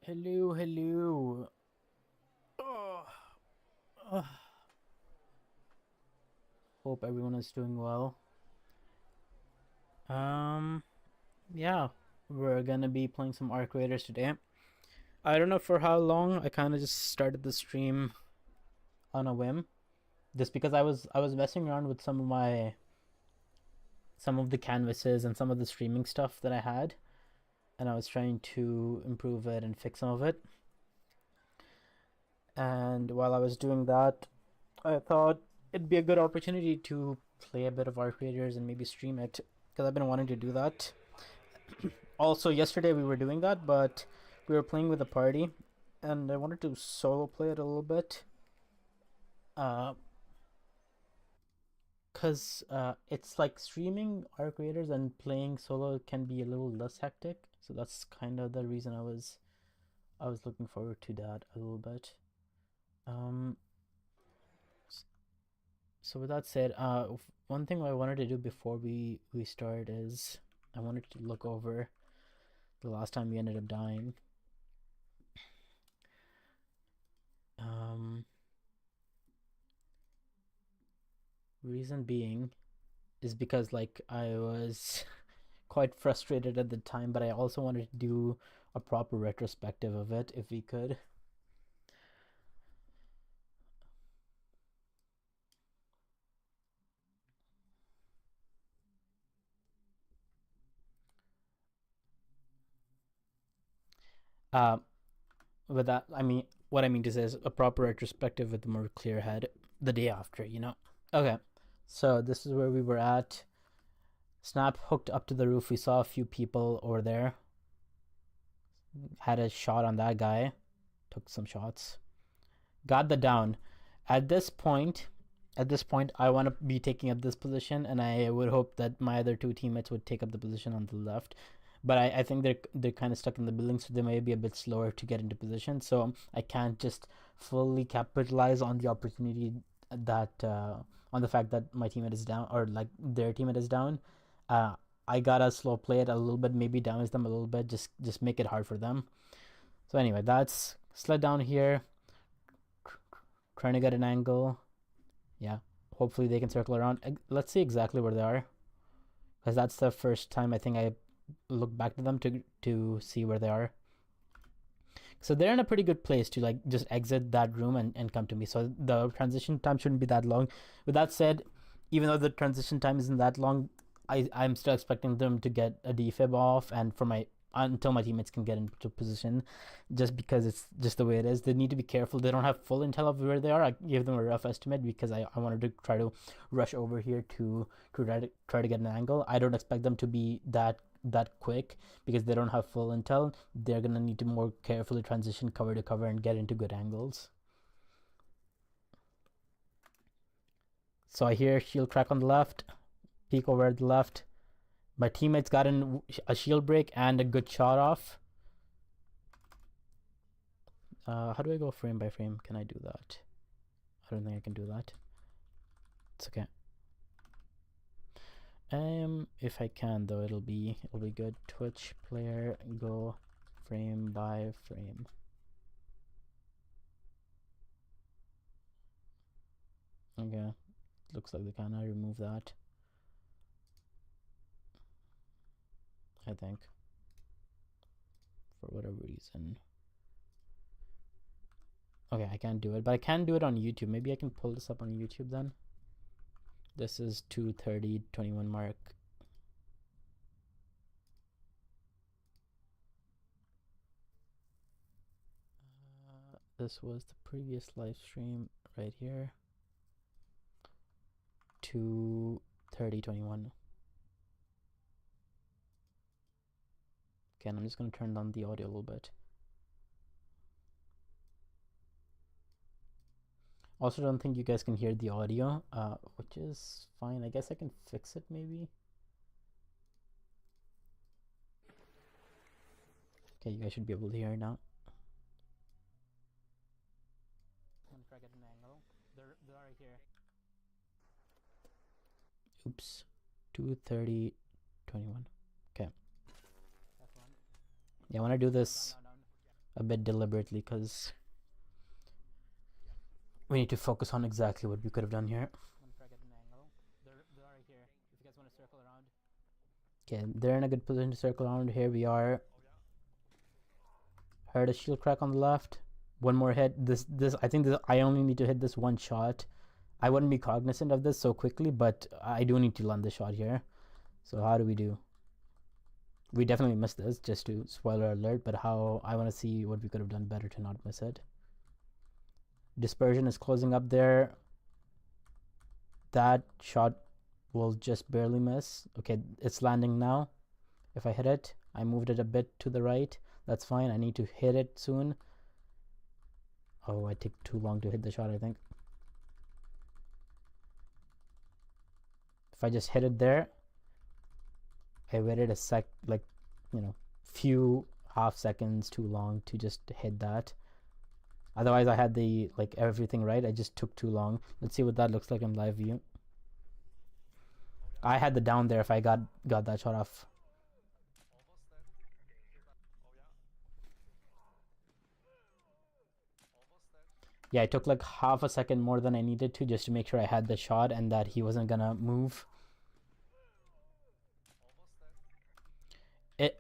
Hello, hello. Oh, hope everyone is doing well. Um, yeah, we're gonna be playing some Arc Raiders today. I don't know for how long. I kind of just started the stream on a whim, just because I was messing around with some of the canvases and some of the streaming stuff that I had, and I was trying to improve it and fix some of it. And while I was doing that, I thought it'd be a good opportunity to play a bit of Arc Raiders and maybe stream it because I've been wanting to do that. Also, yesterday we were doing that, but we were playing with a party, and I wanted to solo play it a little bit. Cause it's like streaming Arc Raiders and playing solo can be a little less hectic. So that's kind of the reason I was looking forward to that a little bit. Um, so with that said, one thing I wanted to do before we start is I wanted to look over the last time we ended up dying. Um, Reason being is because like I was quite frustrated at the time, but I also wanted to do a proper retrospective of it if we could. Uh, with that, I mean, what I mean to say is a proper retrospective with a more clear head the day after, you know? Okay, so this is where we were at. Snap hooked up to the roof. We saw a few people over there. Had a shot on that guy. Took some shots. Got the down. At this point, I want to be taking up this position, and I would hope that my other two teammates would take up the position on the left. But I think they're kind of stuck in the building, so they may be a bit slower to get into position. So I can't just fully capitalize on the opportunity that on the fact that my teammate is down or like their teammate is down. Uh, I gotta slow play it a little bit, maybe damage them a little bit, just make it hard for them. So anyway, that's slid down here, trying to get an angle. Yeah, hopefully they can circle around. Let's see exactly where they are, because that's the first time I think I look back to them to see where they are. So they're in a pretty good place to like just exit that room and come to me. So the transition time shouldn't be that long. With that said, even though the transition time isn't that long, I'm still expecting them to get a defib off and for my until my teammates can get into position, just because it's just the way it is. They need to be careful. They don't have full intel of where they are. I gave them a rough estimate because I wanted to try to rush over here to try to get an angle. I don't expect them to be that quick because they don't have full intel. They're gonna need to more carefully transition cover to cover and get into good angles. So I hear shield crack on the left, peek over at the left. My teammates got in a shield break and a good shot off. How do I go frame by frame? Can I do that? I don't think I can do that. It's okay. If I can though, it'll be good. Twitch player go frame by frame. Okay, looks like they kind of remove that. I think for whatever reason. Okay, I can't do it, but I can do it on YouTube. Maybe I can pull this up on YouTube then. This is 2:30:21 mark. This was the previous live stream right here. 2:30:21. Okay, and I'm just gonna turn down the audio a little bit. Also, don't think you guys can hear the audio, which is fine. I guess I can fix it maybe. Okay, you guys should be able to hear it now. I'm gonna try to get an angle. They're right here. Oops. 2:30:21. Okay. Yeah, I want to do this. a bit deliberately because we need to focus on exactly what we could have done here. I'm gonna try to get an angle. They're right here. If you guys want to circle around. Okay, they're in a good position to circle around. Here we are. Heard a shield crack on the left. One more hit. I think I only need to hit this one shot. I wouldn't be cognizant of this so quickly, but I do need to land the shot here. So how do we do? We definitely missed this, just to spoiler alert, but how I want to see what we could have done better to not miss it. Dispersion is closing up there. That shot will just barely miss. Okay, it's landing now. If I hit it, I moved it a bit to the right. That's fine. I need to hit it soon. Oh, I take too long to hit the shot, I think. If I just hit it there, I waited a sec, like, few half seconds too long to just hit that. Otherwise, I had everything right. I just took too long. Let's see what that looks like in live view. I had the down there if I got that shot off. Yeah, I took like half a second more than I needed to just to make sure I had the shot and that he wasn't gonna move.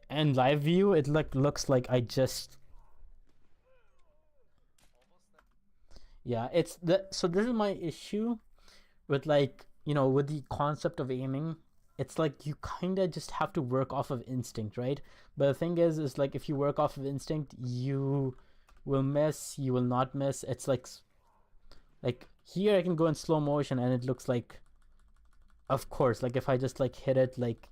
In live view, it looks like I just... Yeah, so this is my issue with with the concept of aiming. It's like you kind of just have to work off of instinct, right? But the thing is like if you work off of instinct, you will miss, you will not miss. It's like here I can go in slow motion and it looks like, of course, like if I just hit it like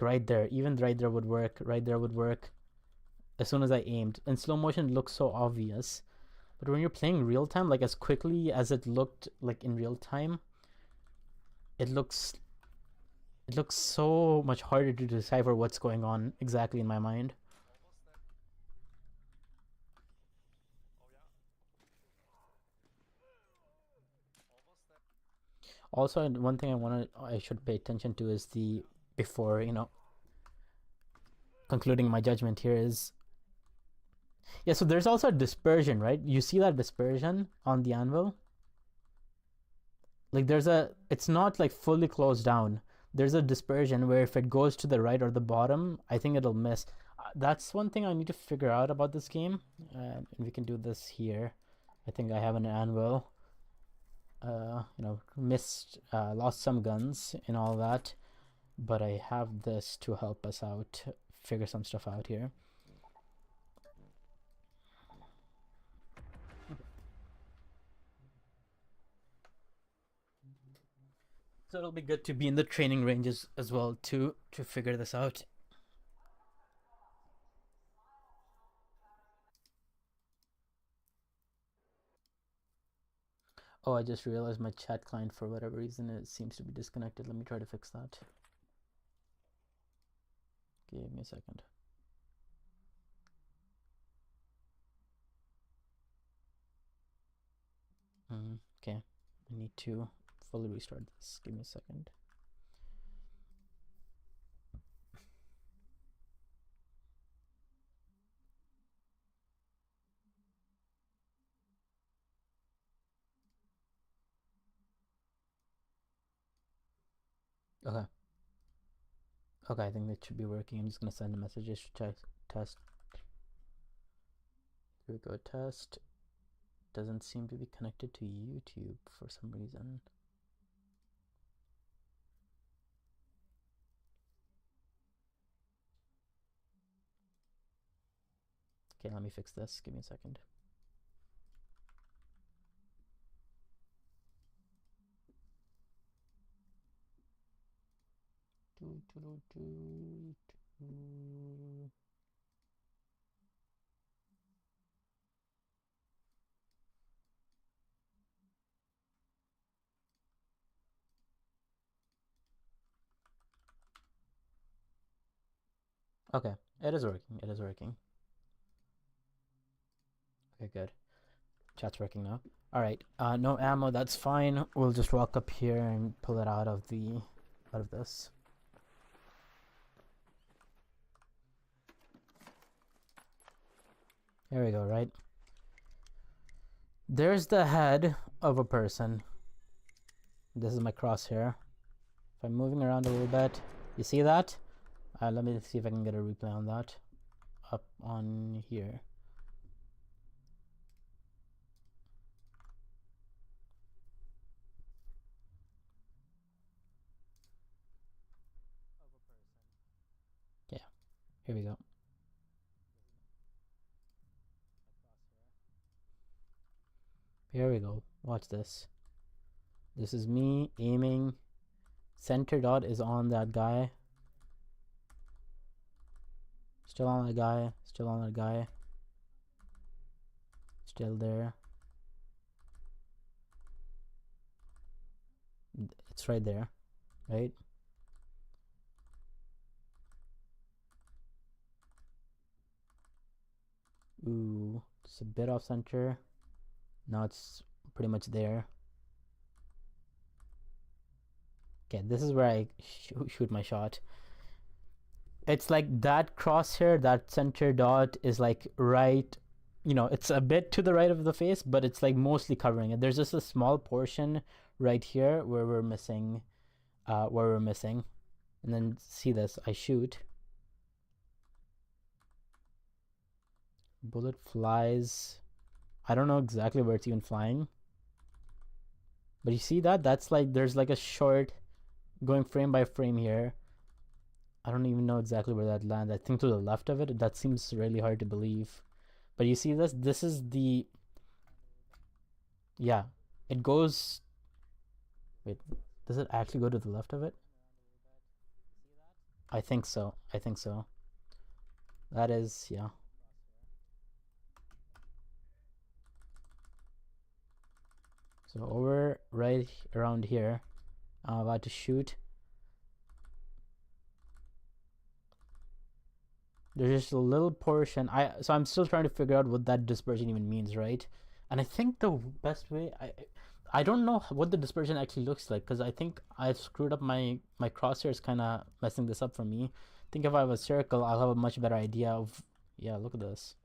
right there, even right there would work, right there would work as soon as I aimed. In slow motion, it looks so obvious. But when you're playing real time, like as quickly as it looked like in real time, it looks so much harder to decipher what's going on exactly in my mind. Also, one thing I should pay attention to is before concluding my judgment here is, yeah, so there's also a dispersion, right? You see that dispersion on the anvil? Like it's not like fully closed down. There's a dispersion where if it goes to the right or the bottom, I think it'll miss. That's one thing I need to figure out about this game. And we can do this here. I think I have an anvil. Lost some guns and all that. But I have this to help us out, figure some stuff out here. So it'll be good to be in the training ranges as well to figure this out. Oh, I just realized my chat client, for whatever reason, it seems to be disconnected. Let me try to fix that. Give me a second. Okay, I need to fully restart this. Give me a second. Okay. Okay, I think that should be working. I'm just gonna send a message to check test. Here we go, test. Doesn't seem to be connected to YouTube for some reason. Okay, let me fix this. Give me a second. Okay, it is working. It is working. Okay, good. Chat's working now. All right. No ammo. That's fine. We'll just walk up here and pull it out of this. There we go, right? There's the head of a person. This is my crosshair. If I'm moving around a little bit, you see that? Let me see if I can get a replay on that. Up on here. Yeah, here we go. Here we go. Watch this. This is me aiming. Center dot is on that guy. Still on that guy. Still on that guy. Still there. It's right there, right? Ooh, it's a bit off center. Now it's pretty much there. Okay, this is where I shoot my shot. It's like that crosshair, that center dot is like right, it's a bit to the right of the face, but it's like mostly covering it. There's just a small portion right here where we're missing, and then see this, I shoot. Bullet flies. I don't know exactly where it's even flying. But you see that? That's like, there's like a short going frame by frame here. I don't even know exactly where that lands. I think to the left of it. That seems really hard to believe. But you see this? This is the... Yeah. It goes... Wait, does it actually go to the left of it? I think so. I think so. That is, yeah. So over right around here, I'm about to shoot. There's just a little portion. So I'm still trying to figure out what that dispersion even means, right? And I think the best way, I don't know what the dispersion actually looks like, because I think I've screwed up my crosshair is kind of messing this up for me. I think if I have a circle, I'll have a much better idea of... Yeah, look at this.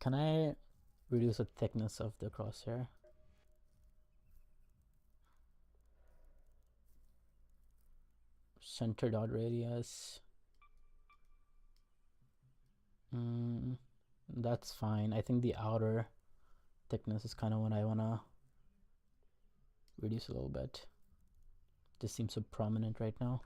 Can I reduce the thickness of the crosshair? Center dot radius. That's fine. I think the outer thickness is kind of what I want to reduce a little bit. Just seems so prominent right now.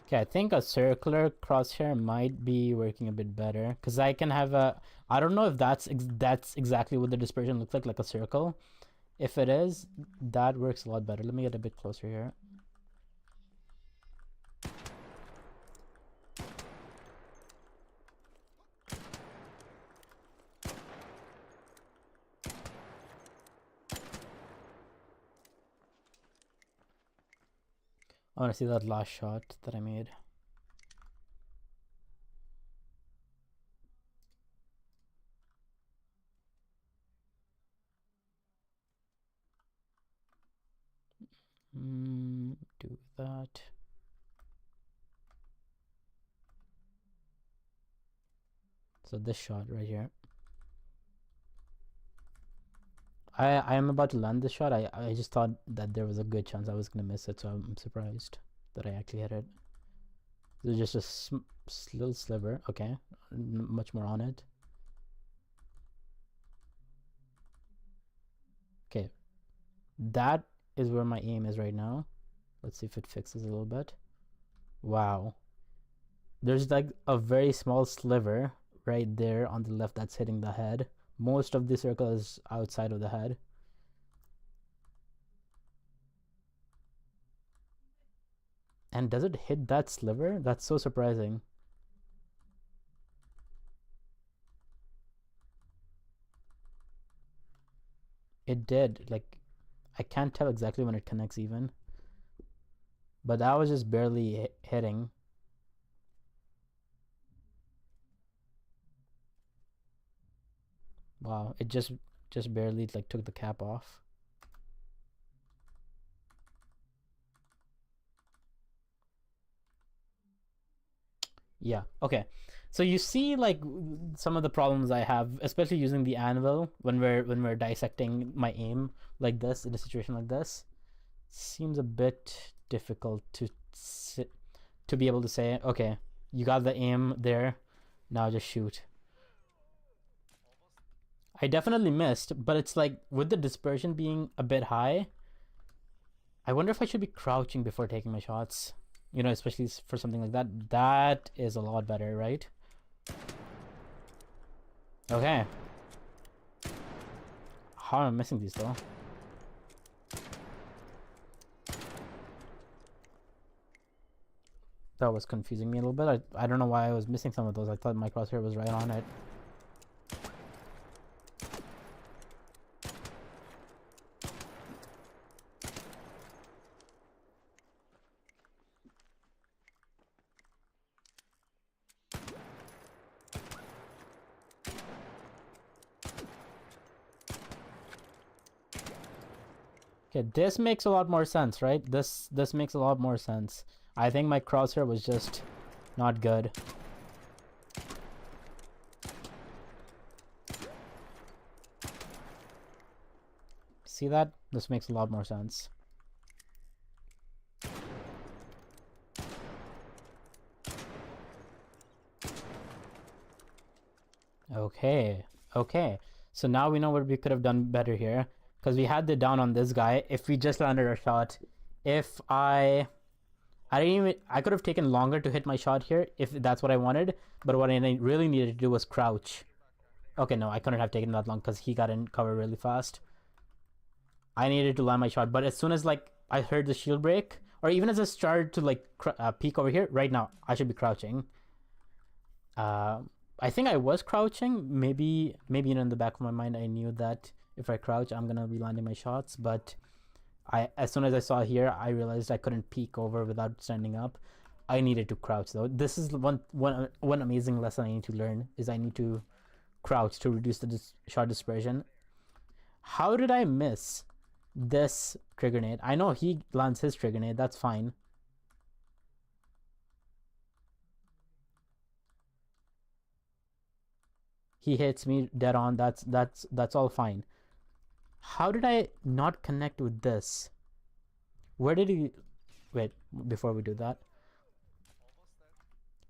Okay, I think a circular crosshair might be working a bit better, because I can have a... I don't know if that's exactly what the dispersion looks like a circle. If it is, that works a lot better. Let me get a bit closer here. I want to see that last shot that I made. Do that. So this shot right here. I am about to land this shot. I just thought that there was a good chance I was going to miss it, so I'm surprised that I actually hit it. There's just a little sliver. Okay, much more on it. Okay, that is where my aim is right now. Let's see if it fixes a little bit. Wow. There's like a very small sliver right there on the left that's hitting the head. Most of the circle is outside of the head. And does it hit that sliver? That's so surprising. It did. Like, I can't tell exactly when it connects even. But that was just barely hitting. Wow, it just barely like took the cap off. Yeah, okay. So you see like some of the problems I have, especially using the anvil when we're dissecting my aim like this in a situation like this. Seems a bit difficult to be able to say, okay, you got the aim there, now just shoot. I definitely missed, but it's like with the dispersion being a bit high, I wonder if I should be crouching before taking my shots. You know, especially for something like that. That is a lot better, right? Okay. How am I missing these though? That was confusing me a little bit. I don't know why I was missing some of those. I thought my crosshair was right on it. Okay, this makes a lot more sense, right? This makes a lot more sense. I think my crosshair was just not good. See that? This makes a lot more sense. Okay, okay. So now we know what we could have done better here. Because we had the down on this guy. If we just landed our shot. If I didn't even... I could have taken longer to hit my shot here if that's what I wanted. But what I really needed to do was crouch. Okay, no, I couldn't have taken that long because he got in cover really fast. I needed to land my shot. But as soon as, like, I heard the shield break, or even as I started to, like, peek over here, right now, I should be crouching. I think I was crouching. Maybe you know, in the back of my mind, I knew that if I crouch, I'm gonna be landing my shots. But as soon as I saw here, I realized I couldn't peek over without standing up. I needed to crouch though. This is one amazing lesson I need to learn is I need to crouch to reduce the shot dispersion. How did I miss this trigger nade? I know he lands his trigger nade. That's fine. He hits me dead on. That's all fine. How did I not connect with this? Where did he... Wait, before we do that.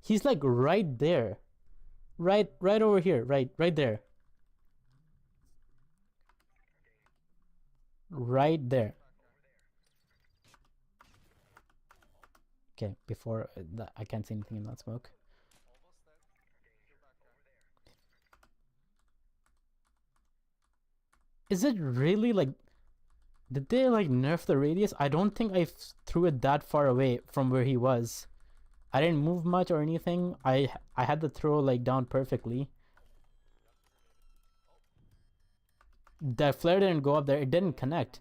He's like right there. Right over here. Right there. Right there. Okay, before that, I can't see anything in that smoke. Is it really like... Did they like nerf the radius? I don't think I threw it that far away from where he was. I didn't move much or anything. I had the throw like down perfectly. The flare didn't go up there. It didn't connect.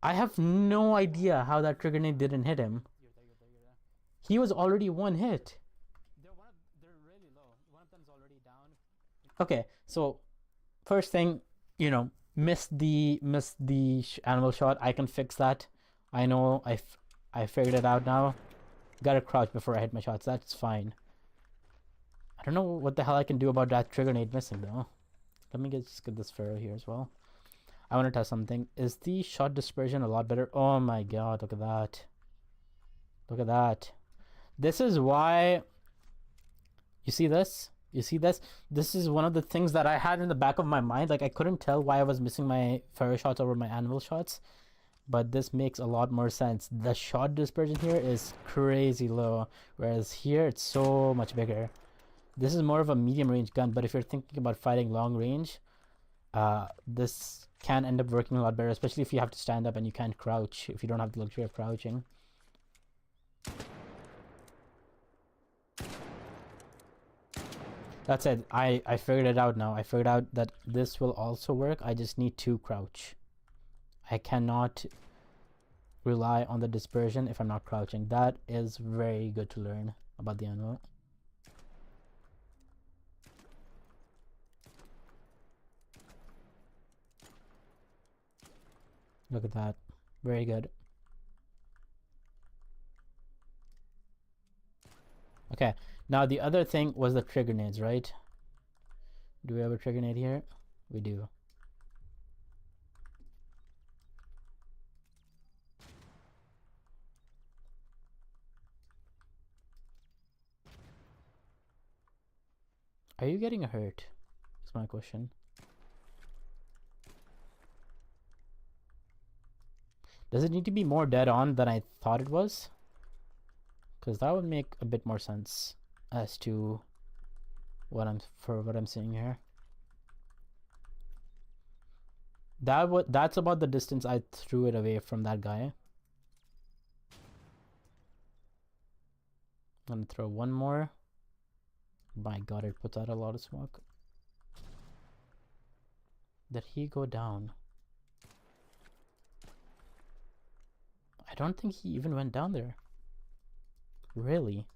I have no idea how that trigger nade didn't hit him. He was already one hit. They're really low. One of them's already down. Okay, so first thing, you know, missed the animal shot. I can fix that. I know. I figured it out now. Gotta crouch before I hit my shots. That's fine. I don't know what the hell I can do about that trigger nade missing though. Let me just get this Pharaoh here as well. I want to test something. Is the shot dispersion a lot better? Oh my god, look at that. Look at that. This is why... You see this? You see this? This is one of the things that I had in the back of my mind. Like, I couldn't tell why I was missing my Pharaoh shots over my anvil shots. But this makes a lot more sense. The shot dispersion here is crazy low. Whereas here, it's so much bigger. This is more of a medium range gun. But if you're thinking about fighting long range, this can end up working a lot better. Especially if you have to stand up and you can't crouch. If you don't have the luxury of crouching. That's it. I figured it out now. I figured out that this will also work. I just need to crouch. I cannot rely on the dispersion if I'm not crouching. That is very good to learn about the anvil. Look at that. Very good. Okay, now the other thing was the trigger nades, right? Do we have a trigger nade here? We do. Are you getting hurt? That's my question. Does it need to be more dead on than I thought it was? Because that would make a bit more sense as to what I'm seeing here. That's about the distance I threw it away from that guy. I'm gonna throw one more. My god, it puts out a lot of smoke. Did he go down? I don't think he even went down there. Really?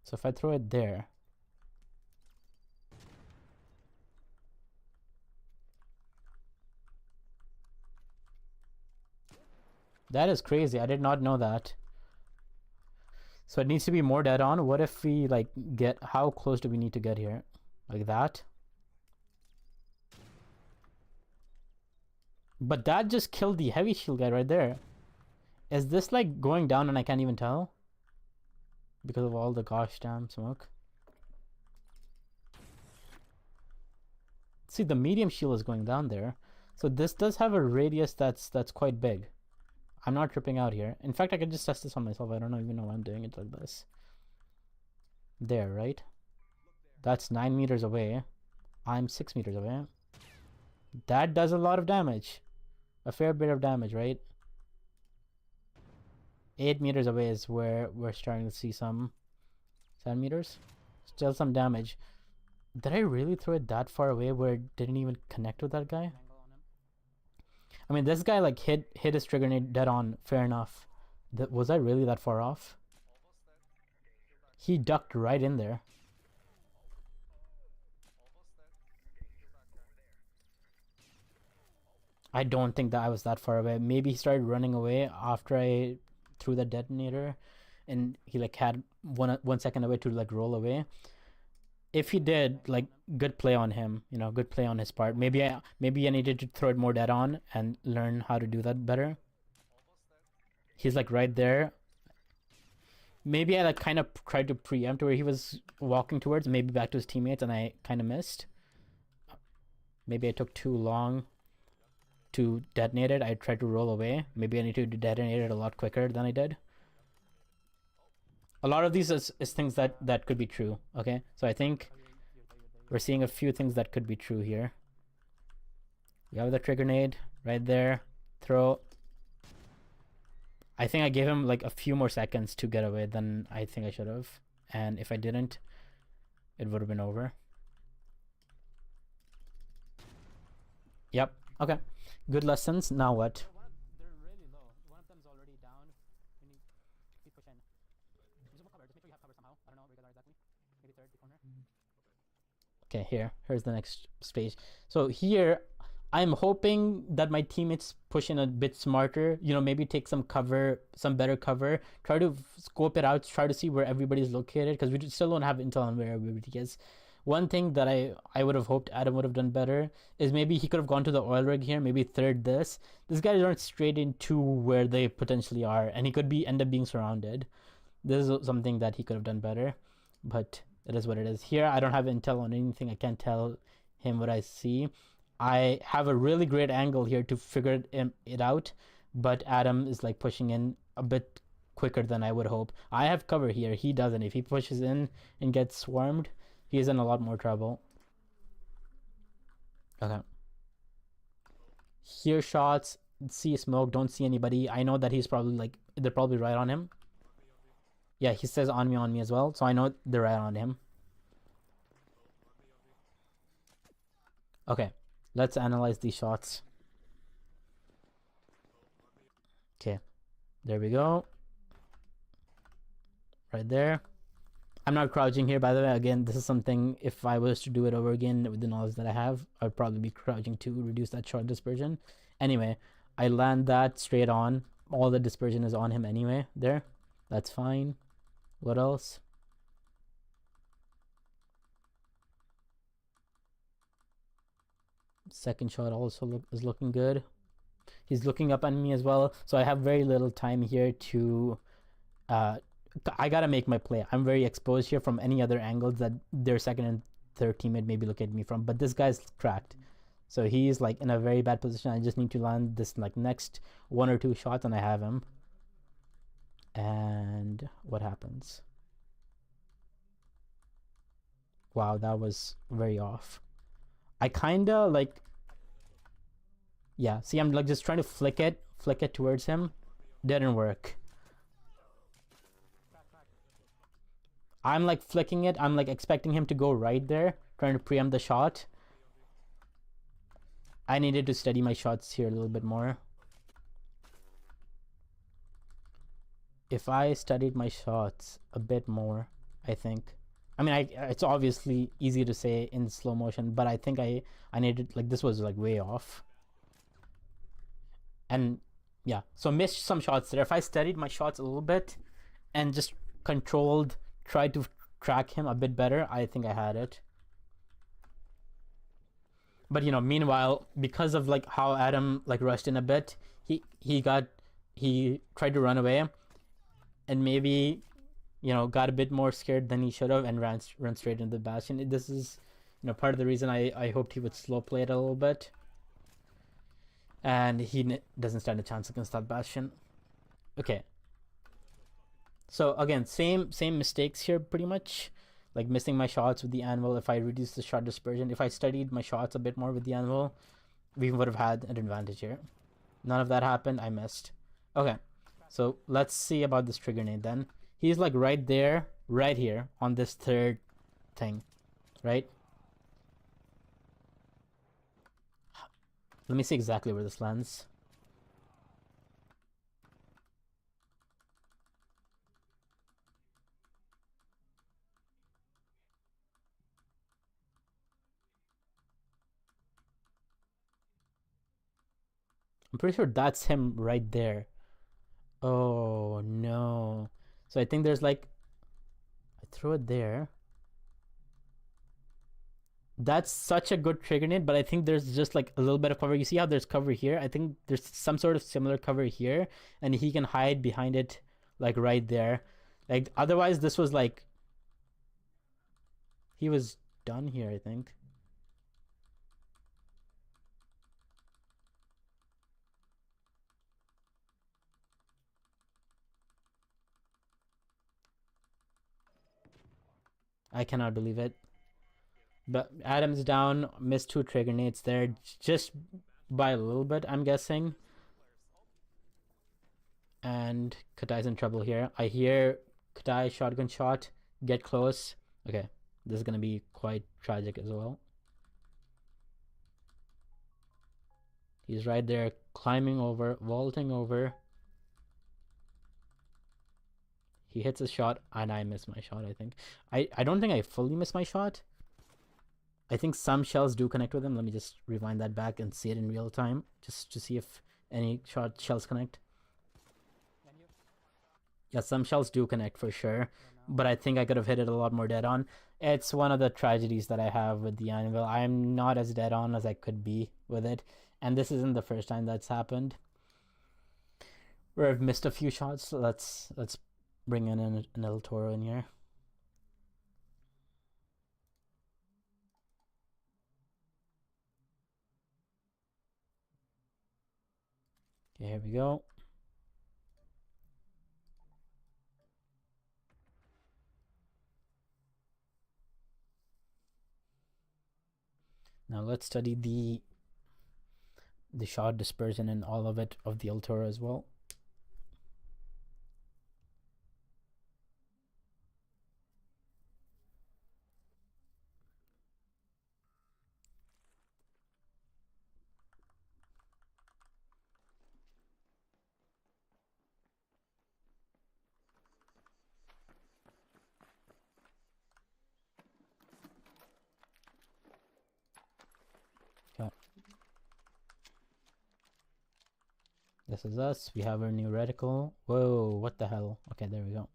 So if I throw it there. That is crazy. I did not know that. So it needs to be more dead on. What if we like get, how close do we need to get here? Like that? But that just killed the heavy shield guy right there. Is this like going down and I can't even tell? Because of all the gosh damn smoke. See, the medium shield is going down there. So this does have a radius that's quite big. I'm not tripping out here. In fact, I could just test this on myself. I don't even know why I'm doing it like this. There, right? That's 9 meters away. I'm 6 meters away. That does a lot of damage. A fair bit of damage, right? 8 meters away is where we're starting to see some. 7 meters? Still some damage. Did I really throw it that far away where it didn't even connect with that guy? I mean, this guy like hit his trigger nade dead on. Fair enough. Was I really that far off? He ducked right in there. I don't think that I was that far away. Maybe he started running away after I threw the detonator, and he like had 1 second away to like roll away. If he did, like, good play on him, you know, good play on his part. Maybe I needed to throw it more dead on and learn how to do that better. He's like right there. Maybe I like kind of tried to preempt where he was walking towards, maybe back to his teammates, and I kind of missed. Maybe I took too long to detonate it. I tried to roll away. Maybe I need to detonate it a lot quicker than I did. A lot of these is things that could be true. Okay, so I think we're seeing a few things that could be true here. We have the trigger nade right there. Throw. I think I gave him like a few more seconds to get away than I think I should have. And if I didn't, it would have been over. Yep. Okay. Good lessons. Now what? They're really low. One of them's already down. We need to push in. Use more cover. Just make sure you have cover somehow. I don't know where you guys are exactly. Maybe third corner. Okay, here's the next space. So here, I'm hoping that my teammates push in a bit smarter. You know, maybe take some cover, some better cover. Try to scope it out. Try to see where everybody's located, because we still don't have intel on where everybody is. One thing that I would have hoped Adam would have done better is maybe he could have gone to the oil rig here, maybe third this. These guys aren't straight into where they potentially are, and he could end up being surrounded. This is something that he could have done better, but it is what it is. Here, I don't have intel on anything. I can't tell him what I see. I have a really great angle here to figure it out, but Adam is like pushing in a bit quicker than I would hope. I have cover here. He doesn't. If he pushes in and gets swarmed, he's in a lot more trouble. Okay. Hear shots, see smoke, don't see anybody. I know that he's probably like, they're probably right on him. Yeah, he says on me as well, so I know they're right on him. Okay, let's analyze these shots. Okay, there we go. Right there. I'm not crouching here, by the way. Again, this is something, if I was to do it over again with the knowledge that I have, I'd probably be crouching to reduce that shot dispersion. Anyway, I land that straight on. All the dispersion is on him anyway. There. That's fine. What else? Second shot also is looking good. He's looking up at me as well. So I have very little time here to... I gotta make my play. I'm very exposed here from any other angles that their second and third teammate maybe look at me from. But this guy's cracked. So he's like in a very bad position. I just need to land this like next 1 or 2 shots and I have him. And what happens? Wow, that was very off. I kinda like... Yeah, see, I'm like just trying to flick it towards him. Didn't work. I'm like flicking it. I'm like expecting him to go right there, trying to preempt the shot. I needed to steady my shots here a little bit more. If I studied my shots a bit more, I think... I mean, it's obviously easy to say in slow motion, but I think I needed... Like, this was like way off. And yeah, so missed some shots there. If I studied my shots a little bit and just controlled, tried to track him a bit better, I think I had it. But you know, meanwhile, because of like how Adam like rushed in a bit, he tried to run away, and maybe, you know, got a bit more scared than he should have and run straight into the bastion. This is, you know, part of the reason I hoped he would slow play it a little bit. And he doesn't stand a chance against that bastion. Okay. So again, same mistakes here pretty much. Like missing my shots with the anvil. If I reduced the shot dispersion, if I studied my shots a bit more with the anvil, we would have had an advantage here. None of that happened. I missed. Okay. So let's see about this trigger nade then. He's like right there, right here on this third thing, right? Let me see exactly where this lands. I'm pretty sure that's him right there. Oh no. So I think there's like... I throw it there. That's such a good trigger nade, but I think there's just like a little bit of cover. You see how there's cover here? I think there's some sort of similar cover here, and he can hide behind it, like right there. Like otherwise, this was like... He was done here, I think. I cannot believe it. But Adam's down, missed 2 trigger nades there, just by a little bit, I'm guessing. And Katai's in trouble here. I hear Katai shotgun shot, get close. Okay, this is gonna be quite tragic as well. He's right there, climbing over, vaulting over. He hits a shot, and I miss my shot, I think. I don't think I fully missed my shot. I think some shells do connect with him. Let me just rewind that back and see it in real time, just to see if any shells connect. Yeah, some shells do connect for sure, but I think I could have hit it a lot more dead on. It's one of the tragedies that I have with the anvil. I'm not as dead on as I could be with it, and this isn't the first time that's happened where I've missed a few shots. So let's bring in an El Toro in here. Okay, here we go. Now let's study the shot dispersion and all of it of the El Toro as well. This is us. We have our new reticle. Whoa, what the hell? Okay, there we go.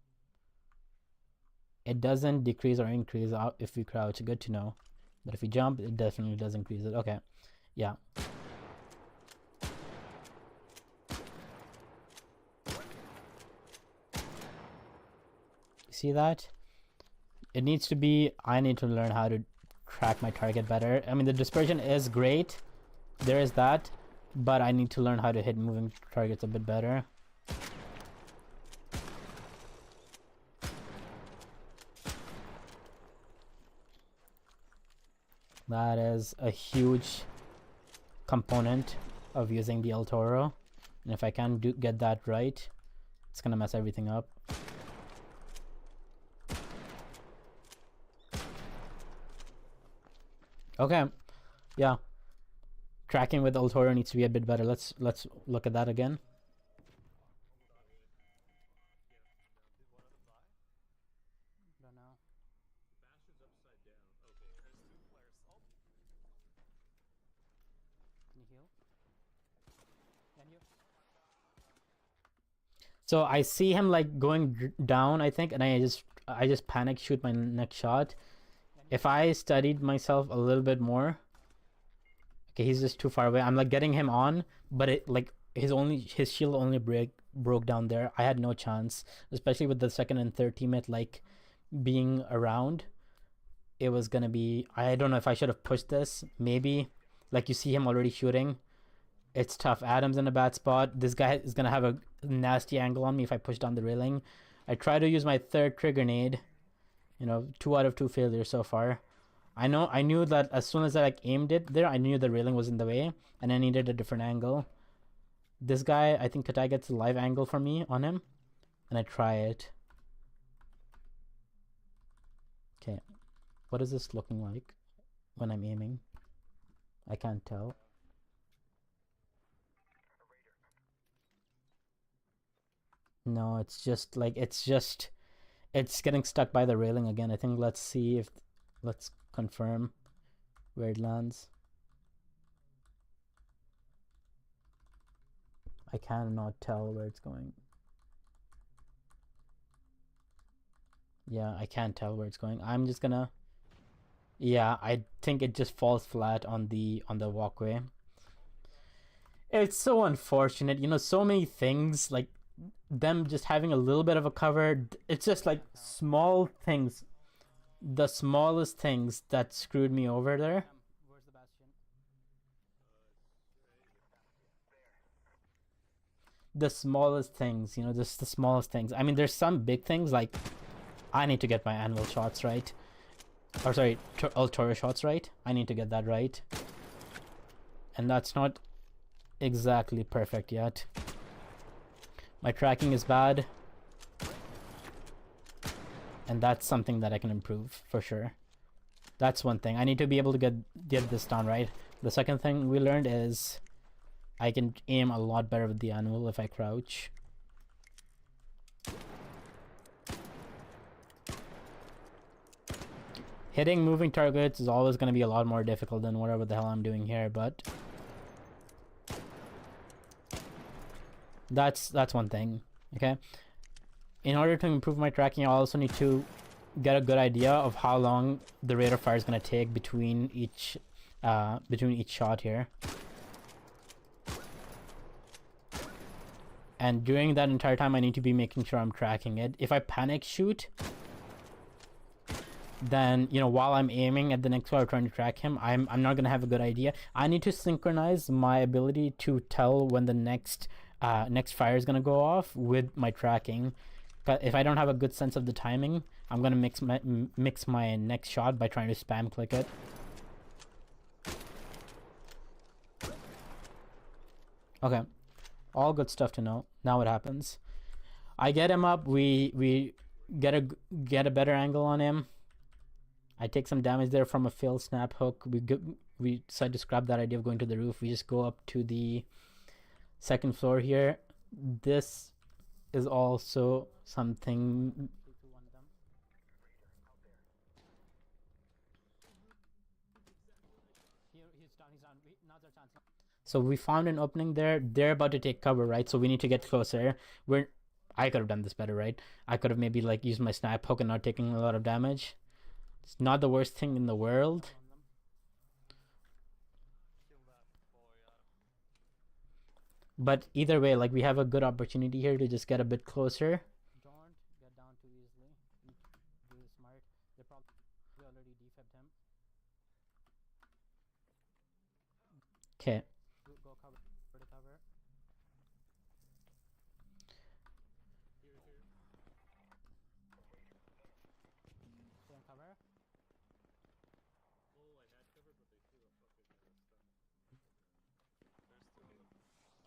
It doesn't decrease or increase if we crouch. Good to know. But if we jump, it definitely does increase it. Okay, yeah. See that? It needs to be, I need to learn how to track my target better. I mean, the dispersion is great. There is that. But I need to learn how to hit moving targets a bit better. That is a huge component of using the El Toro. And if I can get that right, it's gonna mess everything up. Okay, yeah. Tracking with El Toro needs to be a bit better. Let's look at that again. So I see him like going down, I think, and I just panic shoot my next shot. If I studied myself a little bit more, okay, he's just too far away. I'm like getting him on, but it like his shield only broke down there. I had no chance, especially with the second and third teammate like being around. It was gonna be, I don't know if I should have pushed this. Maybe, like you see him already shooting. It's tough. Adam's in a bad spot. This guy is gonna have a nasty angle on me if I push down the railing. I try to use my third trigger nade. 2 out of 2 failures so far. I knew that as soon as I like aimed it there, I knew the railing was in the way, and I needed a different angle. This guy, I think Katai gets a live angle from me on him, and I try it. Okay, what is this looking like when I'm aiming? I can't tell. No, it's just like it's getting stuck by the railing again. I think let's confirm where it lands. I cannot tell where it's going. Yeah, I can't tell where it's going. I'm just gonna, yeah, I think it just falls flat on the walkway. It's so unfortunate, so many things like them just having a little bit of a cover. It's just like small things, the smallest things that screwed me over there. The smallest things, just the smallest things. I mean, there's some big things like I need to get my anvil shots right, or sorry, El Toro shots right. I need to get that right, and that's not exactly perfect yet. My tracking is bad, and that's something that I can improve for sure. That's one thing. I need to be able to get this down right. The second thing we learned is I can aim a lot better with the anvil if I crouch. Hitting moving targets is always going to be a lot more difficult than whatever the hell I'm doing here, but that's one thing. Okay, in order to improve my tracking, I also need to get a good idea of how long the rate of fire is going to take between each shot here. And during that entire time, I need to be making sure I'm tracking it. If I panic shoot, then while I'm aiming at the next one or trying to track him, I'm not gonna have a good idea. I need to synchronize my ability to tell when the next fire is gonna go off with my tracking. But if I don't have a good sense of the timing, I'm gonna mix my next shot by trying to spam click it. Okay, all good stuff to know. Now what happens? I get him up. We get a better angle on him. I take some damage there from a failed snap hook. We decide to scrap that idea of going to the roof. We just go up to the second floor here. This is also something. He's down. Now's our chance. So we found an opening there. They're about to take cover, right? So we need to get closer. I could have done this better, right? I could have maybe like used my snap poke and not taking a lot of damage. It's not the worst thing in the world. But either way, like we have a good opportunity here to just get a bit closer. Don't get down too easily. Do smart. They probably already defibed him. Okay. Go cover to cover. Stay on cover.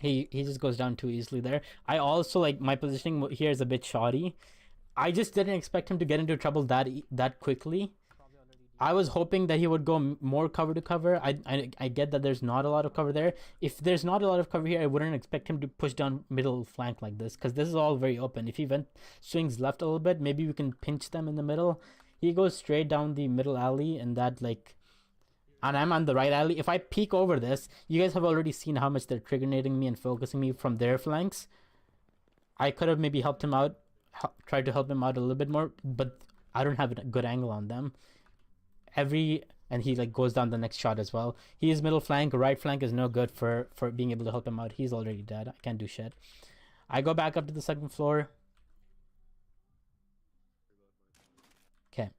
He just goes down too easily there. I also like my positioning here is a bit shoddy. I just didn't expect him to get into trouble that quickly. I was hoping that he would go more cover to cover. I get that there's not a lot of cover there. If there's not a lot of cover here, I wouldn't expect him to push down middle flank like this, because this is all very open. If he swings left a little bit, maybe we can pinch them in the middle. He goes straight down the middle alley, and that like, and I'm on the right alley. If I peek over this, you guys have already seen how much they're triggering me and focusing me from their flanks. I could have maybe helped him out, tried to help him out a little bit more, but I don't have a good angle on them. And he like goes down the next shot as well. He's middle flank. Right flank is no good for being able to help him out. He's already dead. I can't do shit. I go back up to the second floor. Okay.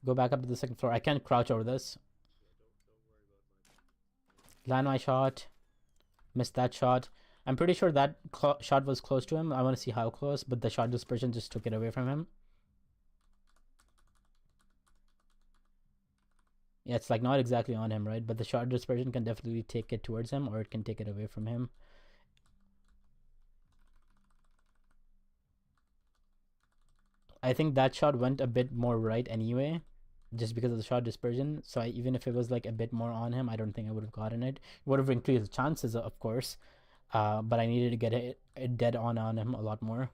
Go back up to the second floor. I can't crouch over this. Land my shot. Missed that shot. I'm pretty sure that shot was close to him. I want to see how close, but the shot dispersion just took it away from him. Yeah, it's like not exactly on him, right? But the shot dispersion can definitely take it towards him, or it can take it away from him. I think that shot went a bit more right anyway, just because of the shot dispersion. So even if it was like a bit more on him, I don't think I would have gotten it. It would have increased the chances, of course. But I needed to get it dead on him a lot more.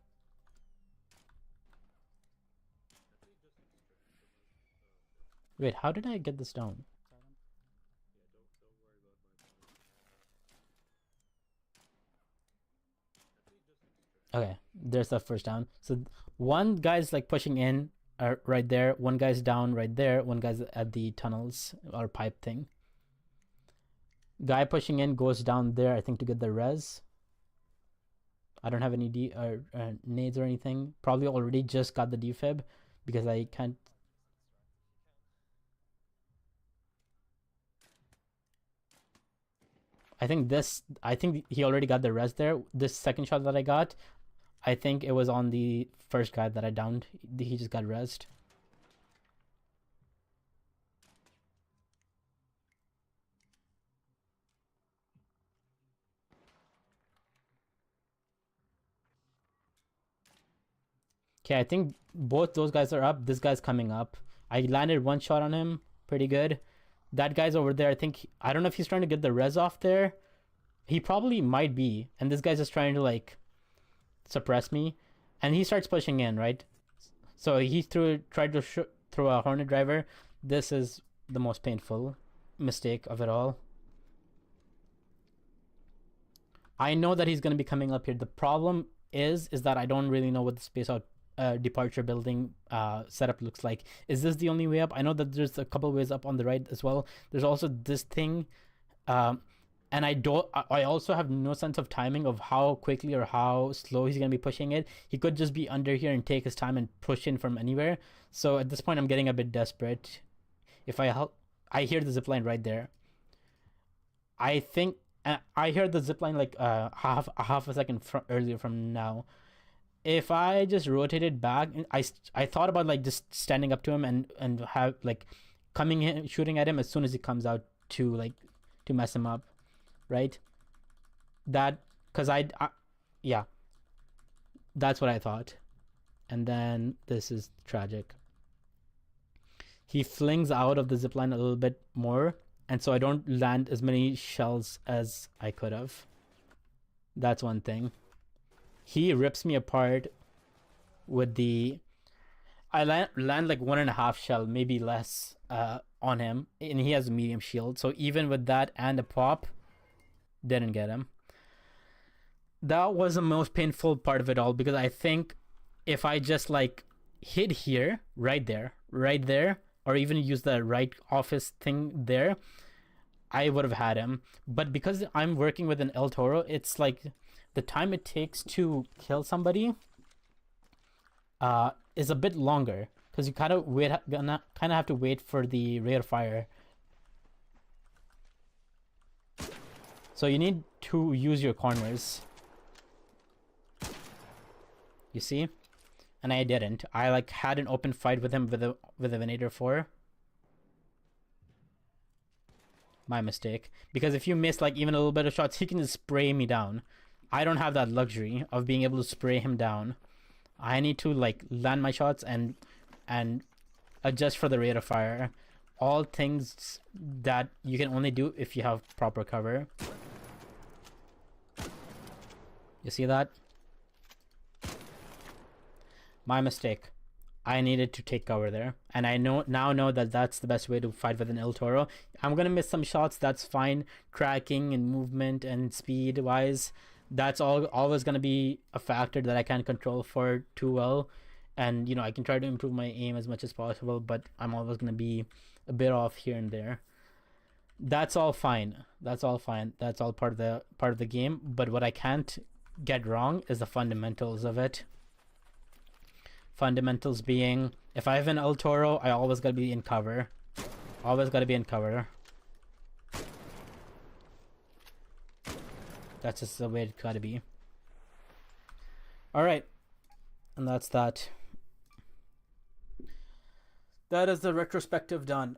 Wait, how did I get this down? Okay, there's that first down. So one guy's like pushing in right there. One guy's down right there. One guy's at the tunnels or pipe thing. Guy pushing in goes down there, I think, to get the res. I don't have any nades or anything. Probably already just got the defib because I can't. I think he already got the res there. This second shot that I got, I think it was on the first guy that I downed. He just got resed. Okay, I think both those guys are up. This guy's coming up. I landed one shot on him. Pretty good. That guy's over there. I don't know if he's trying to get the res off there. He probably might be. And this guy's just trying to like suppress me. And he starts pushing in, right? So he tried to throw a Hornet driver. This is the most painful mistake of it all. I know that he's going to be coming up here. The problem is that I don't really know what the space out departure building setup looks like. Is this the only way up? I know that there's a couple ways up on the right as well. There's also this thing, and I also have no sense of timing of how quickly or how slow he's gonna be pushing it. He could just be under here and take his time and push in from anywhere. So at this point, I'm getting a bit desperate. If I hear the zipline right there. I think I heard the zipline like half a second earlier from now. If I just rotated back, I thought about like just standing up to him and have like coming in, shooting at him as soon as he comes out to like to mess him up, right? That because yeah, that's what I thought. And then this is tragic. He flings out of the zipline a little bit more, and so I don't land as many shells as I could have. That's one thing. He rips me apart with I land like 1.5 shell, maybe less, on him, and he has a medium shield. So even with that and a pop, Didn't get him. That was the most painful part of it all, because I think if I just like hit here, right there, or even use the right office thing there, I would have had him. But because I'm working with an El Toro, it's like the time it takes to kill somebody is a bit longer, because you kind of have to wait for the rate of fire. So you need to use your corners. You see? And I didn't. I like had an open fight with him with a Venator 4. My mistake. Because if you miss like even a little bit of shots, he can just spray me down. I don't have that luxury of being able to spray him down. I need to like land my shots and adjust for the rate of fire. All things that you can only do if you have proper cover. You see that? My mistake. I needed to take cover there, and I now know that that's the best way to fight with an El Toro. I'm gonna miss some shots, that's fine. Tracking and movement and speed wise, that's always gonna be a factor that I can't control for too well. And you know, I can try to improve my aim as much as possible, but I'm always gonna be a bit off here and there. That's all fine. That's all fine. That's all part of the game. But what I can't get wrong is the fundamentals of it. Fundamentals being, if I have an El Toro, I always gotta be in cover. Always gotta be in cover. That's just the way it gotta be. Alright. And that's that. That is the retrospective done.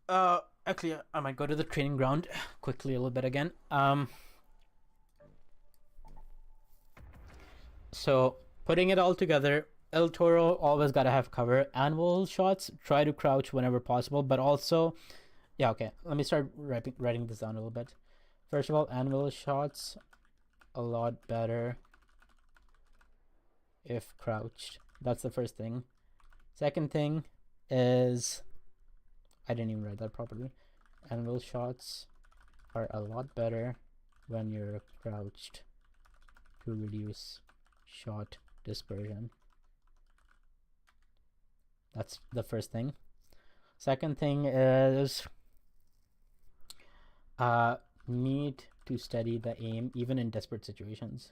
Actually, I might go to the training ground quickly a little bit again. So, putting it all together, El Toro always gotta have cover. Anvil shots, try to crouch whenever possible, but also, yeah, okay. Let me start writing this down a little bit. First of all, anvil shots, a lot better if crouched. That's the first thing. Second thing is, I didn't even write that properly. Anvil shots are a lot better when you're crouched to reduce shot dispersion. That's the first thing. Second thing is need to study the aim even in desperate situations.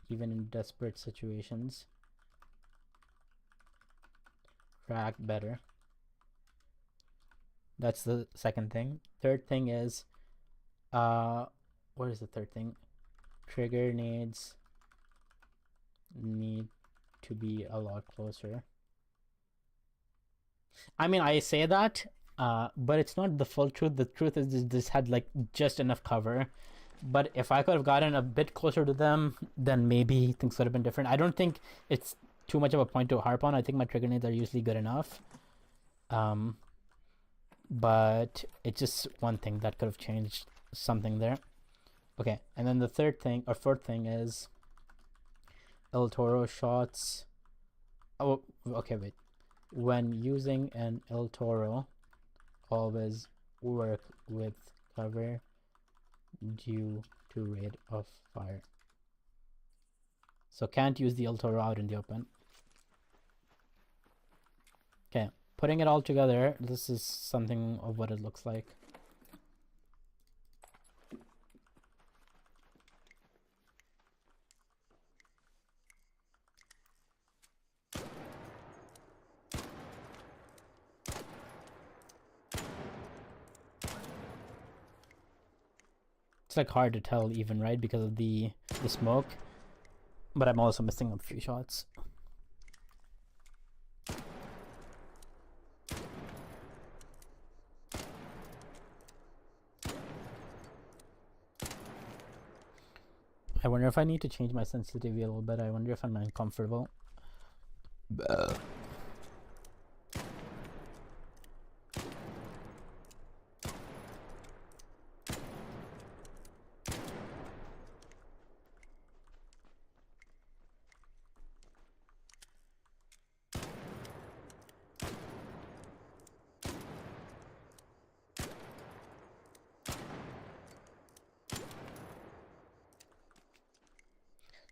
Even in desperate situations. Track better. That's the second thing. Third thing is what is the third thing? Trigger needs need to be a lot closer. I mean, I say that, but it's not the full truth. The truth is this had like just enough cover. But if I could have gotten a bit closer to them, then maybe things would have been different. I don't think it's too much of a point to harp on. I think my trigger nades are usually good enough. But it's just one thing that could have changed something there. Okay, and then the third thing, or fourth thing is El Toro shots. Oh, okay, wait. When using an El Toro, always work with cover due to rate of fire. So can't use the El Toro out in the open. Okay, putting it all together, this is something of what it looks like. It's like hard to tell even, right? Because of the smoke. But I'm also missing a few shots. I wonder if I need to change my sensitivity a little bit. I wonder if I'm uncomfortable.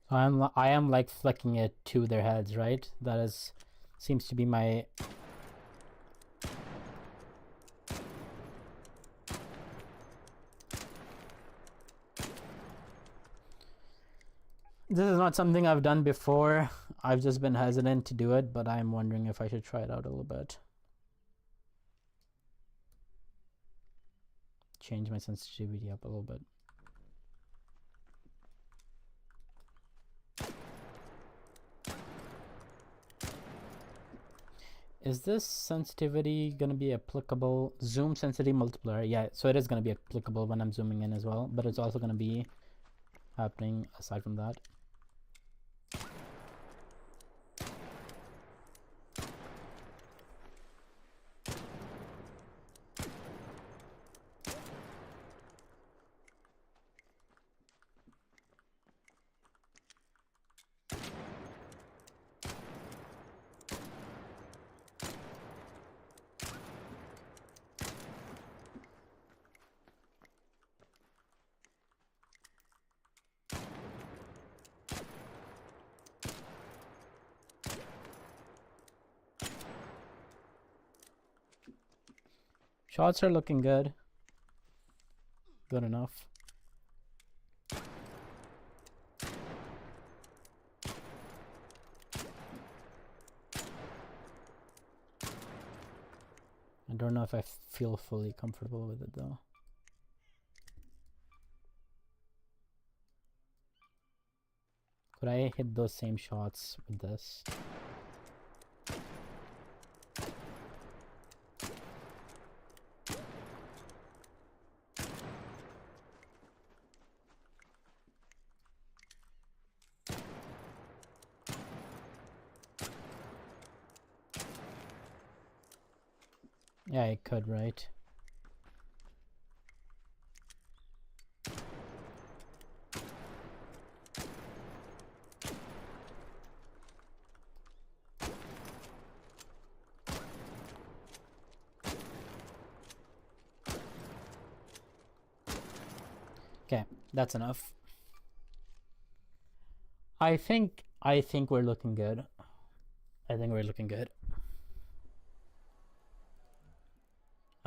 So I am like flicking it to their heads, right? That is seems to be my. This is not something I've done before. I've just been hesitant to do it, but I'm wondering if I should try it out a little bit. Change my sensitivity up a little bit. Is this sensitivity going to be applicable? Zoom sensitivity multiplier. Yeah, so it is going to be applicable when I'm zooming in as well, but it's also going to be happening aside from that. Shots are looking good. Good enough. I don't know if I feel fully comfortable with it though. Could I hit those same shots with this? Yeah, I could, right? Okay, that's enough. I think we're looking good. I think we're looking good.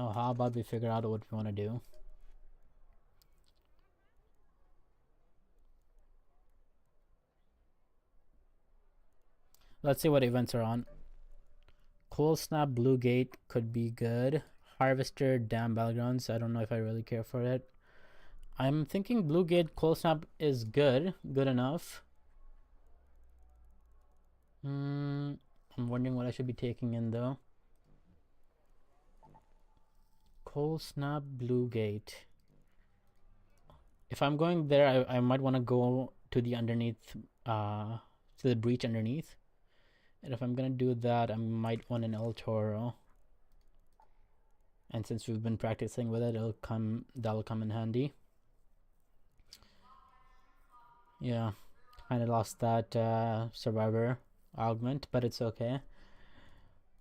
Oh, how about we figure out what we want to do? Let's see what events are on. Cold Snap, Blue Gate could be good. Harvester, Dam Battlegrounds. I don't know if I really care for it. I'm thinking Blue Gate, Cold Snap is good. Good enough. I'm wondering what I should be taking in though. Cold Snap, Blue Gate. If I'm going there, I might want to go to the underneath, to the breach underneath. And if I'm gonna do that, I might want an El Toro. And since we've been practicing with it, that'll come in handy. Yeah, kind of lost that survivor augment, but it's okay.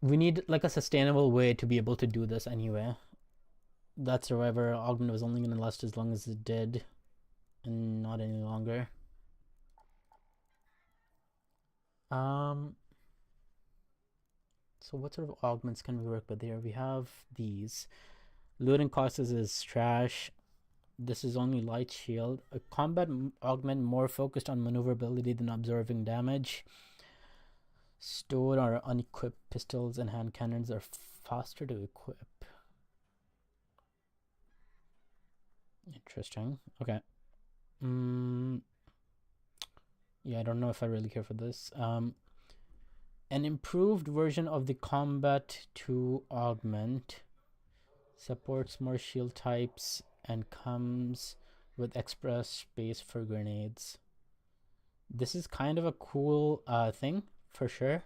We need like a sustainable way to be able to do this anyway. That survivor augment was only gonna last as long as it did, and not any longer. So what sort of augments can we work with here? We have these. Looting costs is trash. This is only light shield. A combat augment more focused on maneuverability than absorbing damage. Stored or unequipped pistols and hand cannons are faster to equip. Interesting. Okay. Yeah, I don't know if I really care for this. An improved version of the combat to augment supports more shield types and comes with express space for grenades. This is kind of a cool thing for sure.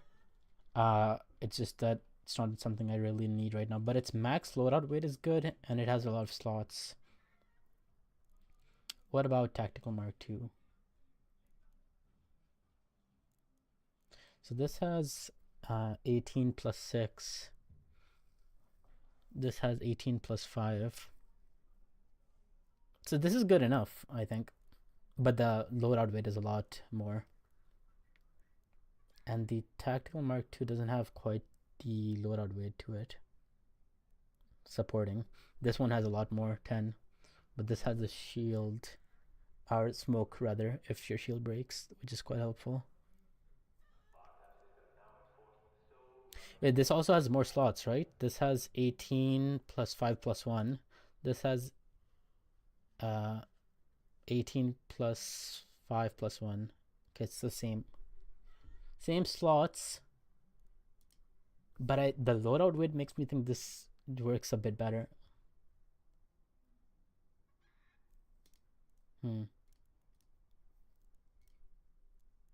It's just that it's not something I really need right now, but its max loadout weight is good and it has a lot of slots. What about Tactical Mark II? So this has 18 plus 6. This has 18 plus 5. So this is good enough, I think. but the loadout weight is a lot more. And the Tactical Mark II doesn't have quite the loadout weight to it. Supporting. This one has a lot more, 10. But this has a shield, or smoke rather, if your shield breaks, which is quite helpful. This also has more slots, right? This has 18 plus 5 plus 1. This has 18 plus 5 plus 1. Okay, it's the same slots, but the loadout weight makes me think this works a bit better.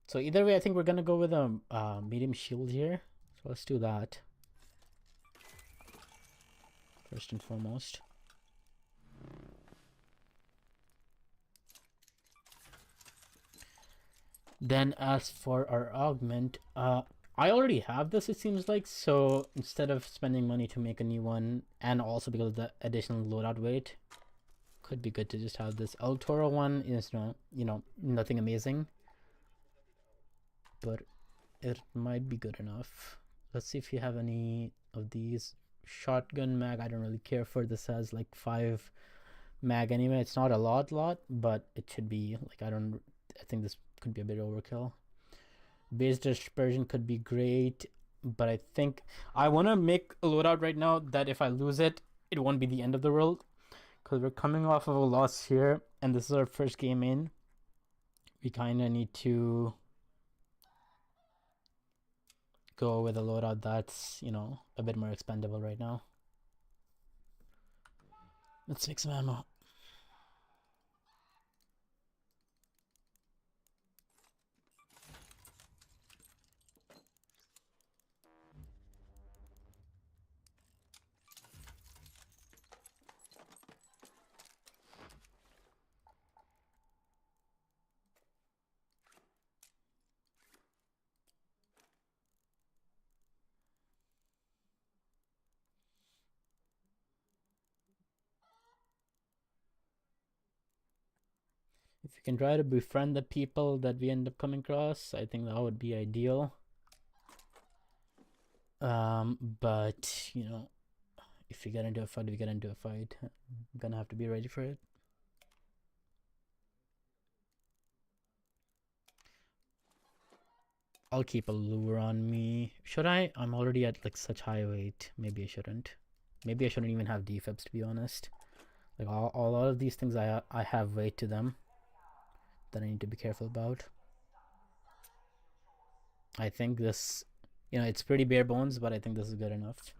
So either way, I think we're gonna go with a medium shield here. So let's do that first and foremost. Then as for our augment, I already have this, it seems like, so instead of spending money to make a new one, and also because of the additional loadout weight, could be good to just have this. El Toro one is nothing amazing, but it might be good enough. Let's see if you have any of these. Shotgun mag, I don't really care for. This has like 5 mag anyway. It's not a lot, but it should be like, I think this could be a bit overkill. Base dispersion could be great, but I think I want to make a loadout right now that if I lose it, it won't be the end of the world, because we're coming off of a loss here, and this is our first game in. We kind of need to go with a loadout that's, a bit more expendable right now. Let's make some ammo. If you can try to befriend the people that we end up coming across, I think that would be ideal. But if you get into a fight, I'm gonna have to be ready for it. I'll keep a lure on me. Should I? I'm already at like such high weight. Maybe I shouldn't. Maybe I shouldn't even have defibs, to be honest. Like a lot of these things, I have weight to them that I need to be careful about. I think this, it's pretty bare bones, but I think this is good enough.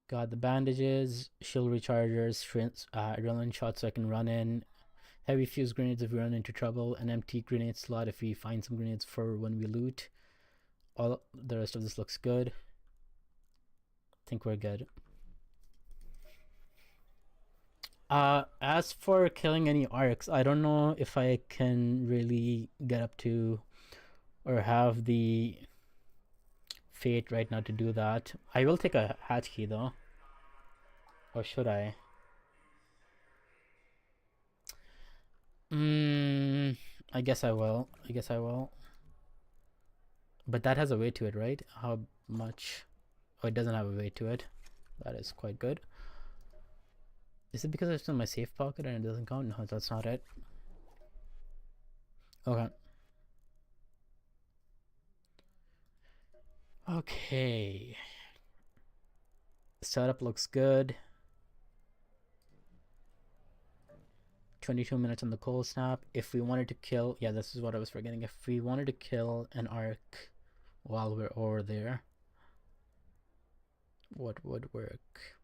Got the bandages, shield rechargers, adrenaline shots so I can run in, heavy fuse grenades if we run into trouble, an empty grenade slot if we find some grenades for when we loot. All the rest of this looks good. I think we're good. As for killing any arcs, I don't know if I can really get up to or have the fate right now to do that. I will take a hatch key though. Or should I? I guess I will. But that has a weight to it, right? How much? Oh, it doesn't have a weight to it. That is quite good. Is it because it's in my safe pocket and it doesn't count? No, that's not it. Okay. Okay. Setup looks good. 22 minutes on the cold snap. If we wanted to kill, yeah, this is what I was forgetting. If we wanted to kill an arc while we're over there, what would work?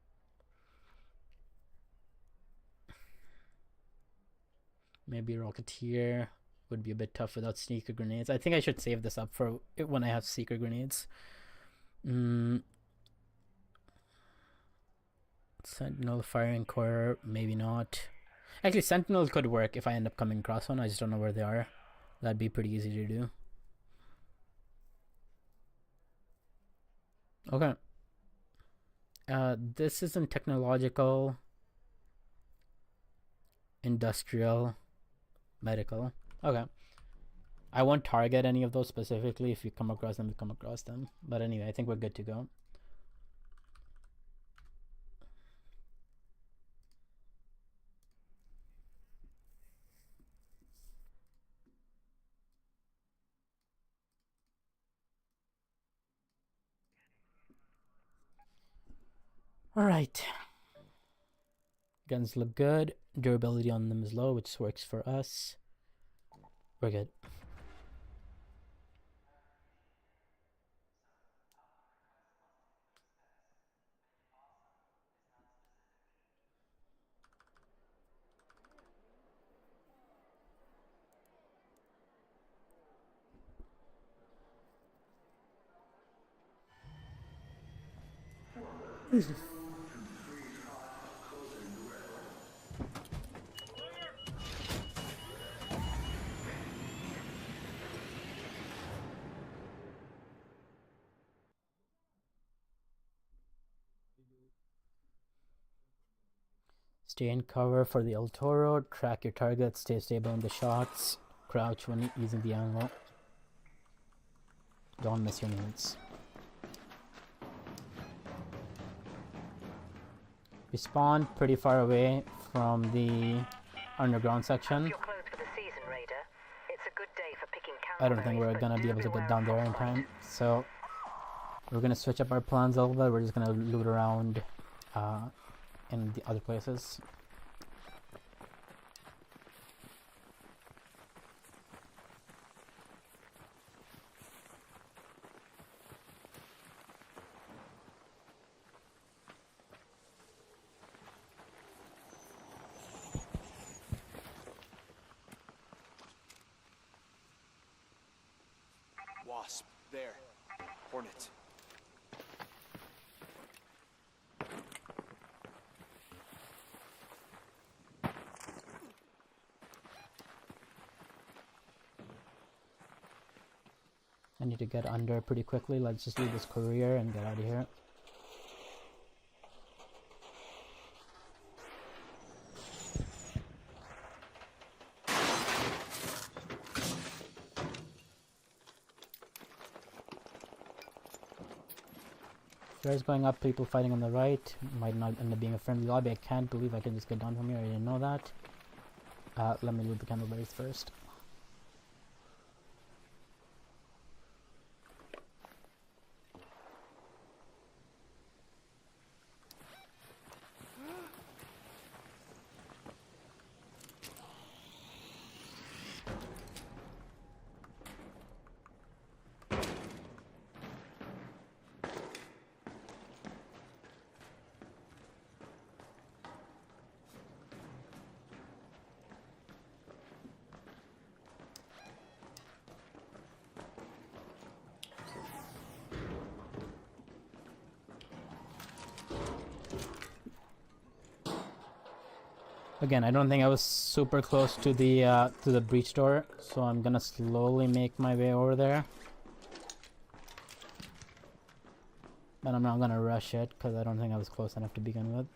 Maybe Rocketeer would be a bit tough without sneaker grenades. I think I should save this up for when I have sneaker grenades. Sentinel, firing core, maybe not. Actually, Sentinel could work if I end up coming across one. I just don't know where they are. That'd be pretty easy to do. Okay. This isn't technological, industrial, medical. Okay. I won't target any of those specifically. If you come across them, you come across them. But anyway, I think we're good to go. All right. Guns look good. Durability on them is low, which works for us. We're good. Stay in cover for the El Toro. Track your target. Stay stable in the shots. Crouch when using the ammo. Don't miss your moves. We spawn pretty far away from the underground section. I don't think we're gonna be able to get down there in time, so we're gonna switch up our plans a little bit. We're just gonna loot around in the other places. Wasp, there. Hornet. I need to get under pretty quickly. Let's just leave this career and get out of here. Flares going up, people fighting on the right. Might not end up being a friendly lobby. I can't believe I can just get down from here. I didn't know that. Let me loot the candleberries first. Again, I don't think I was super close to the breach door, so I'm gonna slowly make my way over there. But I'm not gonna rush it because I don't think I was close enough to begin with.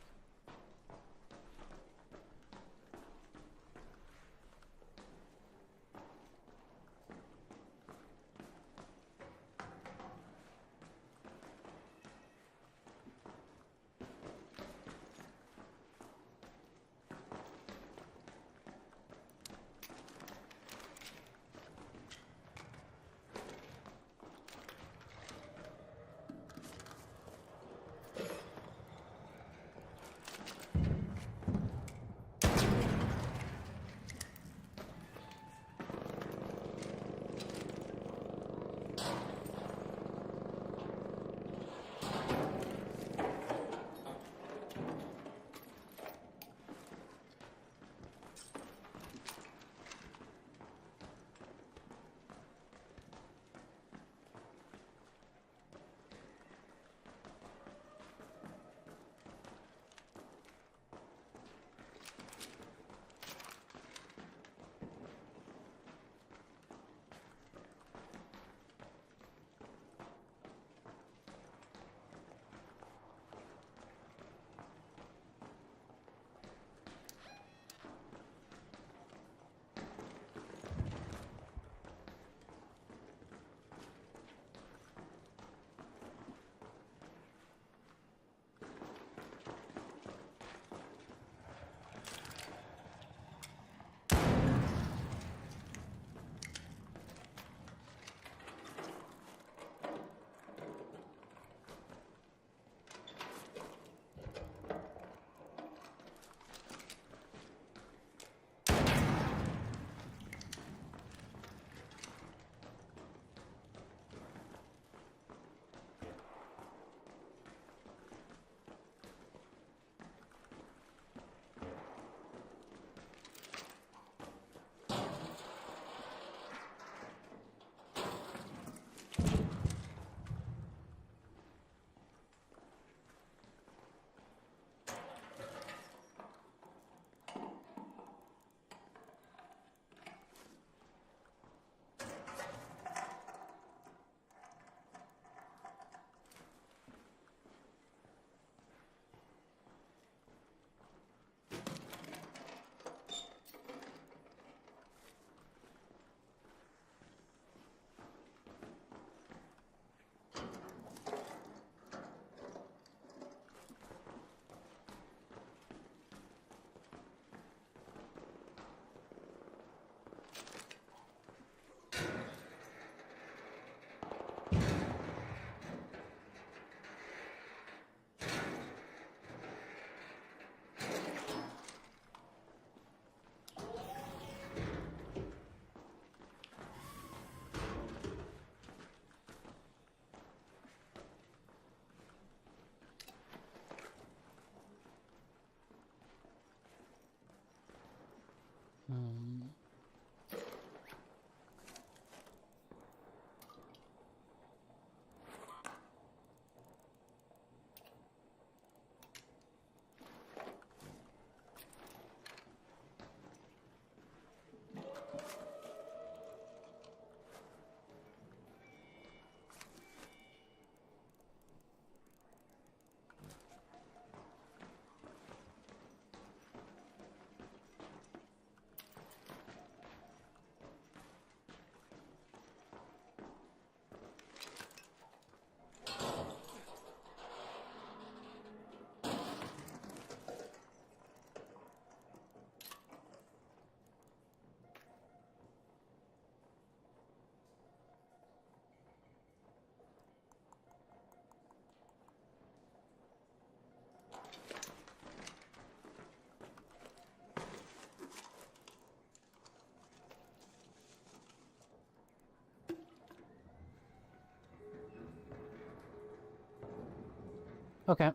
Okay.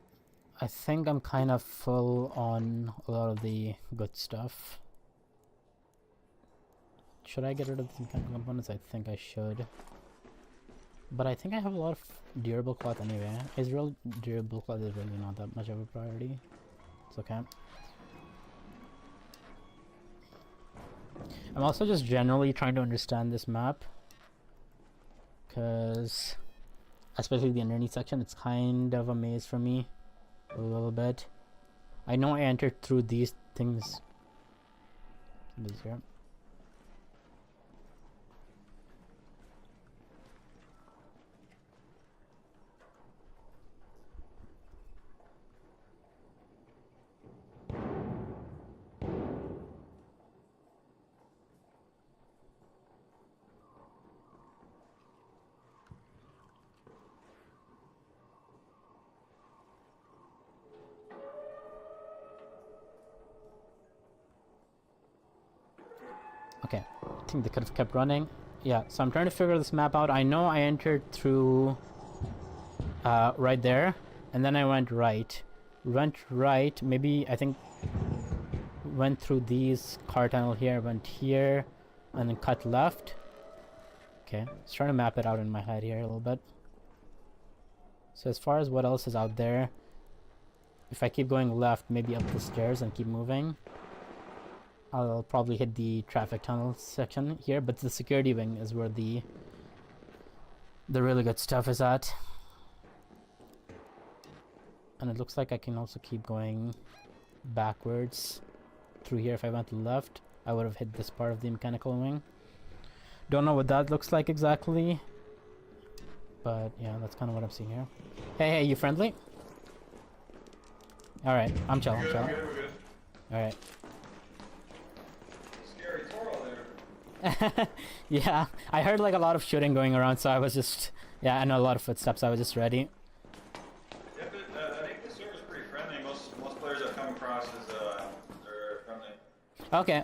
I think I'm kind of full on a lot of the good stuff. Should I get rid of some chemical components? I think I should. But I think I have a lot of durable cloth anyway. Israel durable cloth is really not that much of a priority. It's okay. I'm also just generally trying to understand this map. Because, especially the underneath section, it's kind of a maze for me. A little bit. I know I entered through these things. This here. Okay, I think they could have kept running. Yeah, so I'm trying to figure this map out. I know I entered through right there, and then I went right. Maybe I think went through these car tunnel here, went here, and then cut left. Okay, just trying to map it out in my head here a little bit. So as far as what else is out there, if I keep going left, maybe up the stairs and keep moving, I'll probably hit the traffic tunnel section here, but the security wing is where the really good stuff is at. And it looks like I can also keep going backwards through here. If I went left, I would have hit this part of the mechanical wing. Don't know what that looks like exactly, but yeah, that's kind of what I'm seeing here. Hey, you friendly? Alright, I'm chill, We're good. Alright. Scary Toro there. Yeah, I heard like a lot of shooting going around, so I was just... Yeah, I know a lot of footsteps, I was just ready. Yeah, but I think the server's pretty friendly. Most players I've come across are friendly.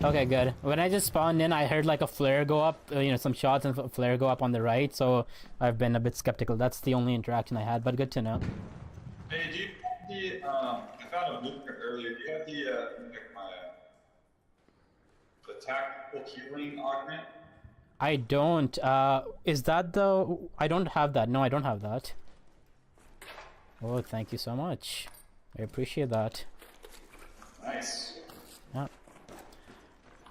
Okay, good. When I just spawned in, I heard like a flare go up, some shots and a flare go up on the right, so I've been a bit skeptical. That's the only interaction I had, but good to know. Hey, do you have I found a blueprint earlier. Do you have the tactical healing augment? I don't. Is that the... I don't have that. No, I don't have that. Oh, thank you so much. I appreciate that. Nice. Yeah.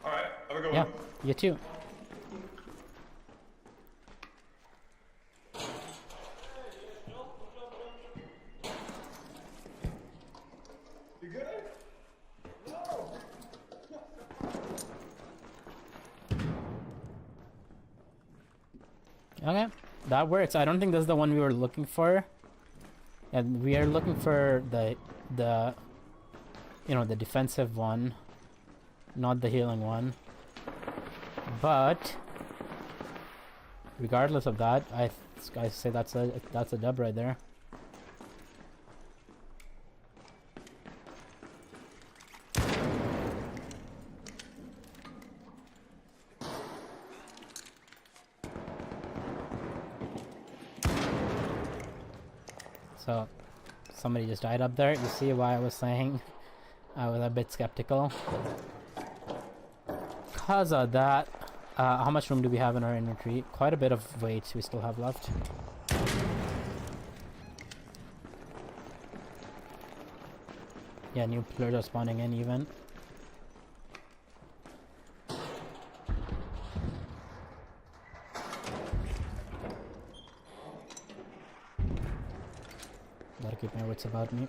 Alright, have a good Yeah, one. you too. You good? Okay, that works. I don't think that's the one we were looking for. And we are looking for the defensive one, not the healing one. But regardless of that, I say that's a dub right there. So somebody just died up there. You see why I was saying I was a bit skeptical. Because of that, how much room do we have in our inventory? Quite a bit of weight we still have left. Yeah, new players are spawning in even. Gotta keep my wits about me.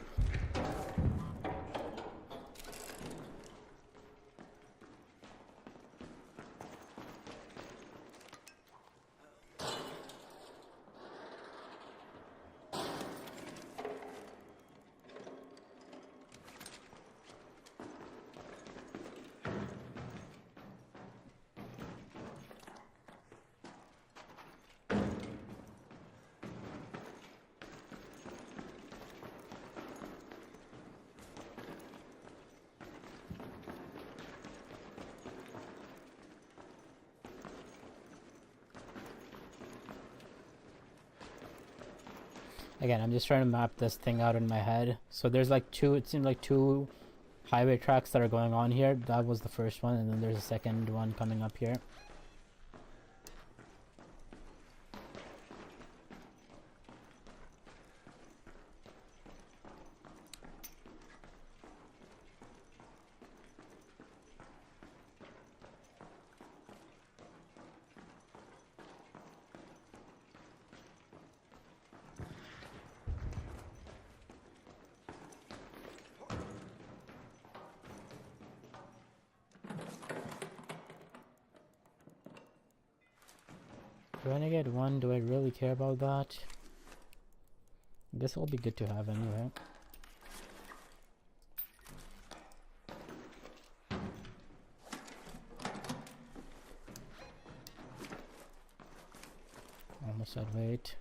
Again, I'm just trying to map this thing out in my head. So there's like two, it seems like two highway tracks that are going on here. That was the first one, and then there's a second one coming up here. Renegade 1, do I really care about that? I guess it'll be good to have anyway. Almost at weight.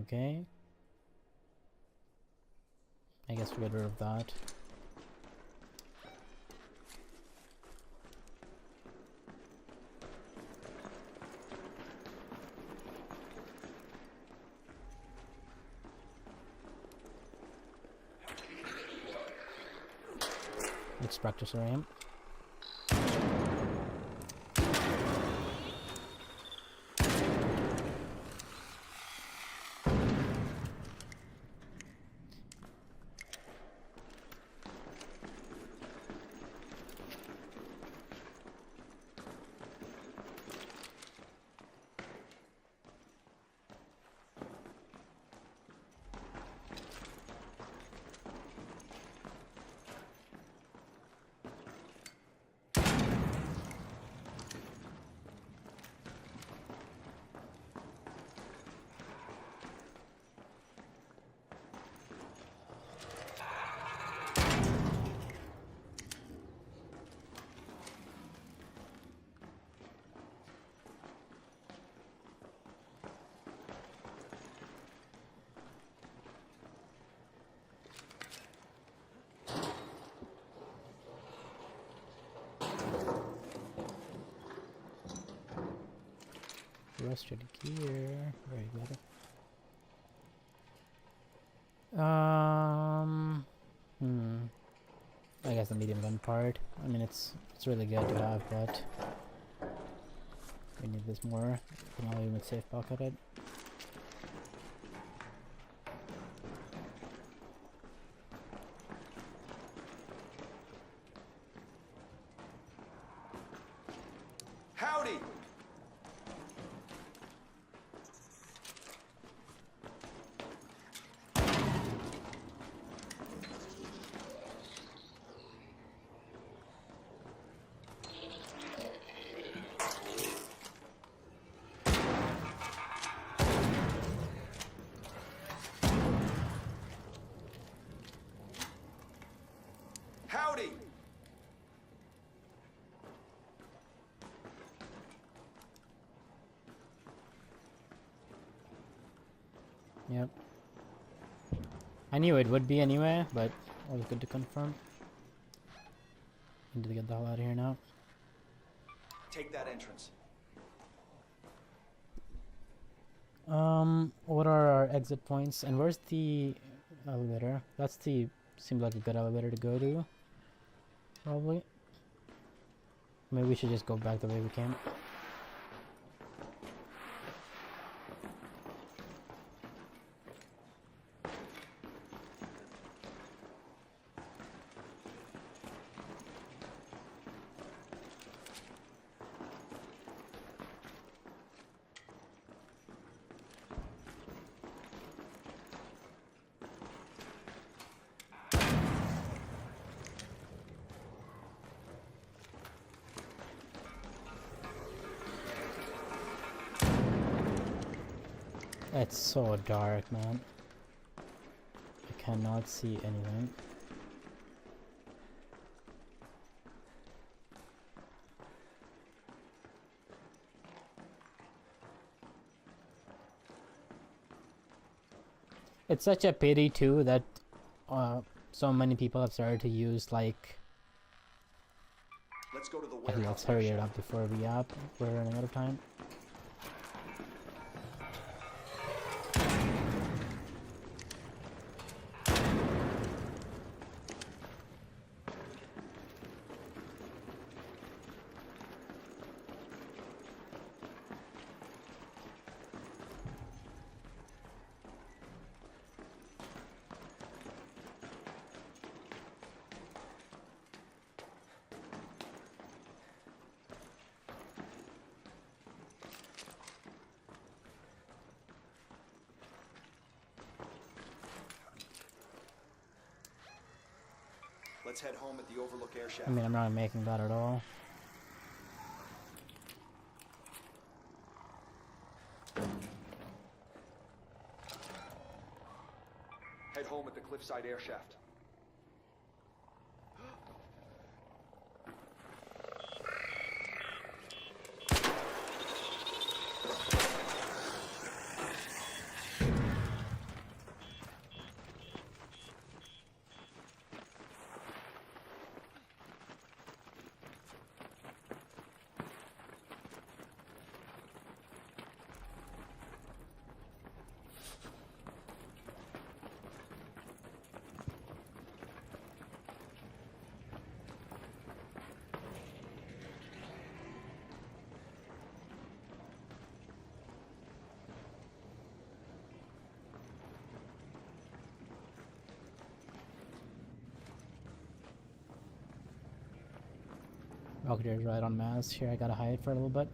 Okay. I guess we get rid of that. Let's practice where I am. Rusted gear. Very good. I guess the medium gun part. I mean, it's really good to have, but we need this more. Can only even safe pocket it. Howdy! Howdy! Yep. I knew it would be anyway, but it was good to confirm. Need to get the hell out of here now. Take that entrance. What are our exit points? And where's the elevator? Seems like a good elevator to go to. Probably. Maybe we should just go back the way we came. It's so dark, man. I cannot see anything. It's such a pity too that so many people have started to use like. Let's go to the Okay, warehouse. let's hurry it up before we're running out of time. Let's head home at the Overlook Air Shaft. I mean, I'm not making that at all. Head home at the Cliffside Air Shaft. Rocketeer's right on mass. Here, I gotta hide for a little bit.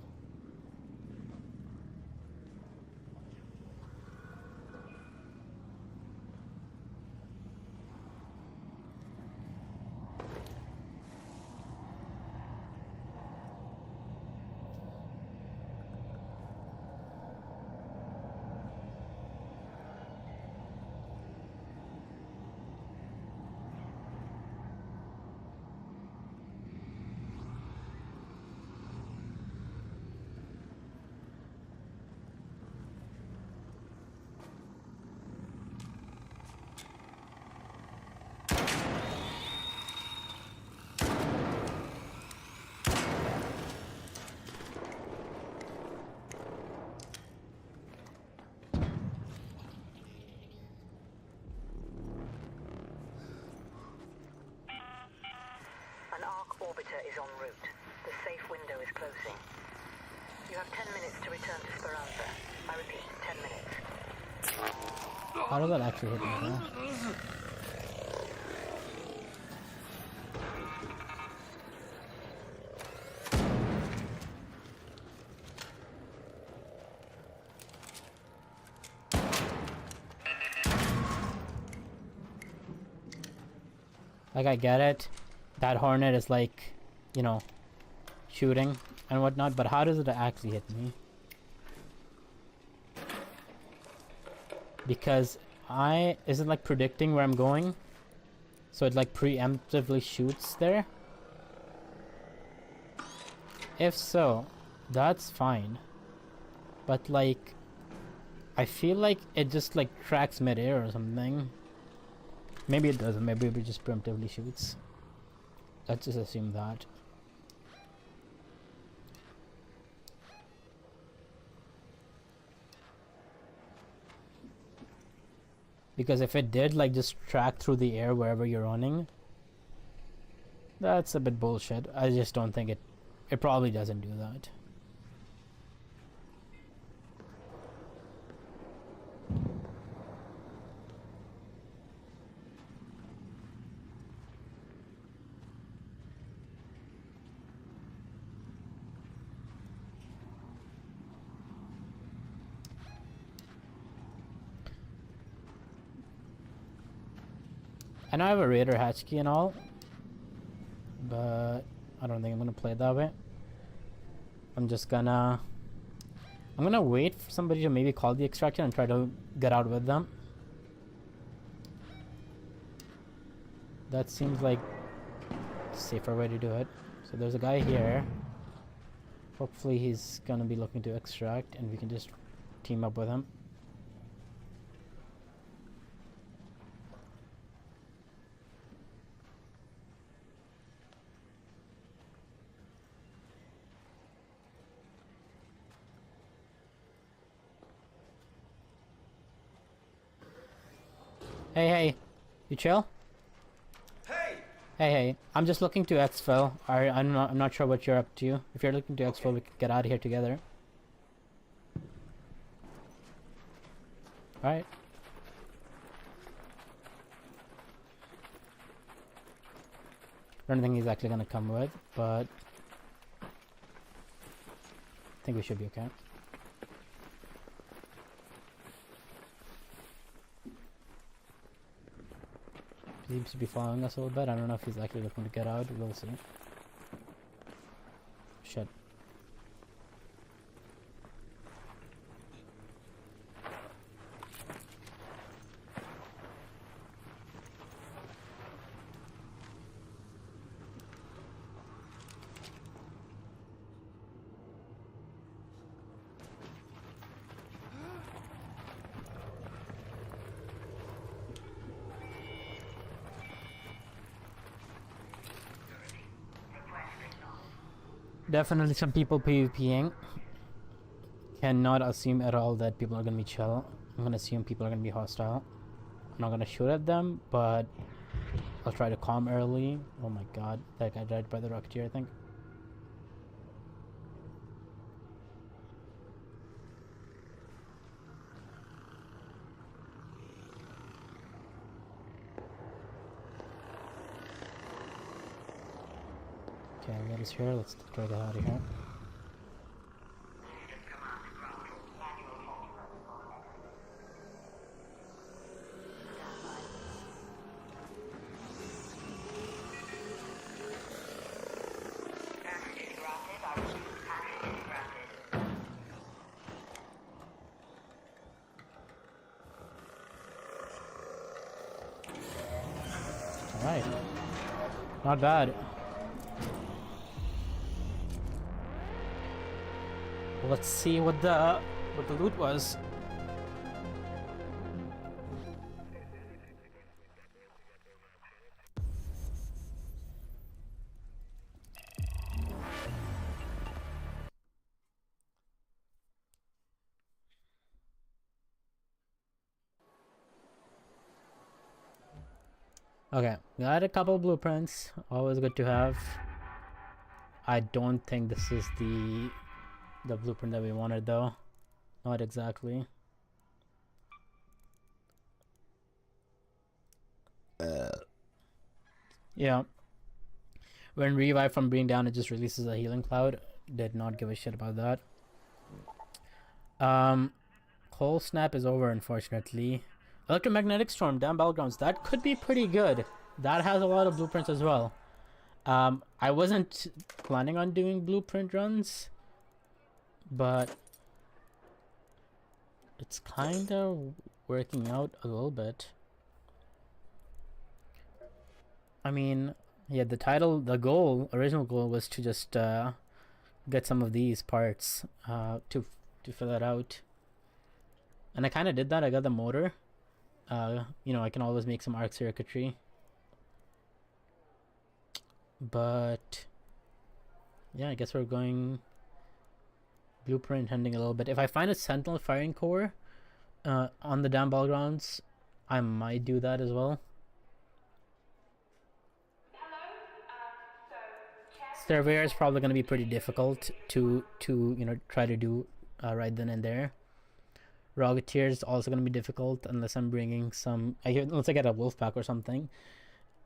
An arc orbiter is en route. The safe window is closing. You have 10 minutes to return to Speranza. I repeat, 10 minutes. How did that actually hit me, huh? Like, I get it. That Hornet is like, you know, shooting and whatnot, but how does it actually hit me? Because is it like predicting where I'm going? So it like preemptively shoots there? If so, that's fine. But like, I feel like it just like tracks mid-air or something. Maybe it doesn't, maybe it just preemptively shoots. Let's just assume that. Because if it did like just track through the air wherever you're running, that's a bit bullshit. I just don't think it probably doesn't do that. I know I have a Raider hatch key and all, but I don't think I'm gonna play it that way. I'm gonna wait for somebody to maybe call the extraction and try to get out with them. That seems like a safer way to do it. So there's a guy here. Hopefully he's gonna be looking to extract and we can just team up with him. Hey, hey. You chill? Hey! Hey. I'm just looking to exfil. I'm not sure what you're up to. If you're looking to exfil, we can get out of here together. Alright. I don't think he's actually gonna come with, but I think we should be okay. He seems to be following us a little bit. I don't know if he's actually looking to get out. We'll see. Shit. Definitely some people PvPing. Cannot assume at all that people are gonna be chill. I'm gonna assume people are gonna be hostile. I'm not gonna shoot at them, but I'll try to calm early. Oh my god, that guy died by the Rocketeer, I think. Okay, that is here. Let's try to get out of here. Alright. Not bad. Let's see what the loot was. Okay, got a couple blueprints. Always good to have. I don't think this is the blueprint that we wanted though. Not exactly. Yeah. When revived from being down, it just releases a healing cloud. Did not give a shit about that. Cold snap is over, unfortunately. Electromagnetic storm, down battlegrounds. That could be pretty good. That has a lot of blueprints as well. I wasn't planning on doing blueprint runs, but it's kind of working out a little bit. I mean, yeah, the original goal was to just get some of these parts to fill it out, and I kind of did that. I got the motor. I can always make some arc circuitry, but yeah, I guess we're going blueprint hunting a little bit. If I find a sentinel firing core on the damn battlegrounds, I might do that as well. Surveyor is probably going to be pretty difficult to try to do right then and there. Rocketeer is also going to be difficult unless I'm bringing some. Unless I get a wolf pack or something.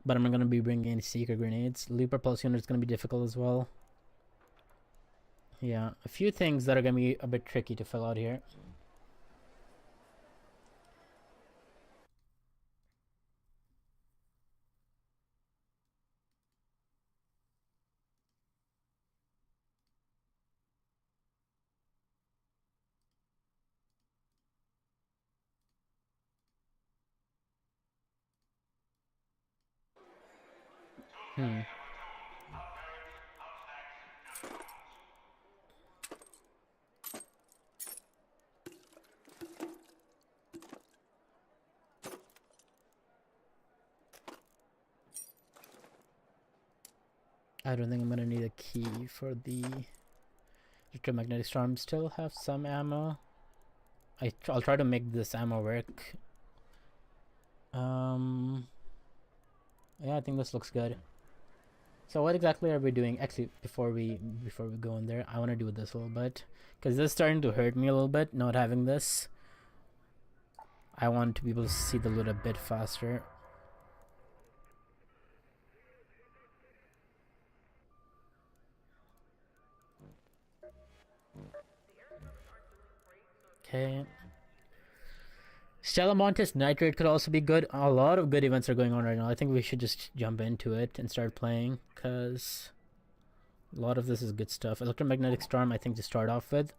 But I'm not going to be bringing any seeker grenades. Leaper pulse unit is going to be difficult as well. Yeah, a few things that are going to be a bit tricky to fill out here. I don't think I'm going to need a key for the electromagnetic storm. Still have some ammo. I'll try to make this ammo work. Yeah, I think this looks good. So what exactly are we doing? Actually, before we go in there, I want to do this a little bit because this is starting to hurt me a little bit not having this. I want to be able to see the loot a bit faster. Okay. Salamontis Nitrate could also be good. A lot of good events are going on right now. I think we should just jump into it and start playing because a lot of this is good stuff. Electromagnetic Storm, I think, to start off with,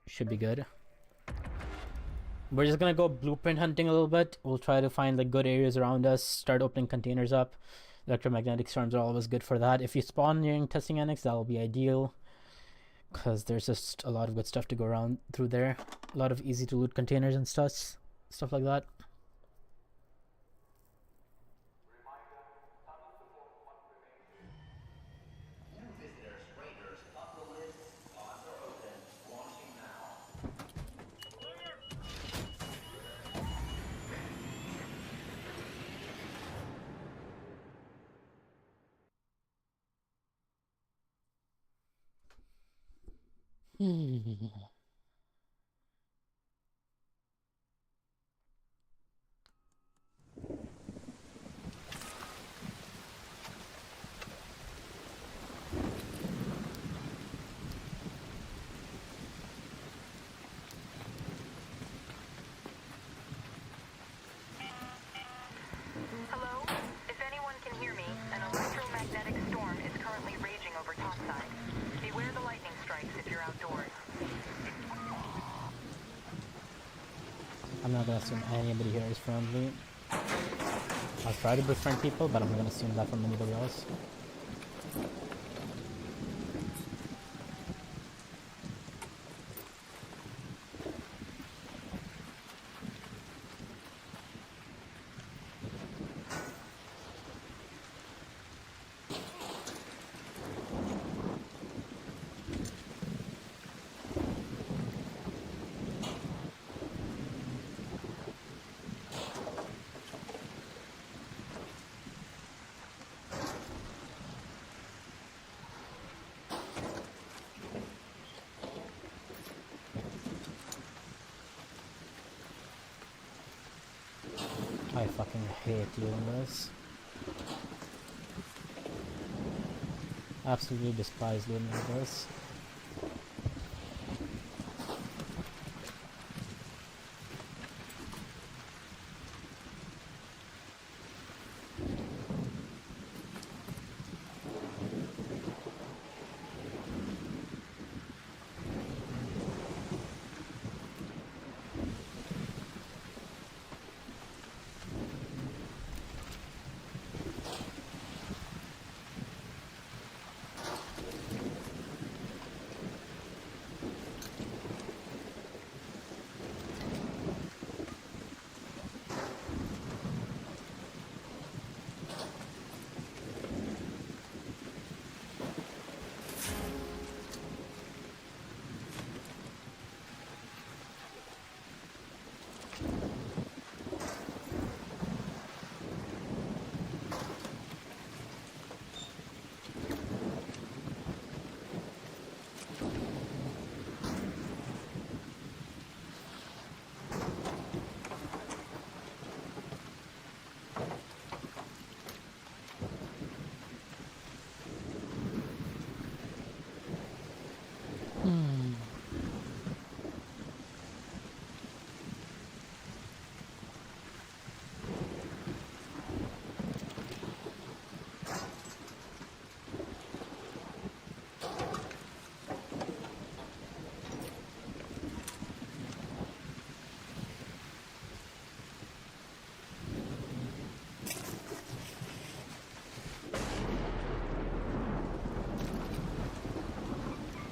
should be good. We're just gonna go blueprint hunting a little bit. We'll try to find like good areas around us, start opening containers up. Electromagnetic storms are always good for that. If you spawn near testing annex, that'll be ideal because there's just a lot of good stuff to go around through there. A lot of easy to loot containers and stuff like that. New visitors, raiders, up the list. Pods are open. Launching now. Hello? If anyone can hear me, an electromagnetic storm is currently raging over topside. Beware the lightning strikes if you're outdoors. I'm not gonna assume anybody here is friendly. I'll try to befriend people, but I'm not gonna assume that from anybody else. I fucking hate doing this. Absolutely despise doing this.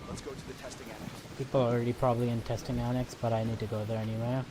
Let's go to the testing annex. People are already probably in testing annex, but I need to go there anyway.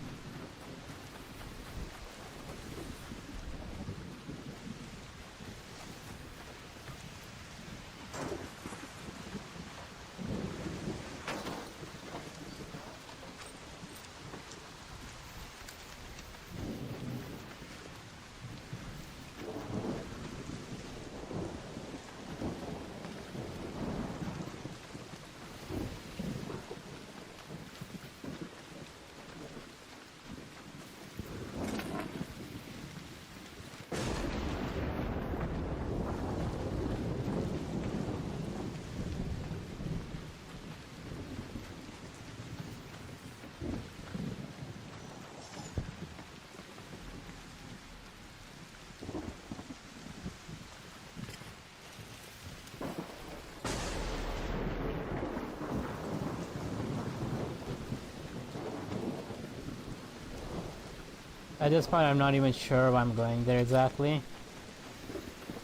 At this point, I'm not even sure if I'm going there exactly.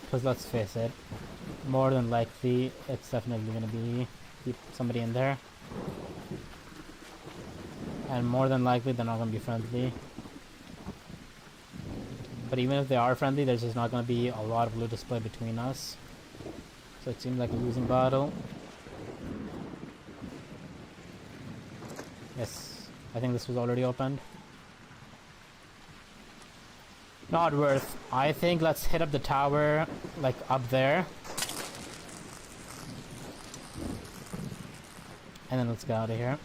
Because let's face it, more than likely, it's definitely going to be somebody in there. And more than likely, they're not going to be friendly. But even if they are friendly, there's just not going to be a lot of loot display between us. So it seems like a losing battle. Yes, I think this was already opened. Not worth. I think let's hit up the tower, like up there. And then let's get out of here.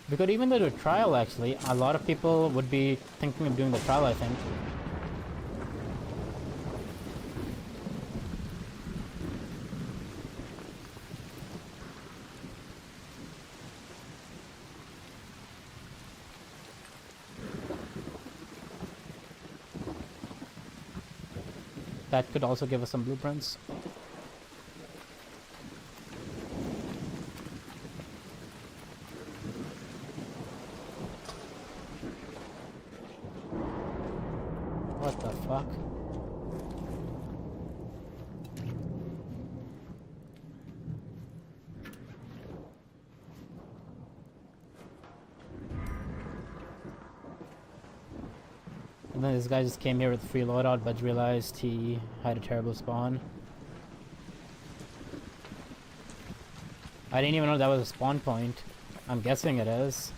We could even do a trial, actually. A lot of people would be thinking of doing the trial, I think. That could also give us some blueprints. What the fuck? And then this guy just came here with free loadout, but realized he had a terrible spawn. I didn't even know that was a spawn point. I'm guessing it is.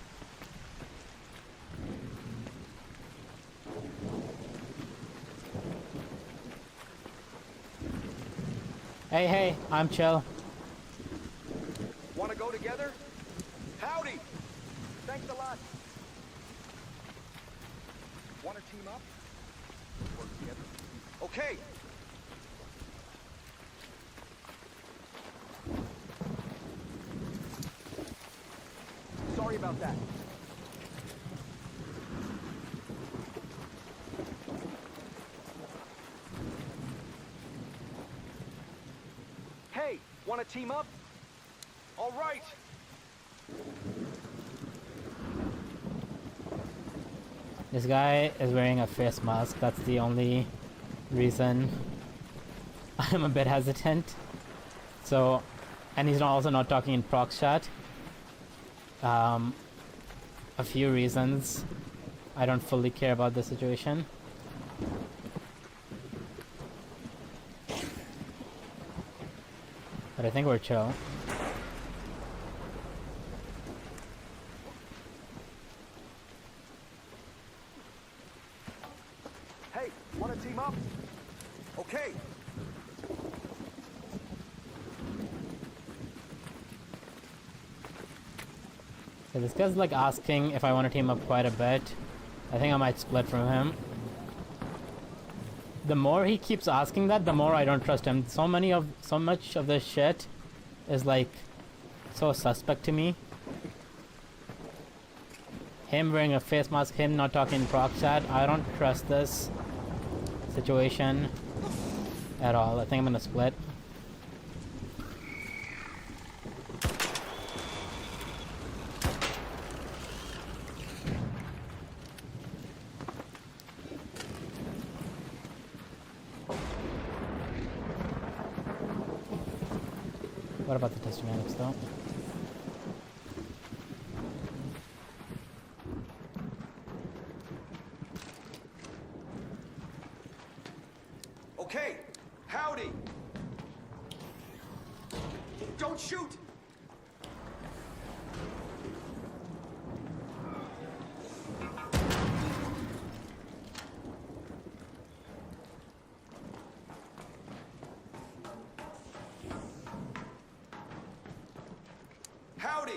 Hey, hey, I'm chill. Want to go together? Howdy! Thanks a lot. Want to team up? Work together? Okay. Sorry about that. Hey, want to team up? All right. This guy is wearing a face mask. That's the only reason I'm a bit hesitant. So, and he's also not talking in prox chat. A few reasons. I don't fully care about the situation. But I think we're chill. Hey, want to team up? Okay. So this guy's like asking if I want to team up quite a bit. I think I might split from him. The more he keeps asking that, the more I don't trust him. So much of this shit is like so suspect to me. Him wearing a face mask, him not talking in proc chat. I don't trust this situation at all. I think I'm gonna split. What about the testimonials though? Okay. Howdy. Don't shoot. Howdy.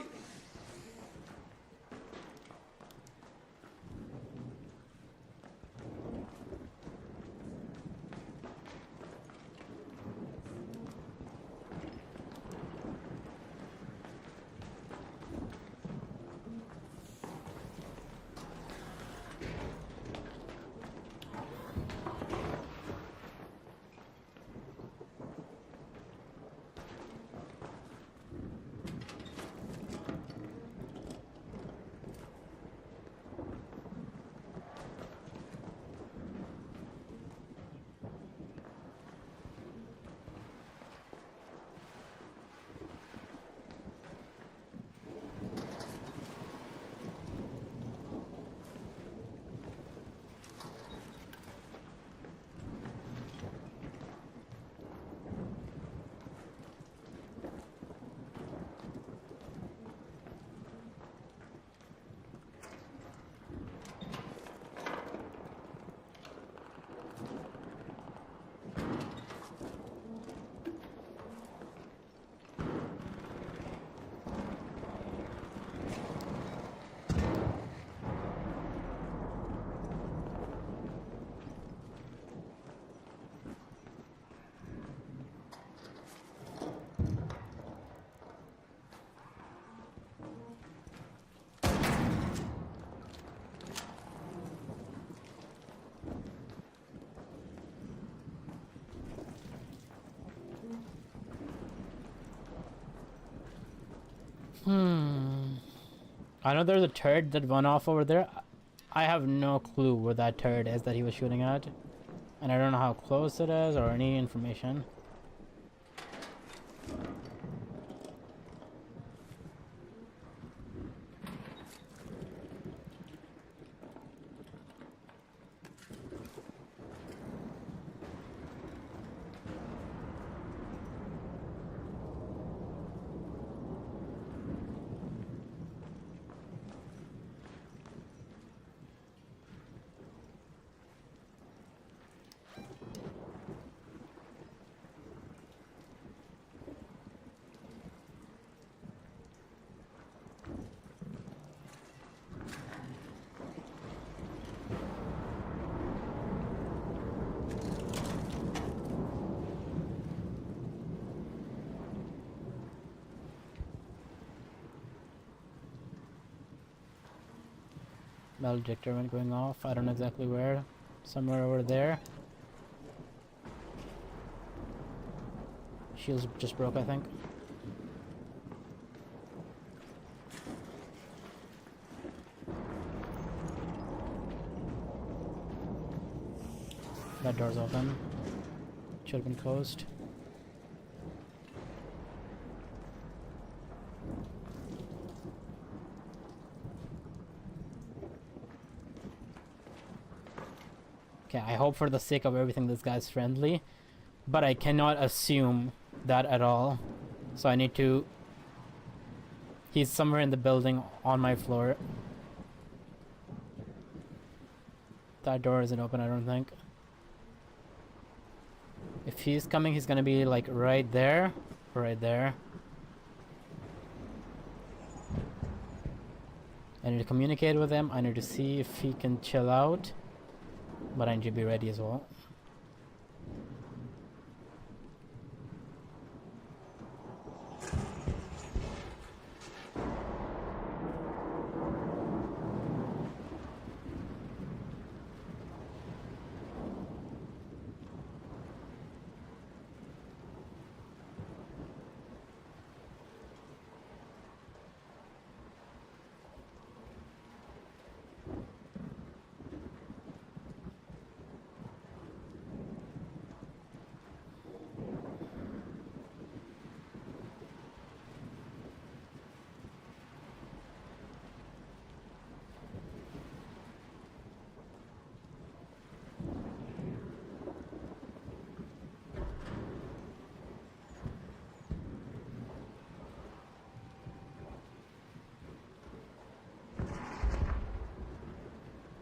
I know there's a turret that went off over there. I have no clue where that turret is that he was shooting at. And I don't know how close it is or any information. Metal detector went going off. I don't know exactly where. Somewhere over there. Shields just broke, I think. That door's open. Should have been closed. Okay, I hope for the sake of everything this guy's friendly, but I cannot assume that at all. So I need to... He's somewhere in the building on my floor. That door isn't open, I don't think. If he's coming, he's gonna be like right there. Right there. I need to communicate with him. I need to see if he can chill out. But I need to be ready as well.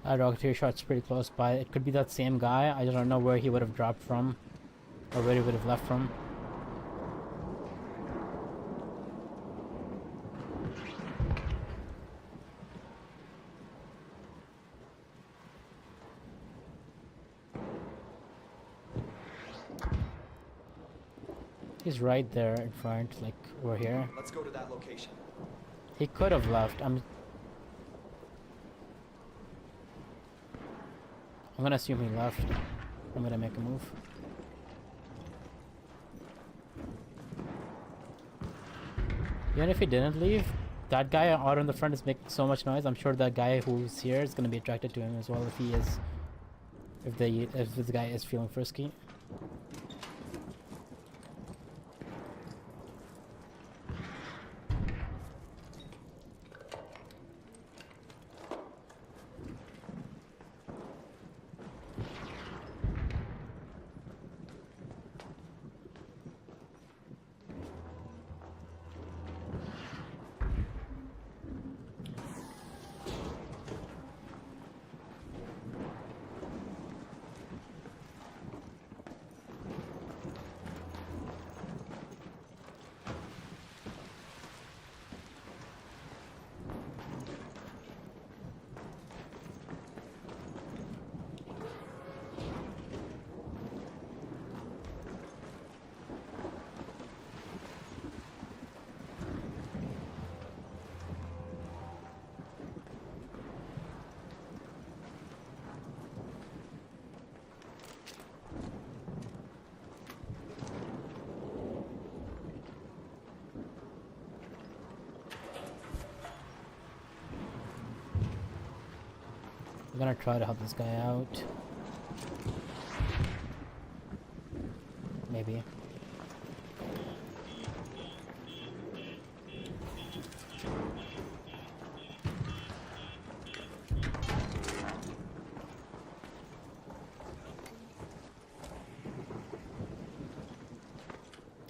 That Rocketeer shot's pretty close by. It could be that same guy. I don't know where he would have dropped from. Or where he would have left from. He's right there in front, like we're here. Let's go to that location. He could have left. I'm gonna assume he left. I'm gonna make a move. Even if he didn't leave, that guy out in the front is making so much noise. I'm sure that guy who's here is gonna be attracted to him as well if he is, if this guy is feeling frisky. I'm gonna try to help this guy out. Maybe.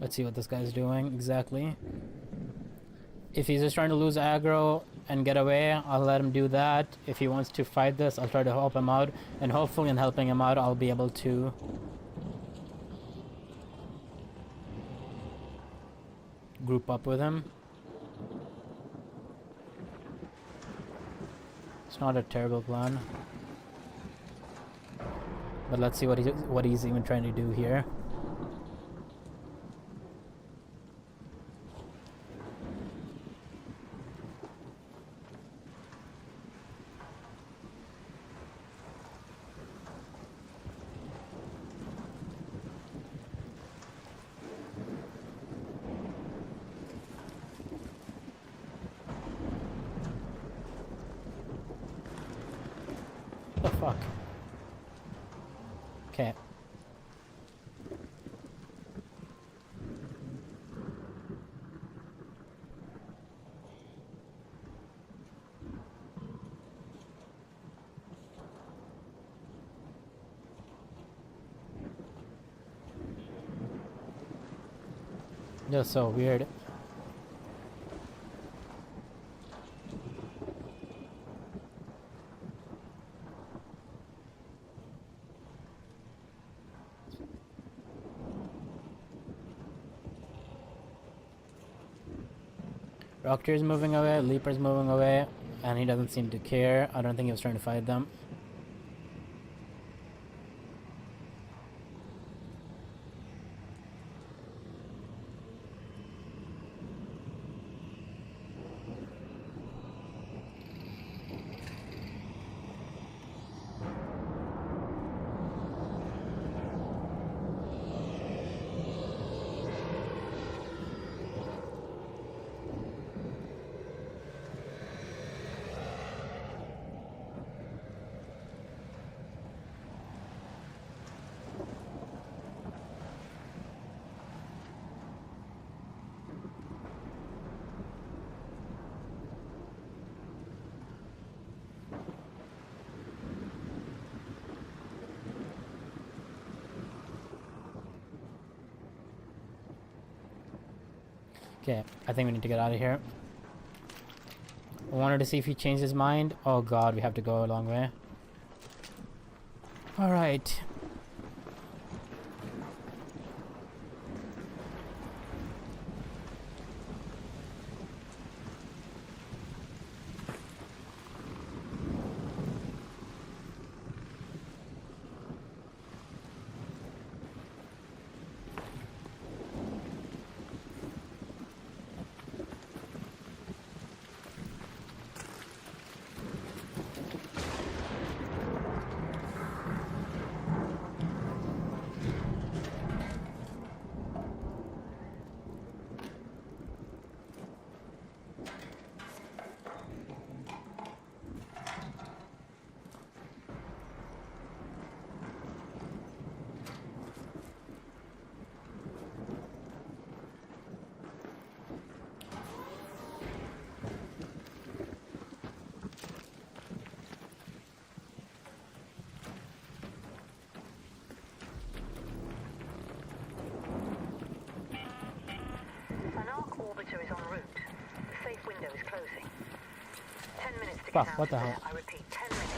Let's see what this guy's doing exactly. If he's just trying to lose aggro and get away, I'll let him do that. If he wants to fight this, I'll try to help him out. And hopefully in helping him out, I'll be able to group up with him. It's not a terrible plan. But let's see what he's even trying to do here. What the fuck? Okay. That's so weird. Rocktier's moving away, Leaper's moving away, and he doesn't seem to care. I don't think he was trying to fight them. Okay, I think we need to get out of here. I wanted to see if he changed his mind. Oh god, we have to go a long way. Alright. An arc orbiter is en route. The safe window is closing. 10 minutes to get Fuck, out what the of there. hell? I repeat, 10 minutes.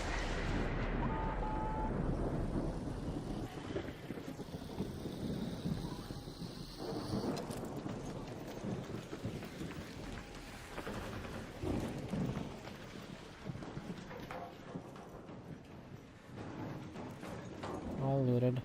All looted.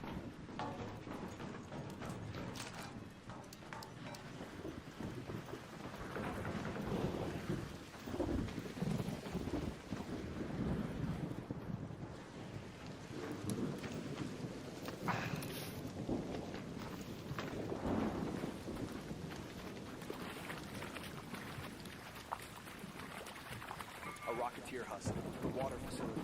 A Rocketeer husk. The water facility.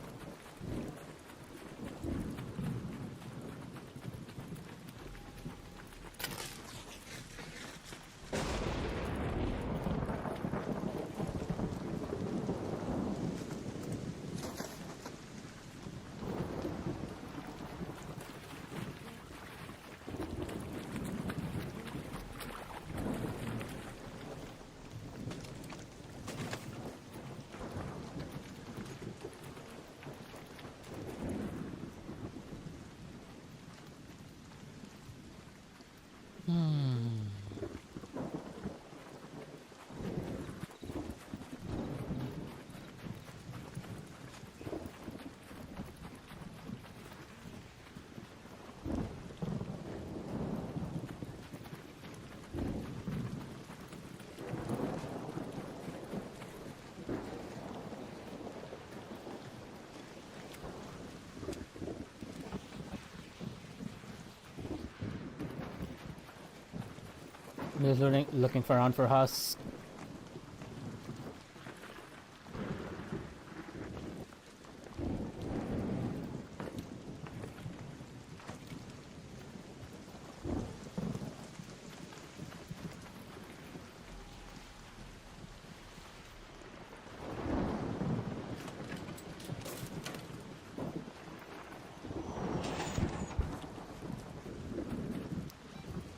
Just looking for around for us.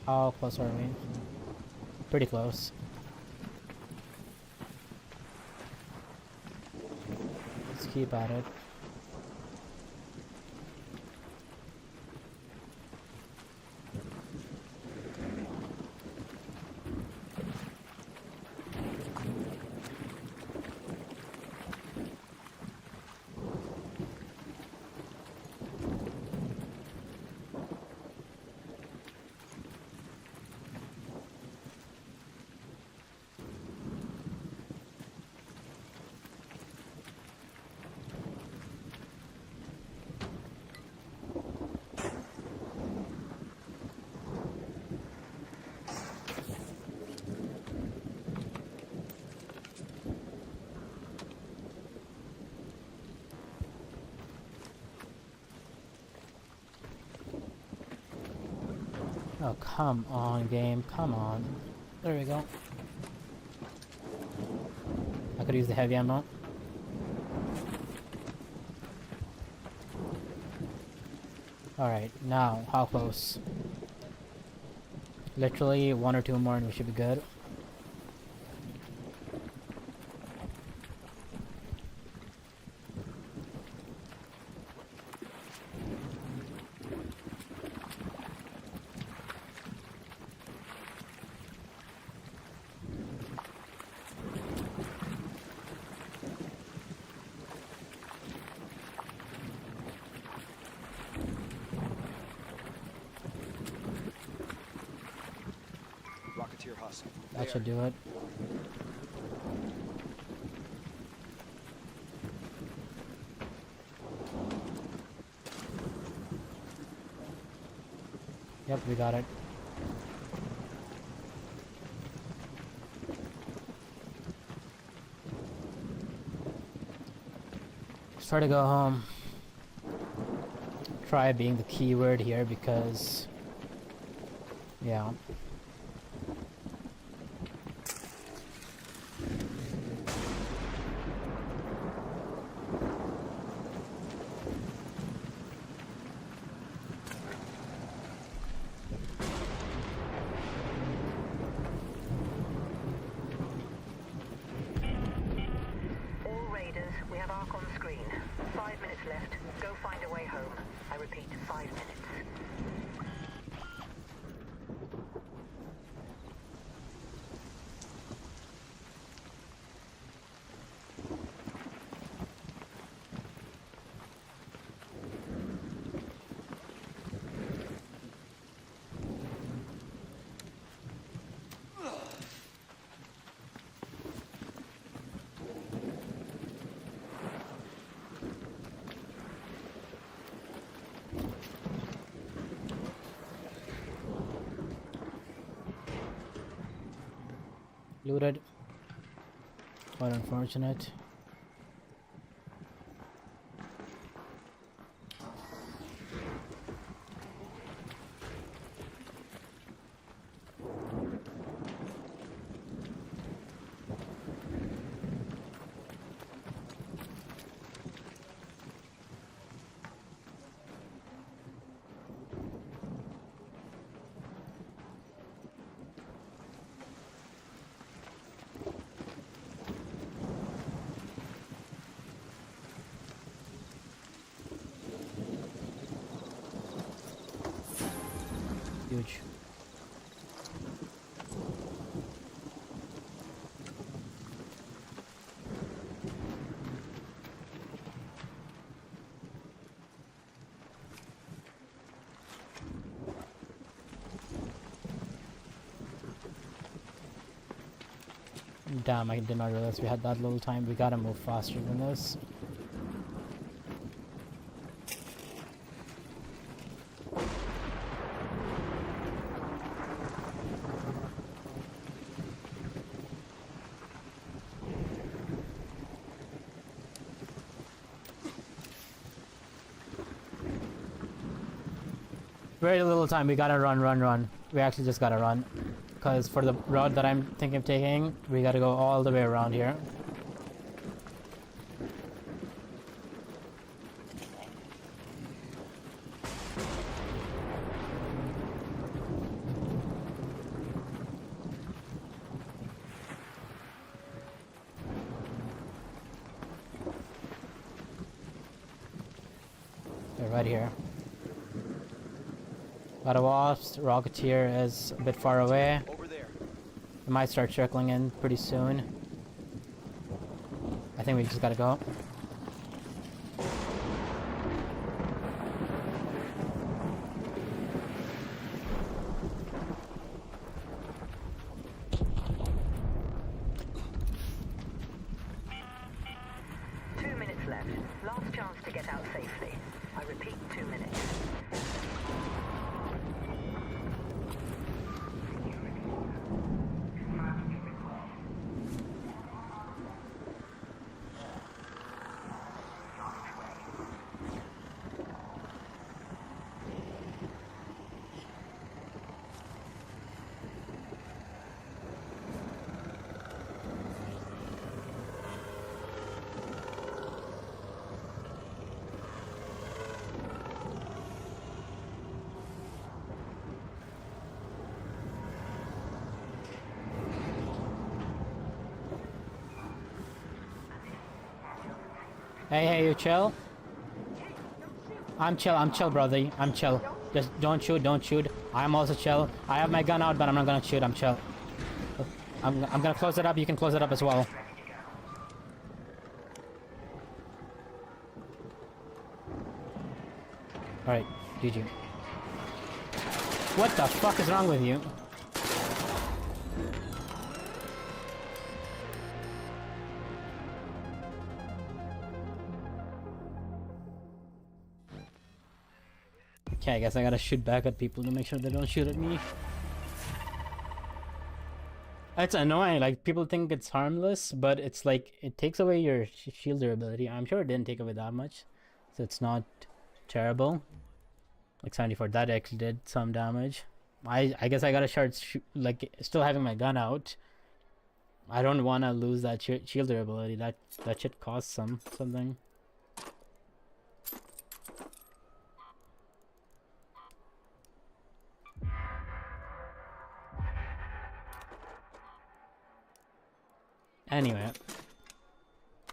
How close are we? Pretty close. Let's keep at it. Oh, come on, game. Come on. There we go. I could use the heavy ammo. Alright, now, how close? Literally 1 or 2 more and we should be good. Rocketeer Husk. That should do it. Yep, we got it. Let's try to go home. Try being the keyword here because, yeah. All raiders, we have Ark on screen. 5 minutes left. Go find a way home. I repeat, 5 minutes. Looted. Quite unfortunate. Huge. Damn, I did not realize we had that little time. We gotta move faster than this. Very little time. We gotta run. We actually just gotta run. Because for the route that I'm thinking of taking, we gotta go all the way around here. They're right here. Got a wasp. Rocketeer is a bit far away. Over there. It might start trickling in pretty soon. I think we just gotta go. Left. Last chance to get out safely. I repeat, 2 minutes. Hey, you chill? I'm chill, brother. I'm chill. Just don't shoot. I'm also chill. I have my gun out, but I'm not gonna shoot. I'm chill. I'm gonna close it up. You can close it up as well. Alright, GG. What the fuck is wrong with you? Okay, I guess I gotta shoot back at people to make sure they don't shoot at me. It's annoying, like, people think it's harmless, but it's like, it takes away your shield durability. I'm sure it didn't take away that much, so it's not terrible. Like 74, that actually did some damage. I guess I gotta start, still having my gun out. I don't want to lose that shield durability. That shit costs something. Anyway,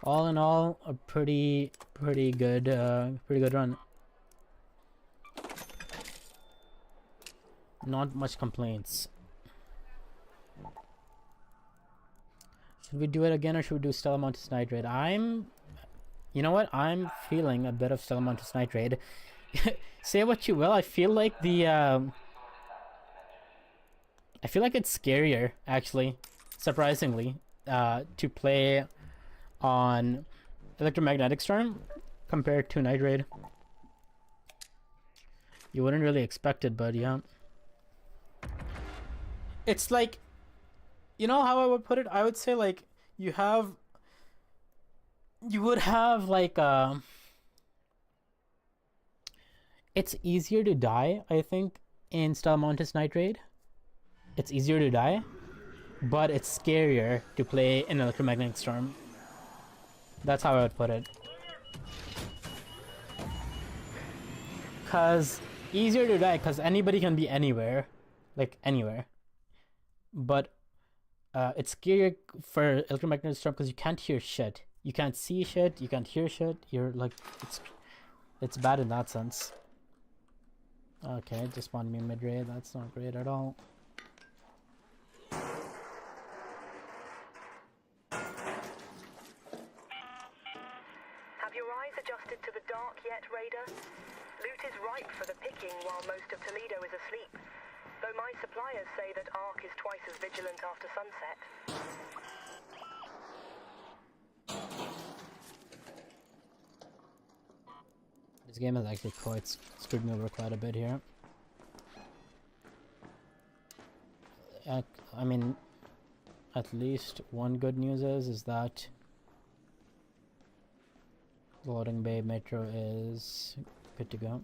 all in all, a pretty good run. Not much complaints. Should we do it again, or should we do Stella Montes Nitrate? You know what? I'm feeling a bit of Stella Montes Nitrate. Say what you will, I feel like I feel like it's scarier, actually, surprisingly, to play on Electromagnetic Storm compared to Nitrate. You wouldn't really expect it, but yeah. It's like, you know how I would put it? I would say, like, you would have like it's easier to die, I think, in Stella Montes Nitrate. It's easier to die, but it's scarier to play in Electromagnetic Storm. That's how I would put it. Cause easier to die, cause anybody can be anywhere, like anywhere. But it's scarier for Electromagnetic Storm because you can't hear shit. You can't see shit. You can't hear shit. You're like, it's bad in that sense. Okay, it just spawned me mid-raid. That's not great at all. Have your eyes adjusted to the dark yet, Raider? Loot is ripe for the picking while most of Toledo is asleep. Though my suppliers say that Ark is twice as vigilant after sunset. This game has actually screwed me over quite a bit here. I mean, at least one good news is that the loading bay metro is good to go.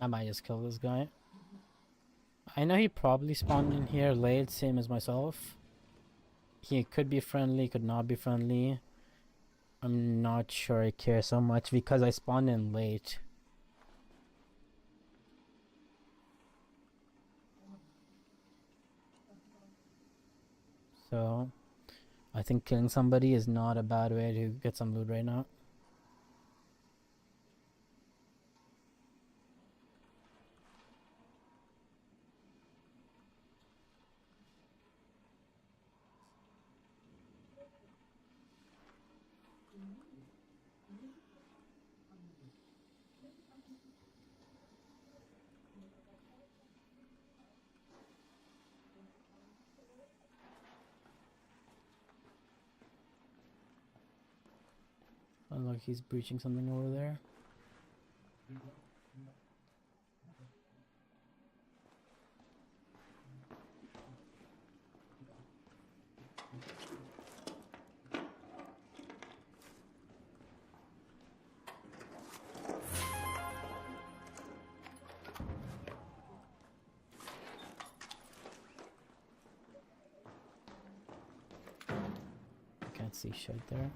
I might just kill this guy. I know he probably spawned in here late, same as myself. He could be friendly, could not be friendly. I'm not sure I care so much because I spawned in late. So, I think killing somebody is not a bad way to get some loot right now. Oh, look, he's breaching something over there. Can't see shit there.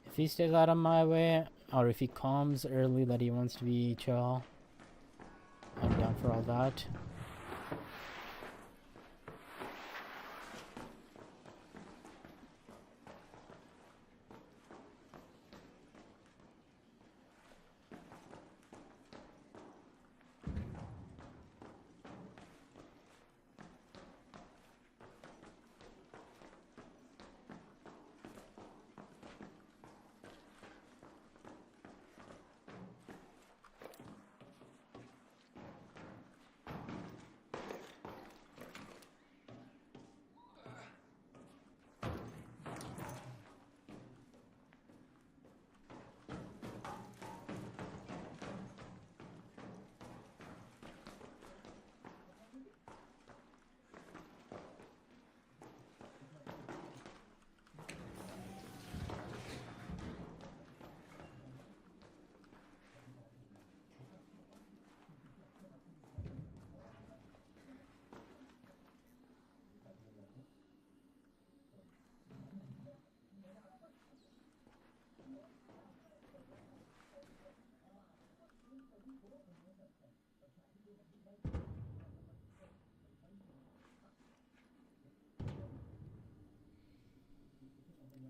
If he stays out of my way, or if he calms early that he wants to be chill, I'm down for all that.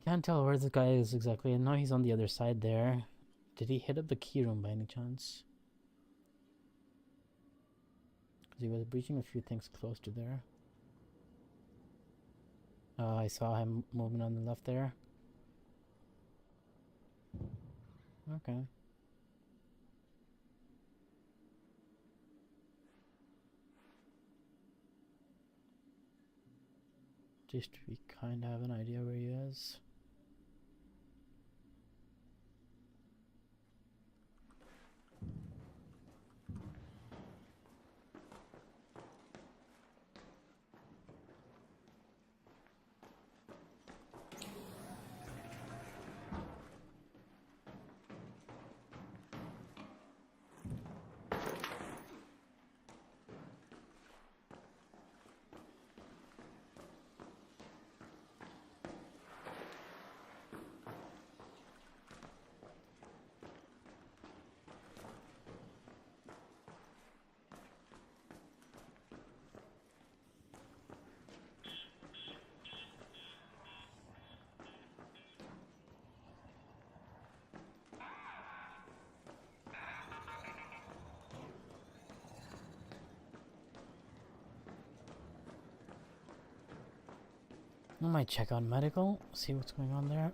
Can't tell where this guy is exactly. I know he's on the other side there. Did he hit up the key room by any chance? Because he was breaching a few things close to there. I saw him moving on the left there. Okay. Just we kind of have an idea where he is. I might check out medical, see what's going on there.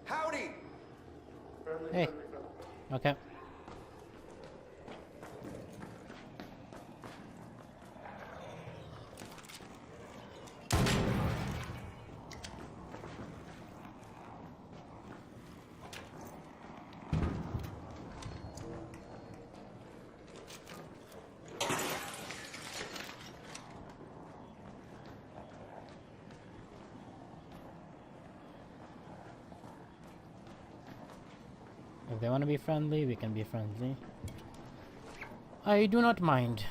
Howdy! Hey. Okay. If they want to be friendly, we can be friendly. I do not mind.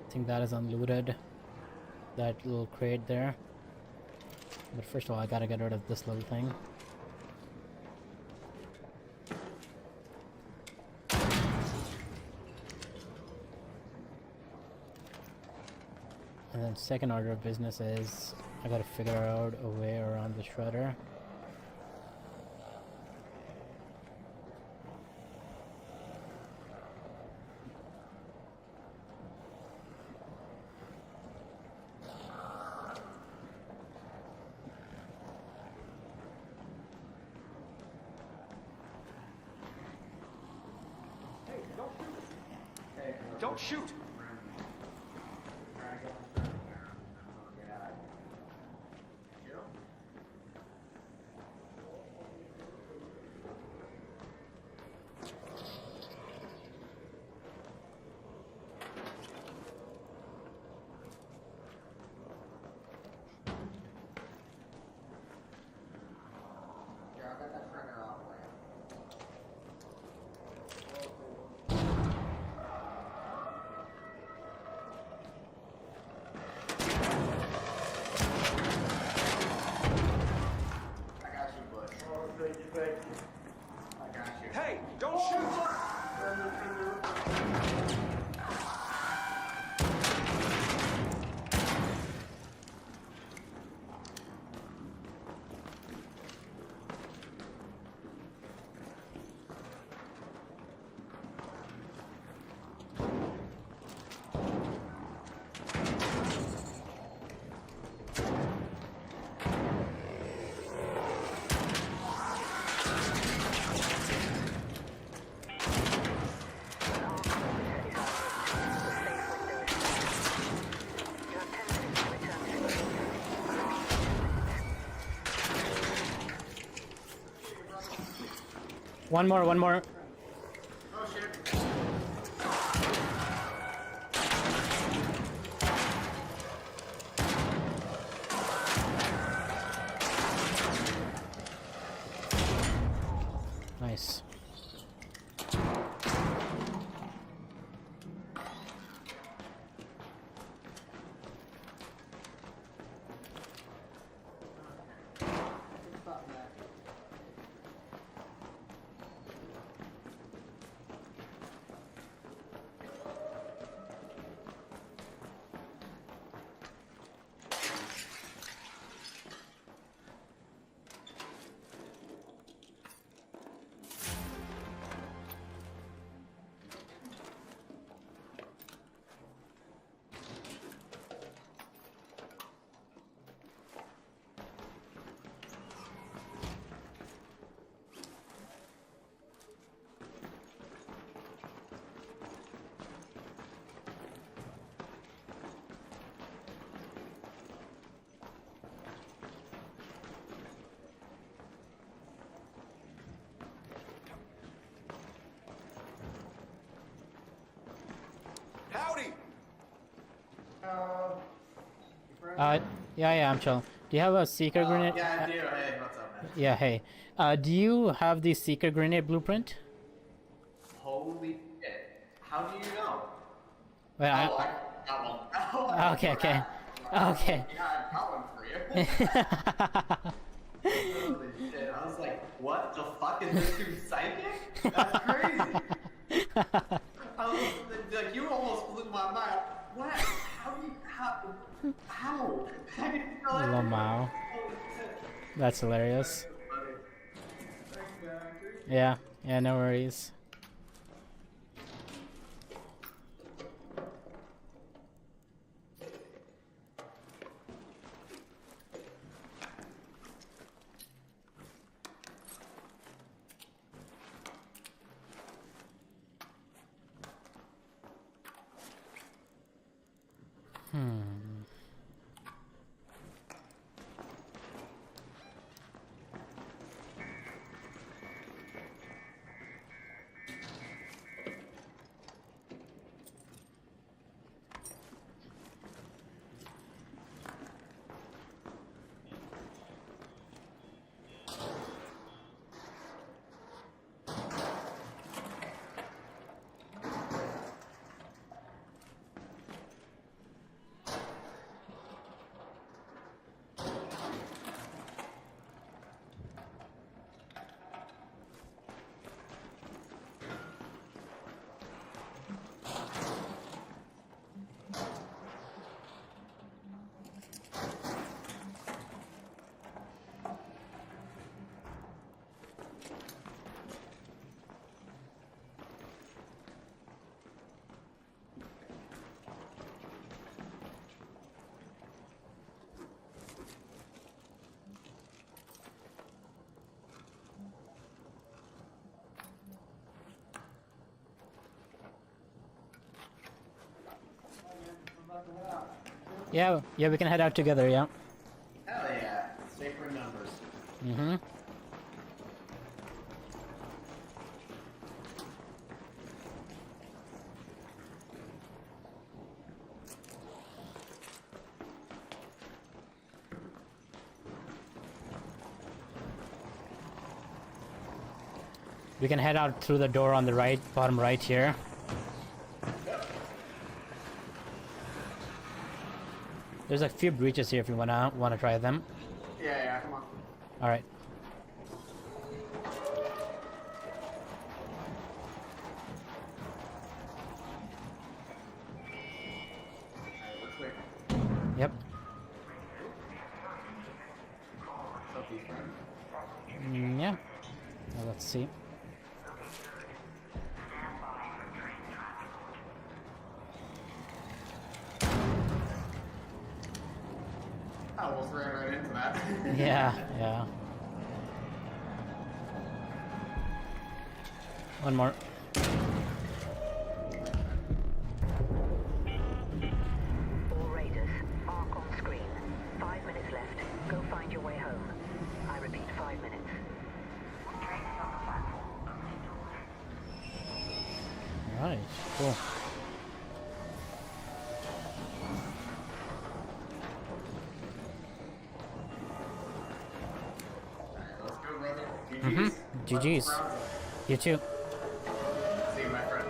I think that is unlooted. That little crate there. But first of all, I gotta get rid of this little thing. And then second order of business is I gotta figure out a way around the shredder. Don't shoot! Hey, don't shoot! One more, one more. Nice. Yeah, I'm chill. Do you have a seeker grenade? Yeah, I do. Hey, what's up, man? Yeah, hey. Do you have the seeker grenade blueprint? Holy shit. How do you know? Wait, Oh, I got one. Oh, okay, for okay. that. Okay. Yeah, I got one for you. Holy shit. I was like, what the fuck? Is this dude psychic? That's crazy. I was like, you almost blew my mind. What? How do you, how? How do you know that? Lamau. Holy shit. That's hilarious. Funny. Thanks, man. I appreciate it. Yeah, no worries. Yeah, we can head out together, yeah. Hell yeah. Sacred numbers. Mm-hmm. We can head out through the door on the right, bottom right here. There's a few breaches here if you wanna try them. Yeah, come on. All right. Alright, we're clear. Yep. What's up, these friends? Yeah. Well, let's see. I almost ran right into that. Yeah. One more. All Raiders, arc on screen. 5 minutes left. Go find your way home. I repeat, 5 minutes. Alright, cool. Alright, let's go, brother. GG's. GG's. You too. See you, my friend.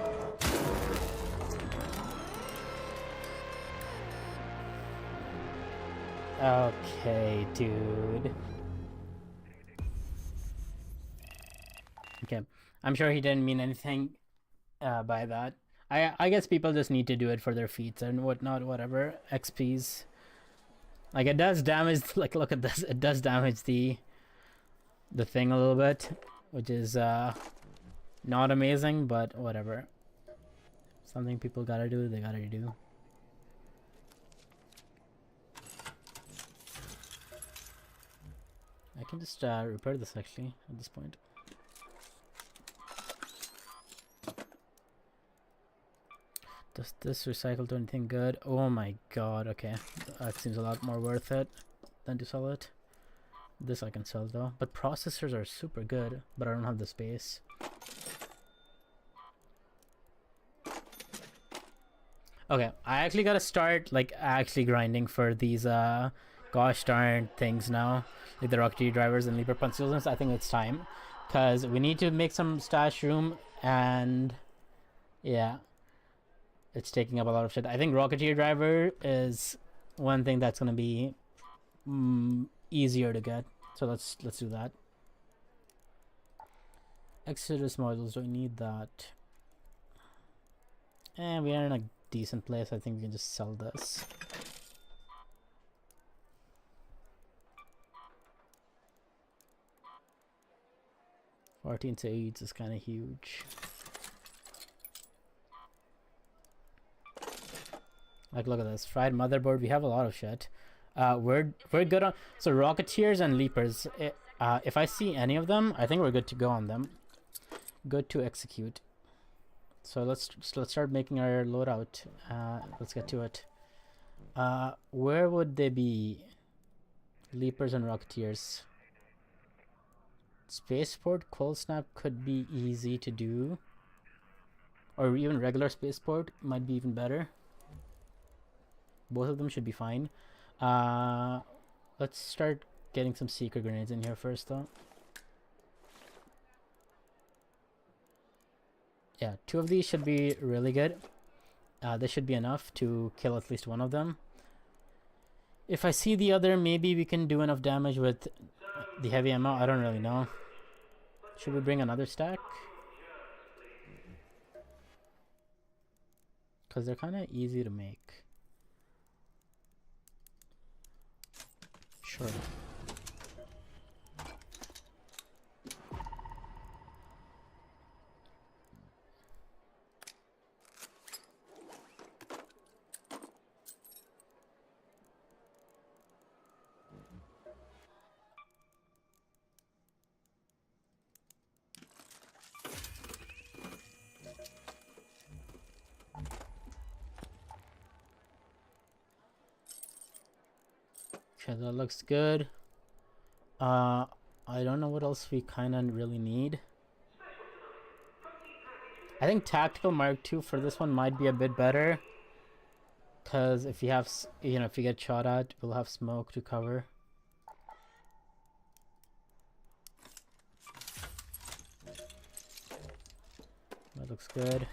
Okay, dude. Okay. I'm sure he didn't mean anything by that. I guess people just need to do it for their feats and whatnot, whatever. XPs. Like, it does damage, like, look at this. It does damage the thing a little bit, which is not amazing, but whatever. Something people gotta do, they gotta do. I can just repair this actually at this point. Does this recycle to anything good? Oh my god, okay. That seems a lot more worth it than to sell it. This I can sell though. But processors are super good, but I don't have the space. Okay, I actually gotta start like actually grinding for these gosh darn things now, like the Rocketeer drivers and Leaper Punzels. I think it's time, cause we need to make some stash room, and yeah, it's taking up a lot of shit. I think Rocketeer driver is one thing that's gonna be easier to get. So let's do that. Exodus models, do I need that? And we are in a decent place. I think we can just sell this. $14 is kind of huge. Like, look at this fried motherboard. We have a lot of shit. We're good on so Rocketeers and Leapers. If I see any of them, I think we're good to go on them. Good to execute. So let's start making our loadout. Let's get to it. Where would they be? Leapers and Rocketeers. Spaceport, Cold Snap could be easy to do. Or even regular Spaceport might be even better. Both of them should be fine. Let's start getting some secret grenades in here first, though. Yeah, 2 of these should be really good. This should be enough to kill at least one of them. If I see the other, maybe we can do enough damage with the heavy ammo. I don't really know. Should we bring another stack? Because they're kind of easy to make. Sure. Okay, that looks good. I don't know what else we kind of really need. I think Tactical Mark II for this one might be a bit better. Because if you have, if you get shot at, we'll have smoke to cover. That looks good.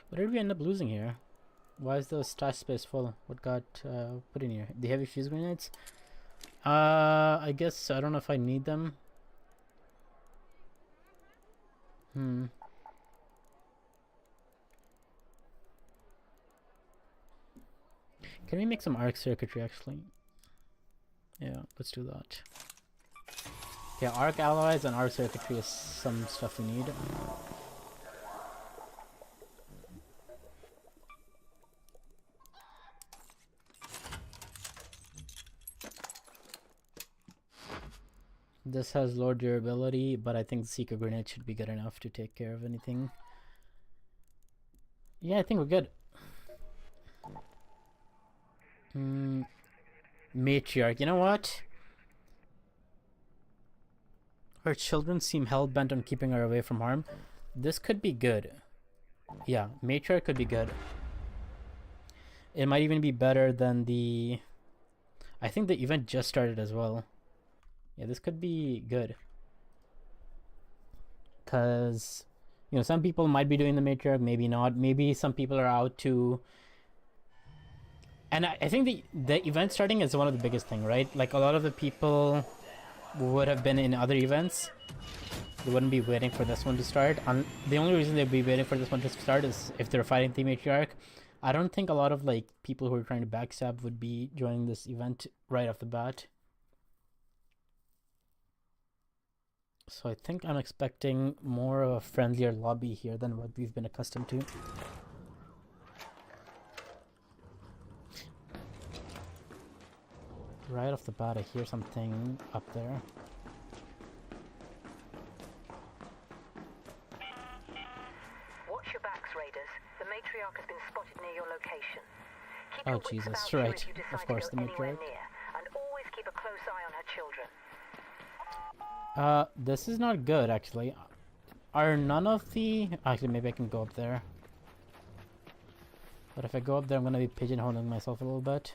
What did we end up losing here? Why is the stash space full? What got put in here? The heavy fuse grenades? I guess I don't know if I need them. Can we make some arc circuitry actually? Yeah, let's do that. Yeah, arc alloys and arc circuitry is some stuff we need. This has low durability, but I think the secret grenade should be good enough to take care of anything. Yeah, I think we're good. Matriarch, you know what? Her children seem hell-bent on keeping her away from harm. This could be good. Yeah, Matriarch could be good. It might even be better than the... I think the event just started as well. Yeah, this could be good. Because, some people might be doing the Matriarch, maybe not. Maybe some people are out to... And I think the event starting is one of the biggest thing, right? Like, a lot of the people would have been in other events. They wouldn't be waiting for this one to start. The only reason they'd be waiting for this one to start is if they're fighting the Matriarch. I don't think a lot of, people who are trying to backstab would be joining this event right off the bat. So I think I'm expecting more of a friendlier lobby here than what we've been accustomed to. Right off the bat, I hear something up there. Watch your backs, Raiders. The Matriarch has been spotted near your location. Keep Oh, your wits Jesus, about you right. if you decide Of course, to the go anywhere Matriarch. near, and always keep a close eye on her children. This is not good, actually. Are none of the... Actually, maybe I can go up there. But if I go up there, I'm gonna be pigeonholing myself a little bit.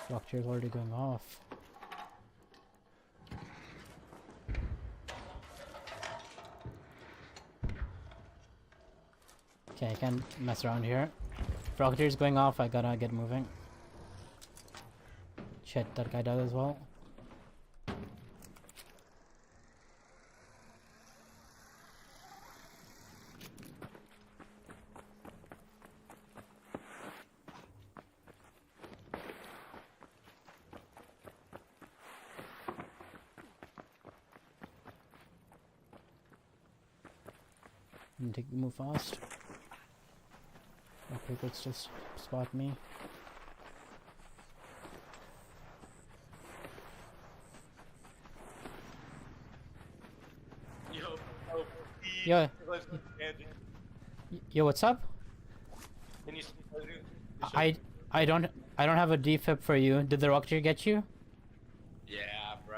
Structure's already going off. Okay, I can't mess around here. Frogger's going off, I gotta get moving. Shit, that guy does as well. Move fast. Okay, let's just spot me. Yo, yo, what's up? Can you I don't have a defib for you. Did the Rocketeer get you? Yeah, bro.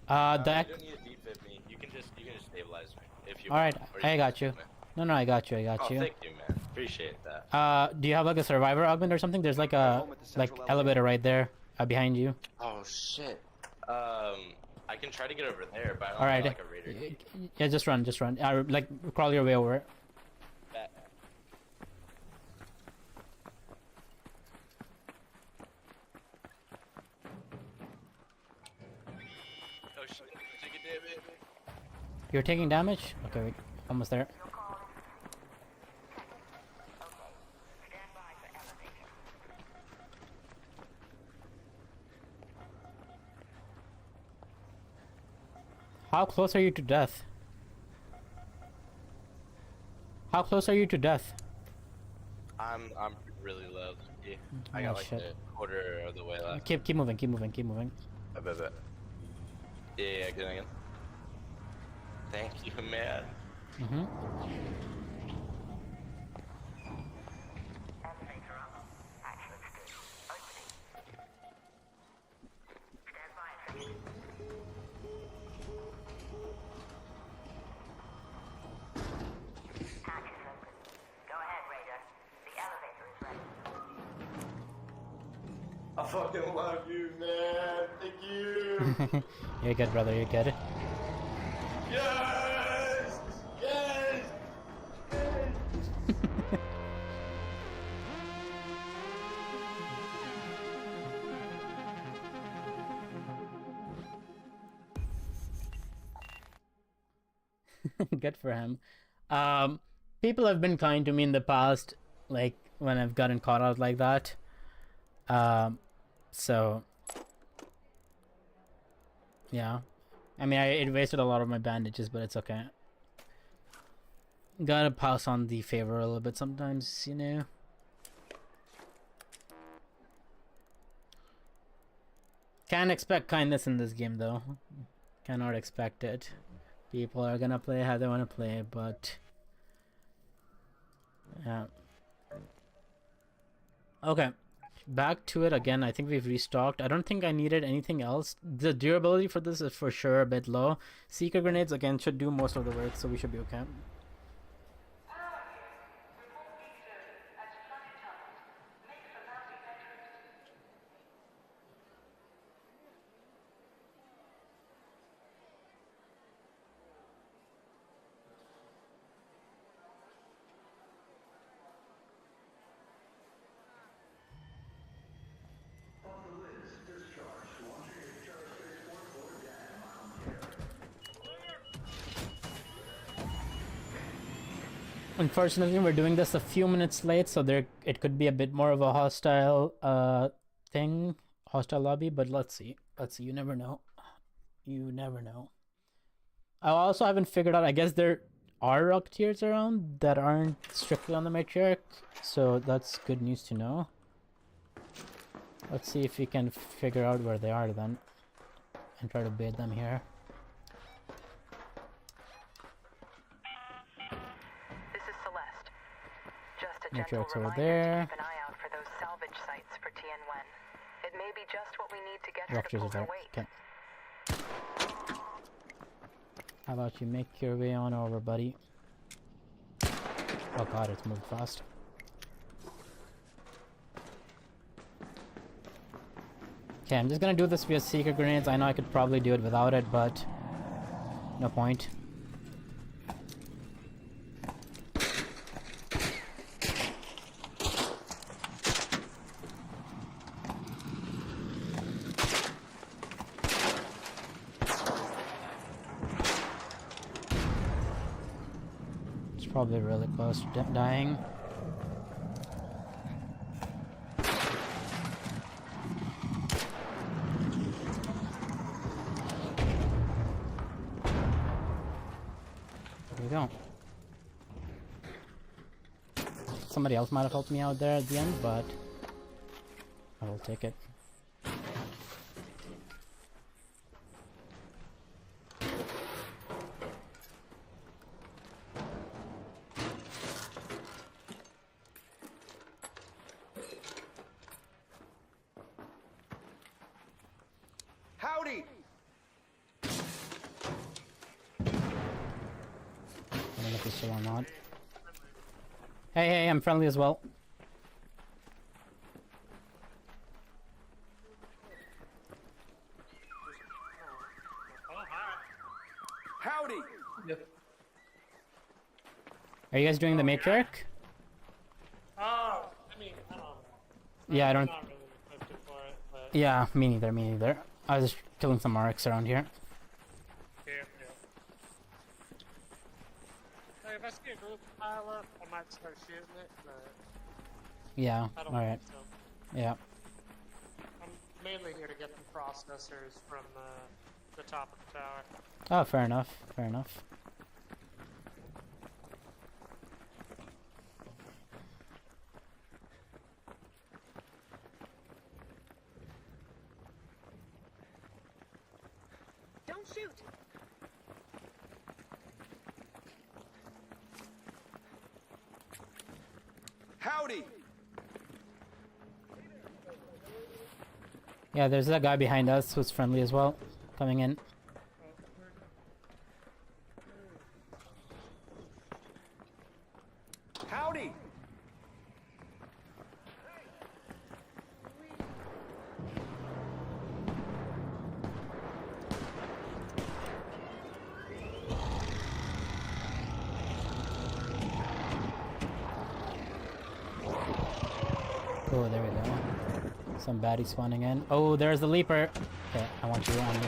The You don't need to defib me. You can just stabilize me if you Alright, want, or I can got just you. do it. No, I got you, I got Oh, you. thank you, man. Appreciate that. Do you have like a survivor augment or something? There's like a elevator right there, behind you. Oh shit. I can try to get over there, but I don't Alright. have like a raider key. Yeah, just run. Like crawl your way over. Bet. Oh shit. Take a damage. You're taking damage? Okay, wait. Almost there. How close are you to death? How close are you to death? I'm really low. Yeah. I Oh, got like shit. a quarter of the way left. Keep moving, keep moving, keep moving. I bet. Yeah, good again. Thank you, man. Mm-hmm. I fucking love you, man. Thank you. You're good, brother, you're good. Yes! Yes! Good for him. People have been kind to me in the past, like when I've gotten caught out like that. So yeah, I mean, it wasted a lot of my bandages, but it's okay. Gotta pass on the favor a little bit sometimes, you know. Can't expect kindness in this game, though. Cannot expect it. People are gonna play how they want to play, but yeah. Okay, back to it again. I think we've restocked. I don't think I needed anything else. The durability for this is for sure a bit low. Seeker grenades again should do most of the work, so we should be okay. Unfortunately, we're doing this a few minutes late, so it could be a bit more of a hostile hostile lobby. But let's see. Let's see. You never know. You never know. I also haven't figured out. I guess there are Rocketeers around that aren't strictly on the matriarch, so that's good news to know. Let's see if we can figure out where they are then, and try to bait them here. This is Celeste. Just a gentle Matriarch's over reminder there. to keep an eye out for those salvage sites for Tien Wen. It may be just what we need to get her to Rocketeers pull is there. her weight. Okay. How about you make your way on over, buddy? Oh god, it's moved fast. Okay, I'm just gonna do this via secret grenades. I know I could probably do it without it, but no point. It's probably really close to dying. There we go. Somebody else might have helped me out there at the end, but I will take it. Howdy! I don't know if he's still or not. Hey, hey, I'm friendly as well. Howdy! Are you guys doing the matriarch? I mean, I don't know. Yeah, I don't. I'm not really equipped for it, but Yeah, me neither, me neither. I was just killing some Marks around here. yeah. Hey, if I see a group pile up, I might start shooting it, but Yeah, I don't alright. think so. Yeah. I'm mainly here to get the processors from the top of the tower. Oh, fair enough, fair enough. Don't shoot! Howdy! Yeah, there's that guy behind us who's friendly as well, coming in. Howdy! Oh, there we go. Some baddies spawning in. Oh, there's the leaper. Okay, I want you on me.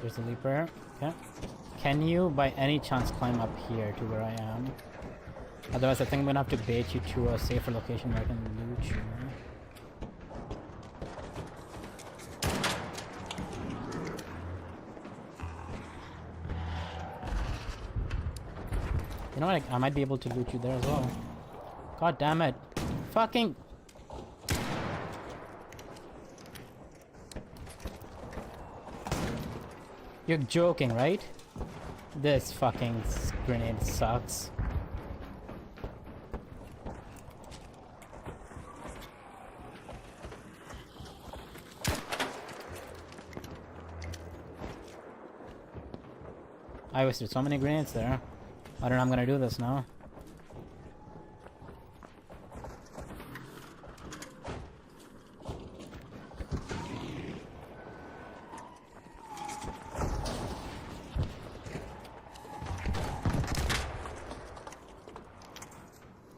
There's a leaper. Okay. Can you, by any chance, climb up here to where I am? Otherwise, I think I'm gonna have to bait you to a safer location where I can loot you. You know what? I might be able to loot you there as well. God damn it. Fucking... You're joking, right? This fucking grenade sucks. I wasted so many grenades there. I don't know how I'm gonna do this now.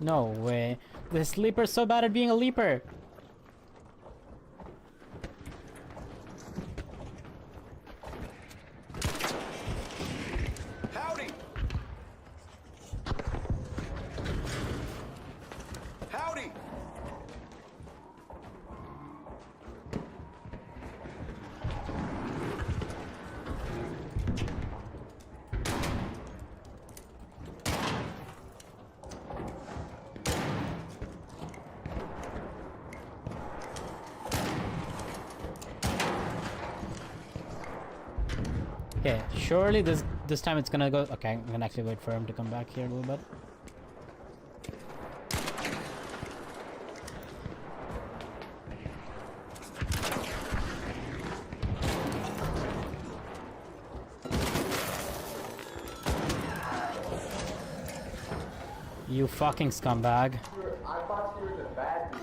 No way. This leaper's so bad at being a leaper. Howdy! Howdy! Okay, surely this time it's gonna go. Okay, I'm gonna actually wait for him to come back here a little bit. You fucking scumbag.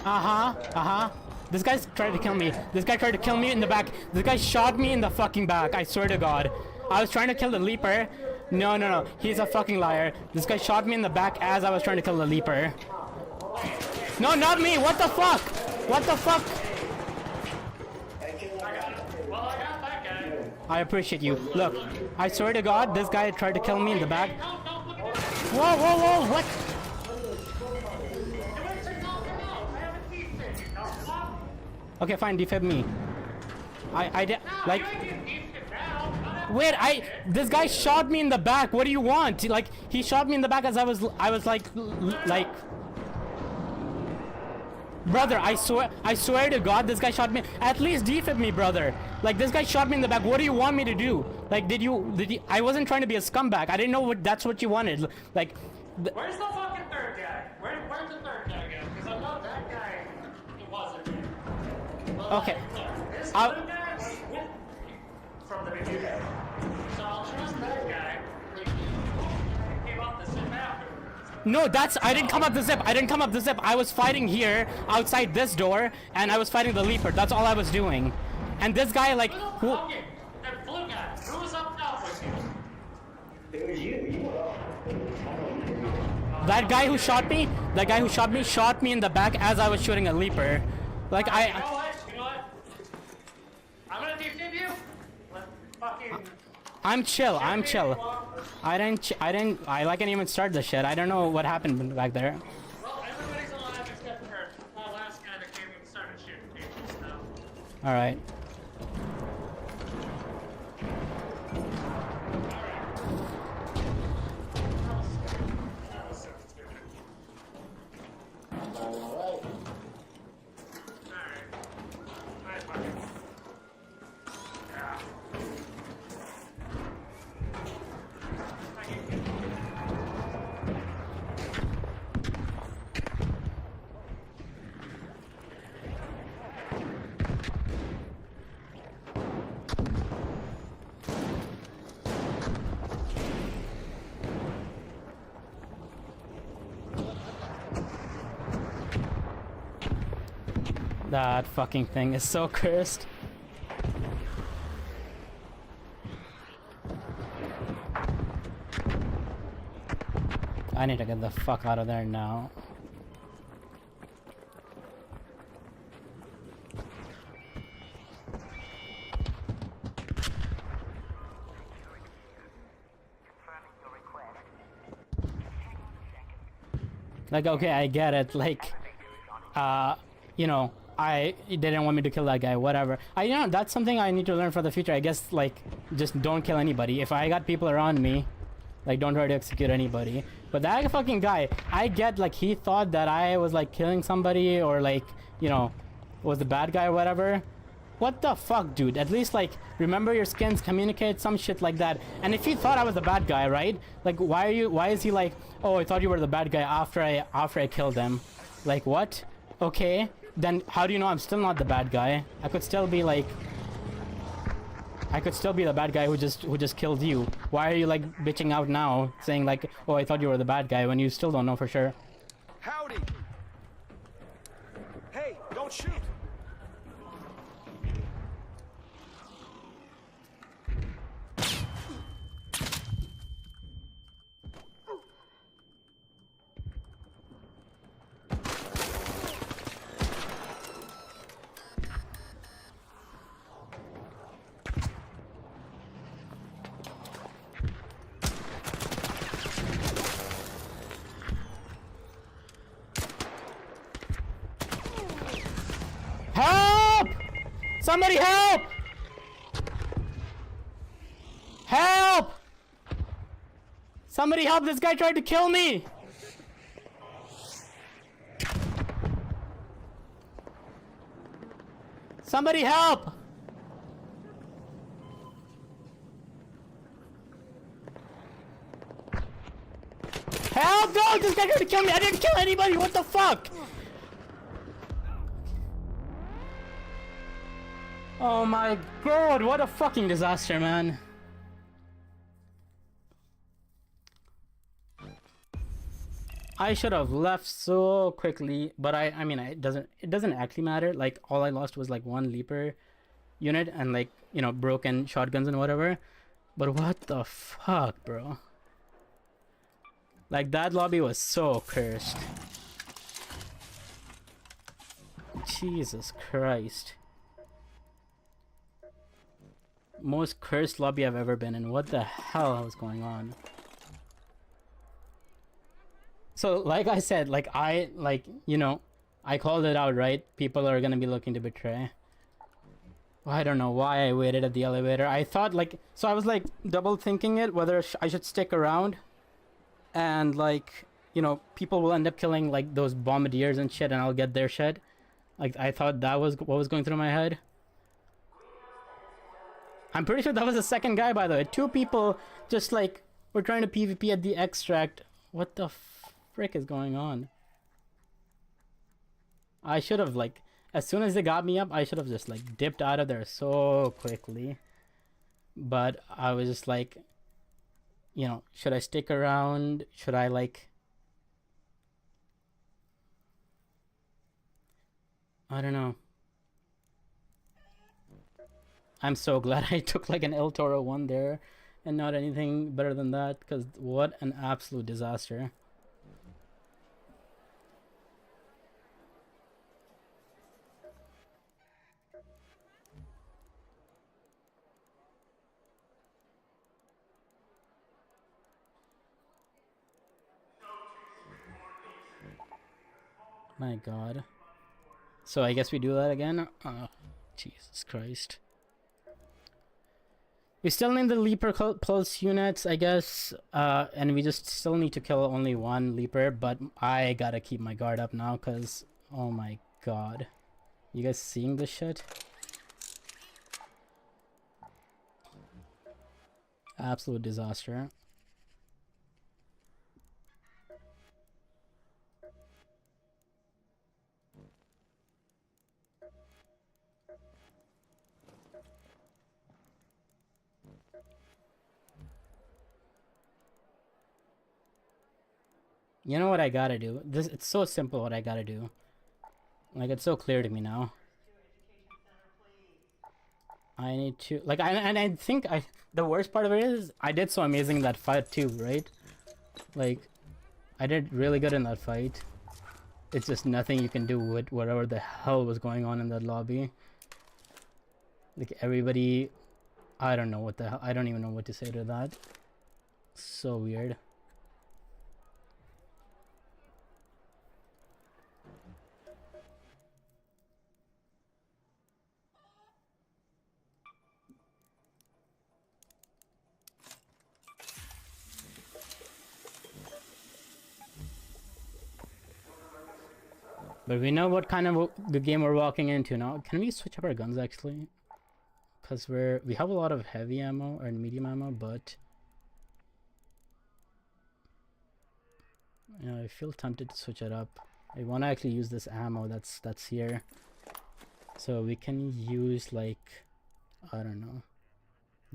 Uh-huh. This guy's tried to kill me. This guy tried to kill me in the back. This guy shot me in the fucking back. I swear to God. I was trying to kill the leaper. No. He's a fucking liar. This guy shot me in the back as I was trying to kill the leaper. No, not me. What the fuck? What the fuck? Well, I got that guy. I appreciate you. Look, I swear to God, this guy tried to kill me in the back. Look at that. Whoa, what? I have a thief thing. You know what? Okay, fine, defib me. I did, like... You ain't getting thiefed now. Wait, this guy shot me in the back. What do you want? Like, he shot me in the back as I was like... Brother, I swear to God, this guy shot me. At least defib me, brother. Like, this guy shot me in the back. What do you want me to do? Like, did you? I wasn't trying to be a scumbag. I didn't know that's what you wanted. Like, Where's the fucking third guy? Where's the third guy go? Because I know that guy, it wasn't me. But okay. This I'll- other guy was with me from the beginning. So I'll trust that guy. He came up the zip afterwards. No, I didn't come up the zip. I was fighting here, outside this door, and I was fighting the leaper. That's all I was doing. And this guy, like, who... Okay, that blue guy, who was up top with you? It was you. That guy who shot me, shot me in the back as I was shooting a leaper. Like, You know what? I'm gonna defib you. Let fucking... I'm chill. I didn't even start the shit. I don't know what happened back there. Well, everybody's alive except for that last guy that came and started shooting people, so... Alright. That was so stupid. Alright, fucking... Yeah. That fucking thing is so cursed. I need to get the fuck out of there now. Like, okay, I get it. Like, you know, they didn't want me to kill that guy, whatever. You know, that's something I need to learn for the future. I guess, like, just don't kill anybody. If I got people around me, like, don't try to execute anybody. But that fucking guy, I get, like, he thought that I was, like, killing somebody or, like, you know, was the bad guy or whatever. What the fuck, dude? At least, like, remember your skins, communicate, some shit like that. And if he thought I was the bad guy, right? Like, why is he like, oh, I thought you were the bad guy after I killed him? Like, what? Okay, then how do you know I'm still not the bad guy? I could still be like... I could still be the bad guy who just killed you. Why are you like bitching out now, saying like, oh, I thought you were the bad guy, when you still don't know for sure? Howdy! Hey, don't shoot! Help! Somebody help! Help! Somebody help! This guy tried to kill me! Somebody help! Help! No! This guy tried to kill me! I didn't kill anybody! What the fuck? Oh my god, what a fucking disaster, man. I should have left so quickly, but I mean, it doesn't actually matter. Like, all I lost was like one leaper unit and like, you know, broken shotguns and whatever. But what the fuck, bro? Like, that lobby was so cursed. Jesus Christ. Most cursed lobby I've ever been in. What the hell was going on? So, like I said, like, you know, I called it out, right? People are gonna be looking to betray. I don't know why I waited at the elevator. I thought, like, so I was, like, double thinking it, whether I should stick around. And, like, you know, people will end up killing, like, those bombardiers and shit, and I'll get their shit. Like, I thought that was what was going through my head. I'm pretty sure that was the second guy, by the way. Two people just, like, were trying to PvP at the extract. What the frick is going on? I should have, like, as soon as they got me up, I should have just, like, dipped out of there so quickly. But I was just like, you know, should I stick around? Should I, like... I don't know. I'm so glad I took like an El Toro 1 there and not anything better than that, because what an absolute disaster. My god. So I guess we do that again? Oh, Jesus Christ. We still need the Leaper Pulse units, I guess, and we just still need to kill only one Leaper, but I gotta keep my guard up now, because, oh my god. You guys seeing this shit? Absolute disaster. You know what I gotta do? It's so simple what I gotta do. Like, it's so clear to me now. I need to, like, I think the worst part of it is I did so amazing in that fight too, right? Like, I did really good in that fight. It's just nothing you can do with whatever the hell was going on in that lobby. Like, everybody, I don't know what the hell, I don't even know what to say to that. So weird. But we know what kind of the game we're walking into now. Can we switch up our guns actually? Because we have a lot of heavy ammo or medium ammo, but yeah, I feel tempted to switch it up. I want to actually use this ammo that's here, so we can use, like, I don't know.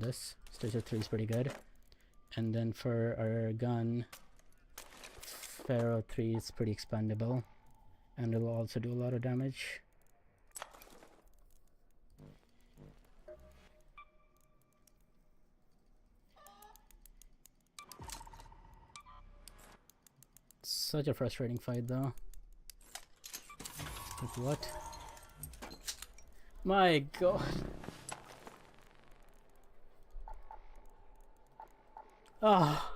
this. Stitcher 3 is pretty good. And then for our gun, Pharaoh 3 is pretty expendable. And it'll also do a lot of damage. Such a frustrating fight though. Like what? My god. Ah.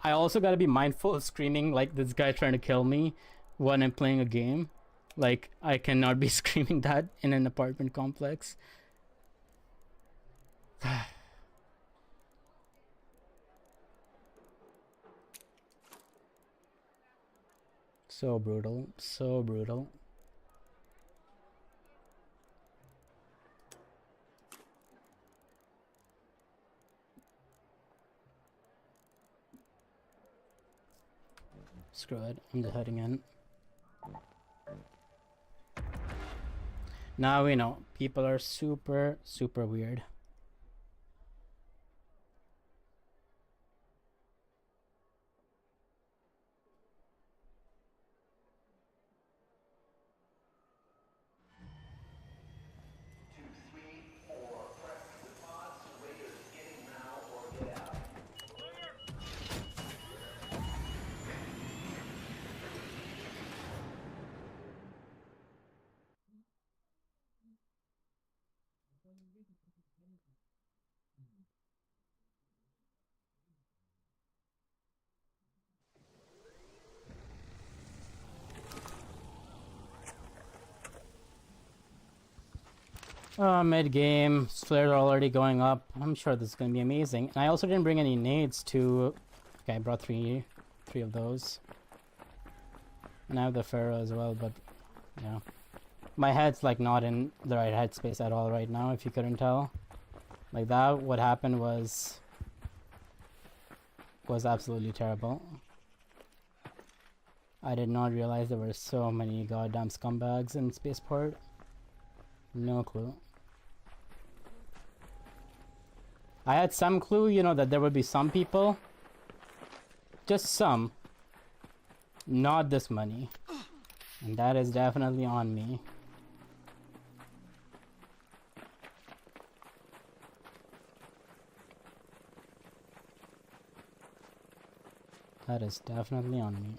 I also gotta be mindful of screaming like this guy trying to kill me when I'm playing a game. Like, I cannot be screaming that in an apartment complex. So brutal, so brutal. Screw it, I'm just heading in. Now we know, people are super, super weird. Mid game, flares are already going up. I'm sure this is gonna be amazing. And I also didn't bring any nades to. Okay, I brought three of those. And I have the Pharaoh as well, but yeah, my head's like not in the right headspace at all right now. If you couldn't tell, like that, what happened was absolutely terrible. I did not realize there were so many goddamn scumbags in Spaceport. No clue. I had some clue, you know, that there would be some people. Just some. Not this many. And that is definitely on me. That is definitely on me.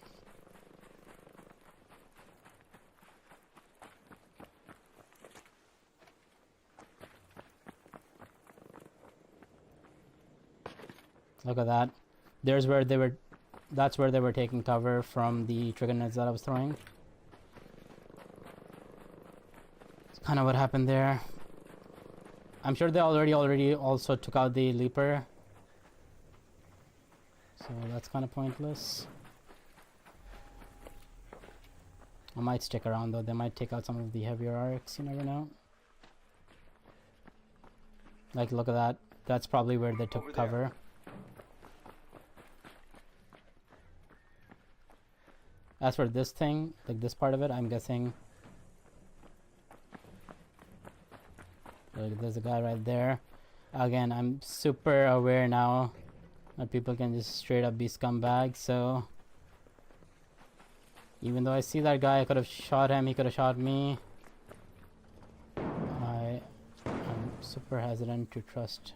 Look at that. There's where they were. That's where they were taking cover from the trigger nets that I was throwing. It's kind of what happened there. I'm sure they already also took out the leaper. So that's kind of pointless. I might stick around though. They might take out some of the heavier arcs. You never know. Like, look at that. That's probably where they took cover. As for this thing, like this part of it, I'm guessing. Like, there's a guy right there. Again, I'm super aware now that people can just straight up be scumbags, so. Even though I see that guy, I could have shot him, he could have shot me. I'm super hesitant to trust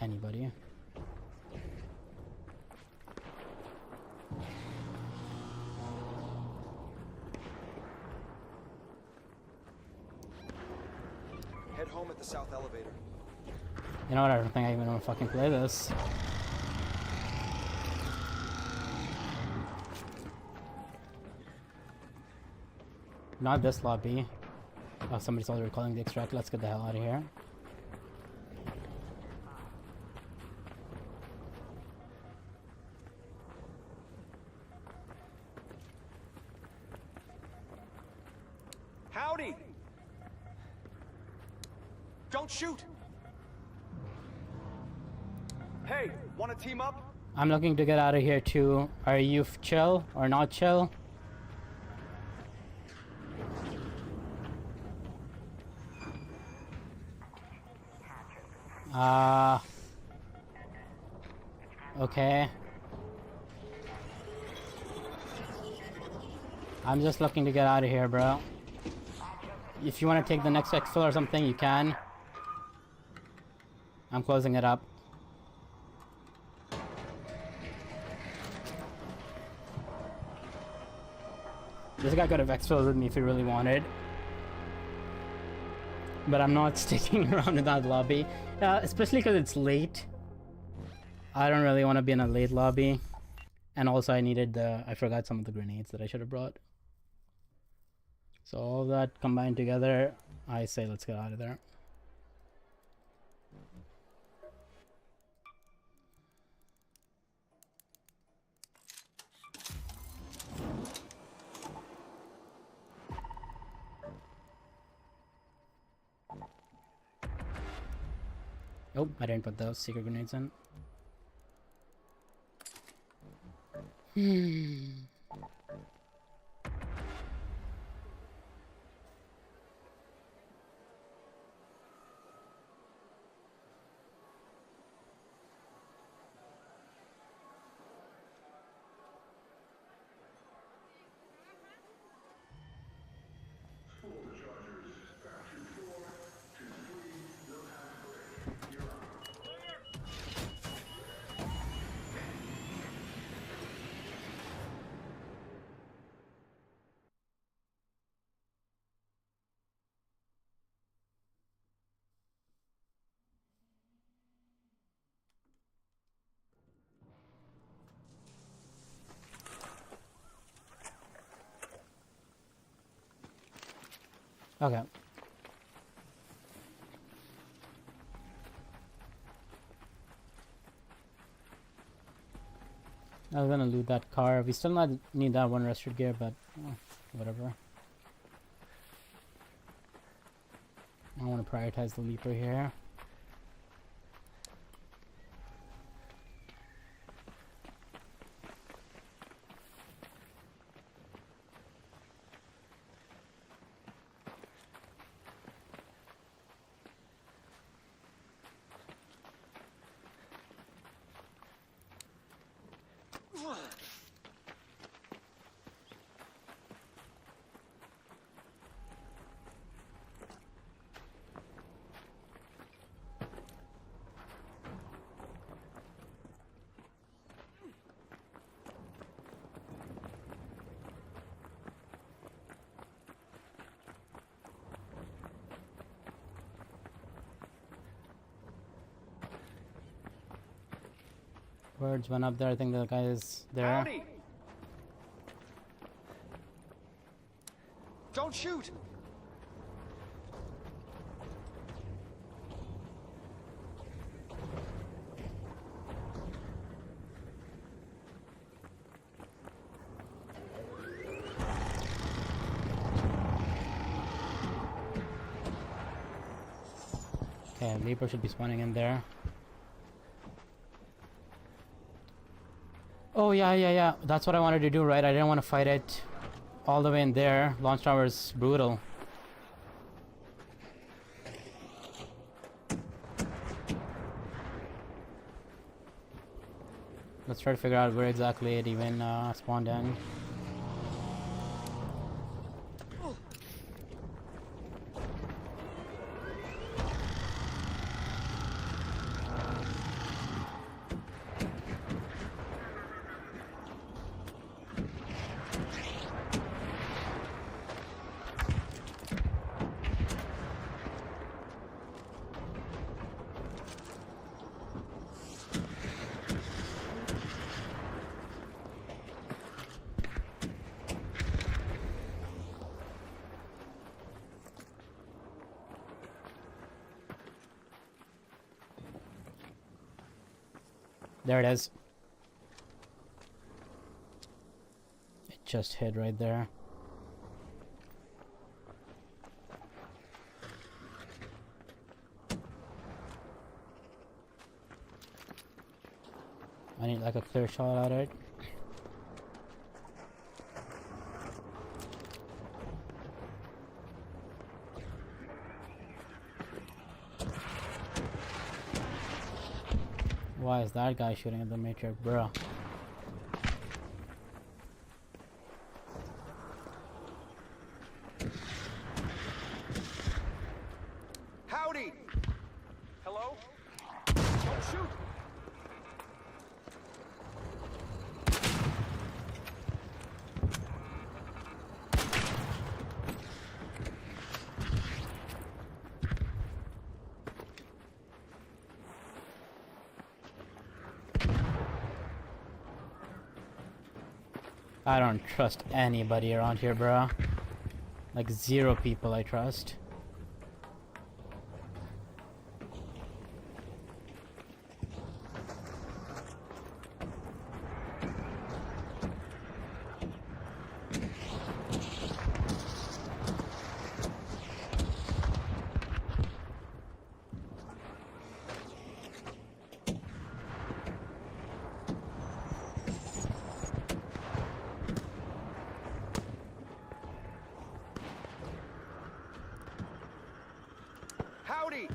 anybody. Head home at the south elevator. You know what, I don't think I even want to fucking play this. Not this lobby. Oh, somebody's already calling the extract. Let's get the hell out of here. Howdy! Don't shoot! Hey, wanna team up? I'm looking to get out of here too. Are you chill or not chill? Okay. I'm just looking to get out of here, bro. If you want to take the next exfil or something, you can. I'm closing it up. This guy could have exfilled with me if he really wanted. But I'm not sticking around in that lobby. Especially because it's late. I don't really want to be in a late lobby. And also I forgot some of the grenades that I should have brought. So all that combined together, I say let's get out of there. Oh, I didn't put those secret grenades in. Okay. I was gonna loot that car. We still not need that one rested gear, but whatever. I want to prioritize the leaper here. Birds went up there. I think the guy is there. Howdy. Don't shoot. Okay, Leaper should be spawning in there. Oh, yeah. That's what I wanted to do, right? I didn't want to fight it all the way in there. Launch tower is brutal. Let's try to figure out where exactly it even spawned in. There it is. It just hit right there. I need like a clear shot at it. Why is that guy shooting at the Matrix, bro? Howdy! Hello? Don't shoot! I don't trust anybody around here, bro. Like 0 people I trust. Howdy!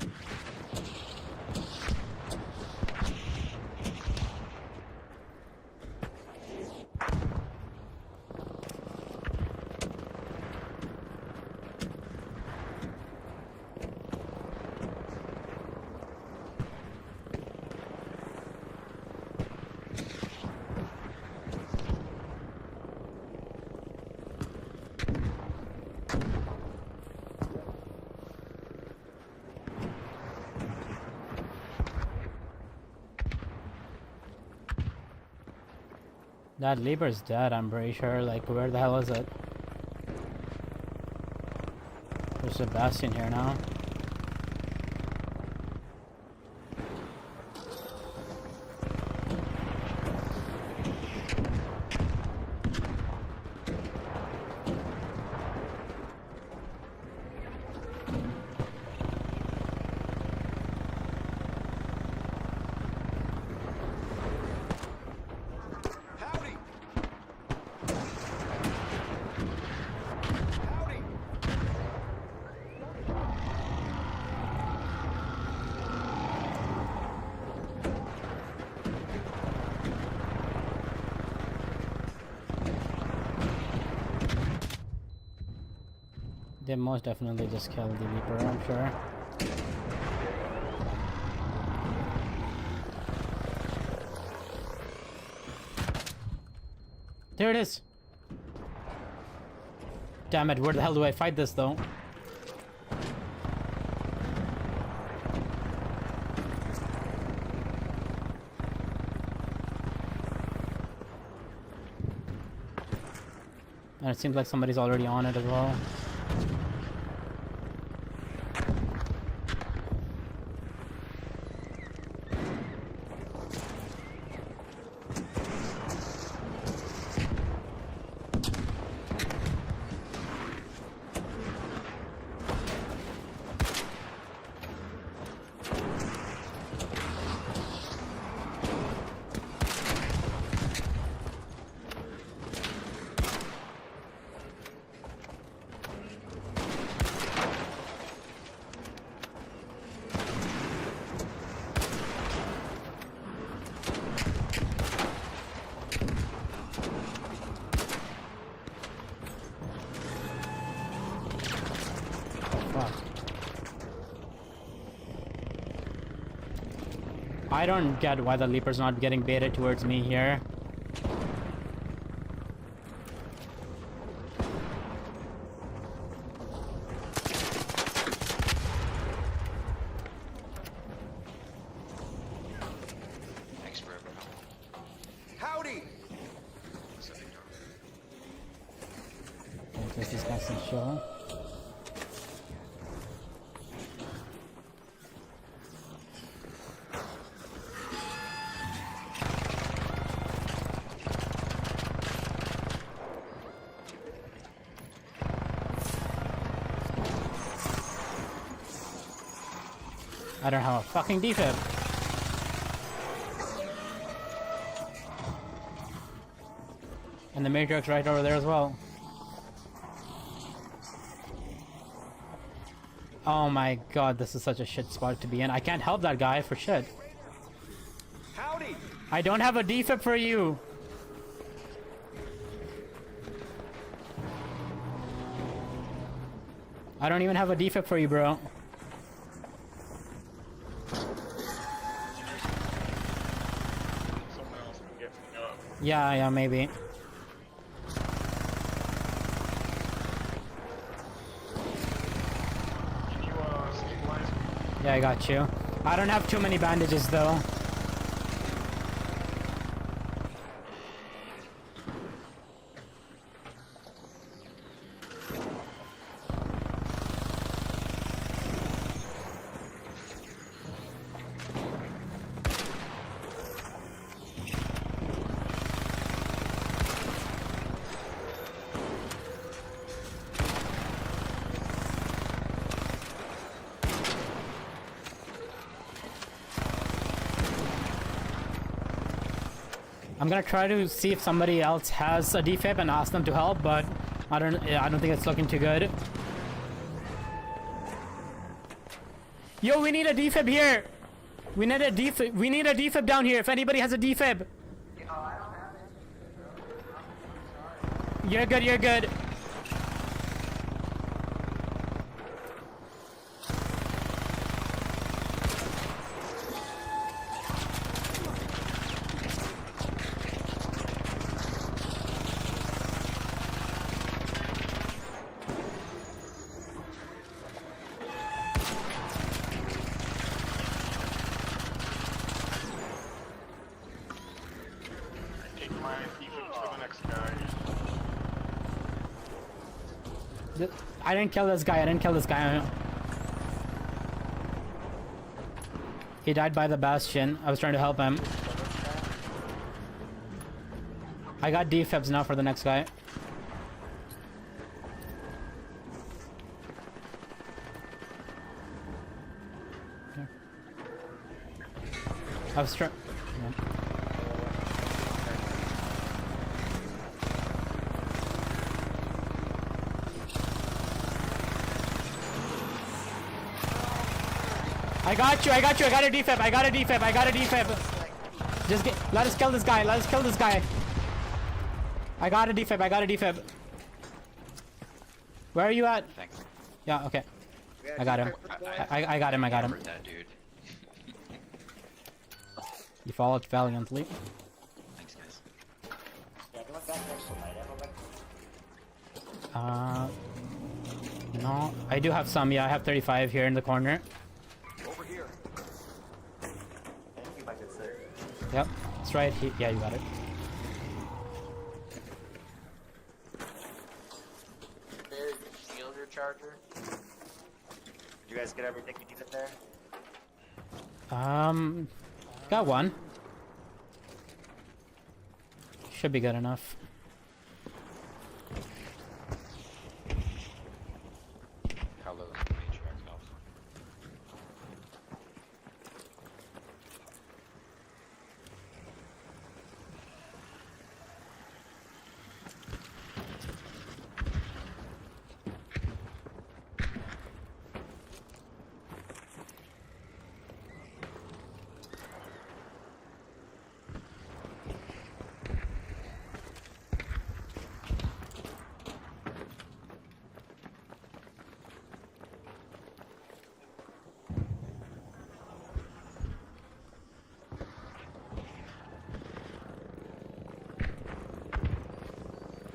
That Leaper's dead, I'm pretty sure. Like, where the hell is it? There's Sebastian here now. Howdy! Howdy! They most definitely just killed the Reaper, I'm sure. There it is! Damn it, where the hell do I fight this though? And it seems like somebody's already on it as well. I don't get why the Leaper's not getting baited towards me here. Thanks for everyone. Howdy! Does this guy still show? I don't have a fucking defib. And the Matrix right over there as well. Oh my god, this is such a shit spot to be in. I can't help that guy for shit. I don't have a defib for you. I don't even have a defib for you, bro. Someone else can get me up. Yeah, maybe. Can you stabilize me? Yeah, I got you. I don't have too many bandages, though. I'm gonna try to see if somebody else has a defib and ask them to help, but I don't think it's looking too good. Yo, we need a defib here. We need a defib. We need a defib down here. If anybody has a defib. You're good. You're good. Take my defib to the next guy. I didn't kill this guy. I didn't kill this guy. He died by the bastion. I was trying to help him. I got defibs now for the next guy. I was trying. I got you. I got you. I got a defib. I got a defib. I got a defib. Just let us kill this guy. Let us kill this guy. I got a defib. I got a defib. Where are you at? Thanks. Yeah. Okay. I got him. I got him. I got him. That dude. You followed valiantly. Thanks, guys. No, I do have some. Yeah, I have 35 here in the corner. Over here. Thank you, my good sir. Yep, it's right here. Yeah, you got it. There, shield your charger. Did you guys get everything you needed there? Got one. Should be good enough. How low is the matriarch health?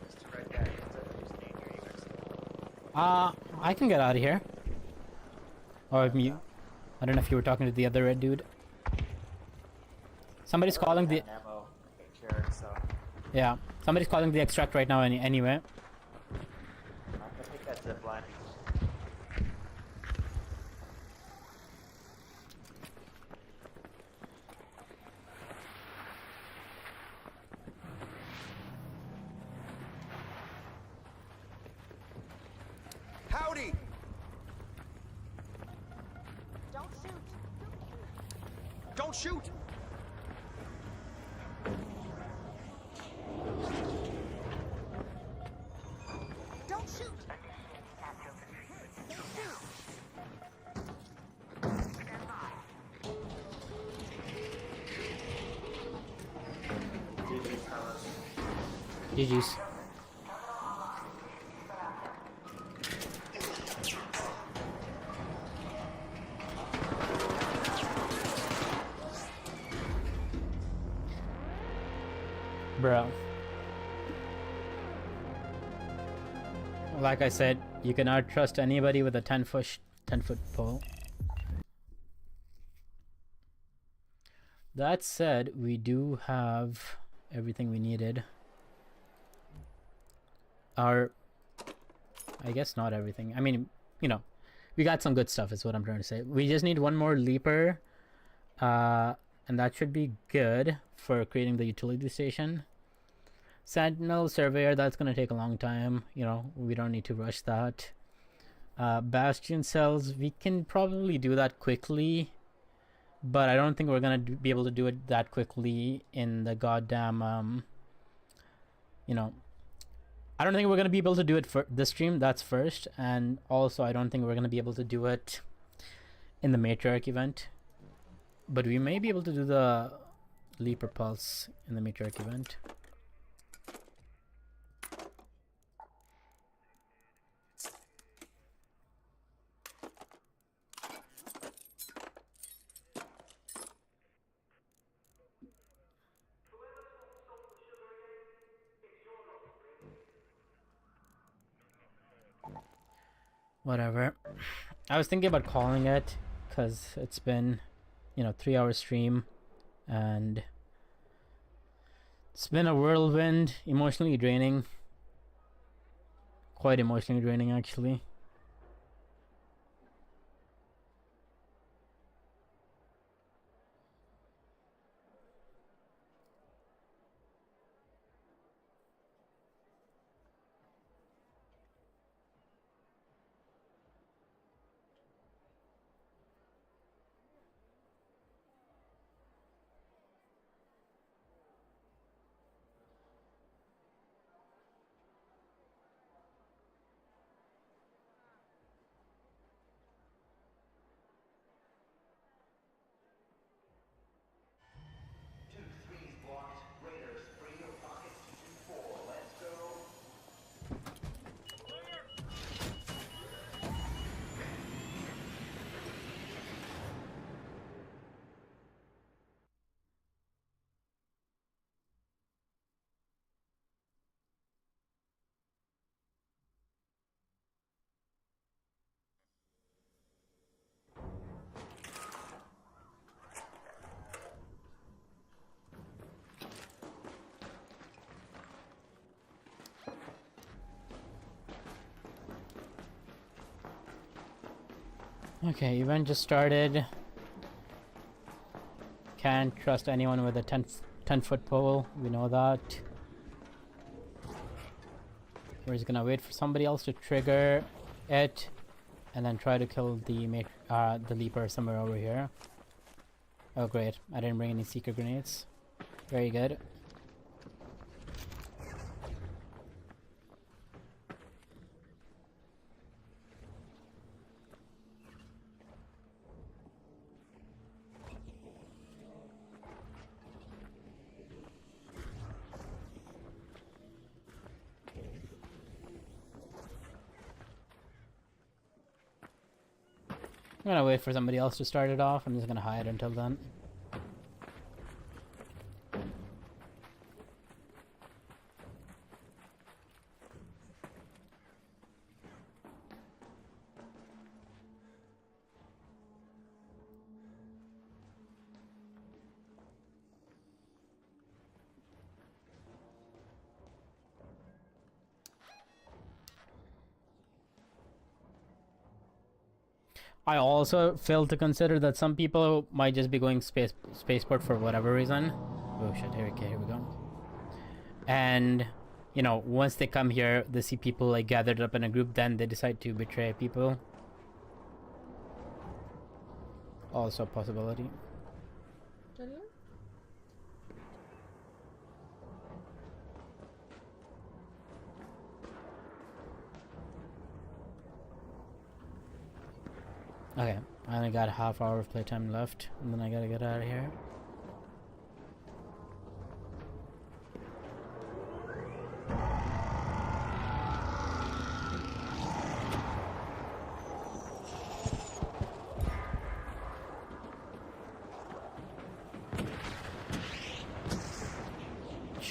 Mr. Red Guy, is that who's staying here? You guys? I can get out of here. Or if you, I don't know if you were talking to the other red dude. Somebody's calling the, Ammo. Okay, sure, so. yeah, somebody's calling the extract right now anyway. I'm gonna take that zip line. Howdy! Don't shoot! Don't shoot! Don't shoot! GG's. Bro. Like I said, you cannot trust anybody with a 10-foot pole. That said, we do have everything we needed. I guess not everything. I mean, you know, we got some good stuff is what I'm trying to say. We just need one more leaper, and that should be good for creating the utility station. Sentinel Surveyor, that's going to take a long time. You know, we don't need to rush that. Bastion cells, we can probably do that quickly, but I don't think we're going to be able to do it that quickly in the goddamn, you know, I don't think we're going to be able to do it for this stream, that's first, and also I don't think we're going to be able to do it in the Matriarch event, but we may be able to do the Leaper Pulse in the Matriarch event. Whatever. I was thinking about calling it because it's been, you know, 3-hour stream and it's been a whirlwind, emotionally draining. Quite emotionally draining, actually. Okay, event just started. Can't trust anyone with a 10-foot pole. We know that. We're just gonna wait for somebody else to trigger it, and then try to kill the Leaper somewhere over here. Oh great! I didn't bring any secret grenades. Very good. I'm gonna wait for somebody else to start it off. I'm just gonna hide until then. I also failed to consider that some people might just be going spaceport for whatever reason. Oh shit, here we go. And, you know, once they come here, they see people like gathered up in a group, then they decide to betray people. Also a possibility. Okay, I only got a half hour of playtime left, and then I gotta get out of here.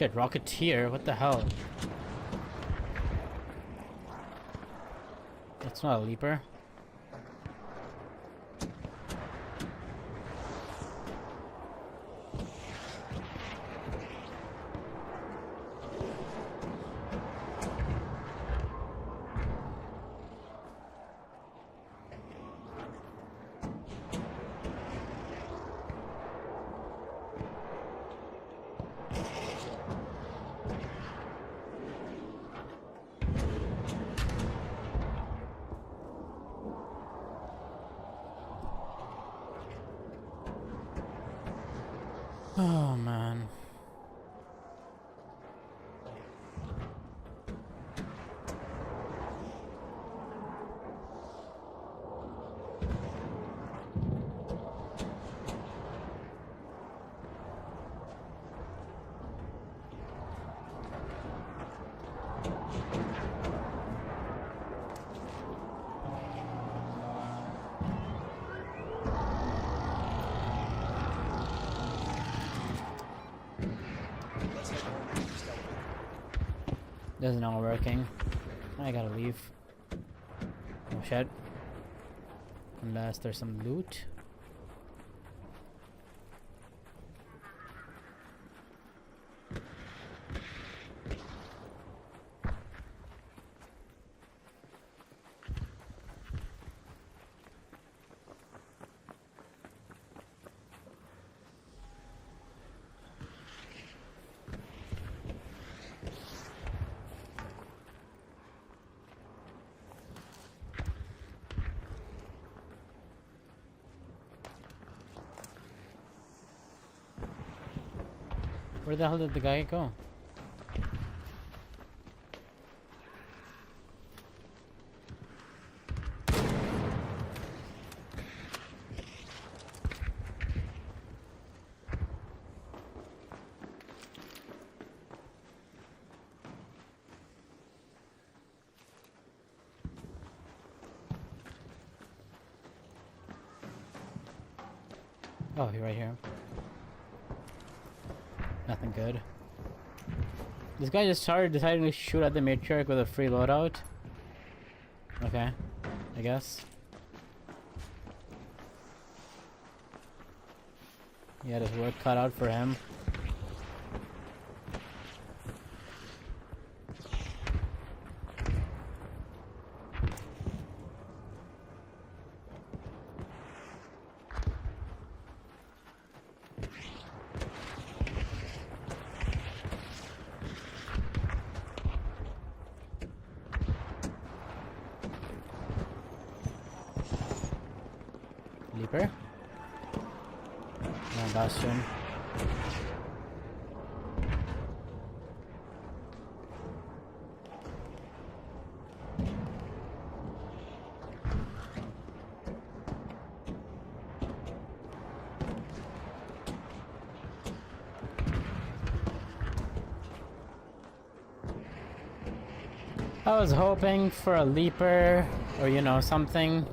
shit, Rocketeer, what the hell? That's not a leaper. Oh man. This is not working. I gotta leave. Oh shit. Unless there's some loot. Where the hell did the guy go? Oh, you're right here. Nothing good. This guy just started deciding to shoot at the matriarch with a free loadout. Okay, I guess. He had his work cut out for him. Leaper. No, Bastion. I was hoping for a leaper or, you know, something.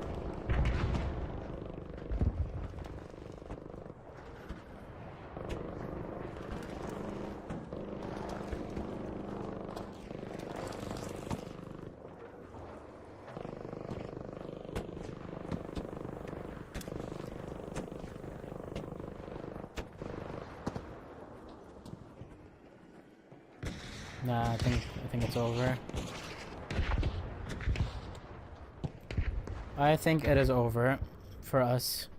Nah, I think it's over. I think it is over for us.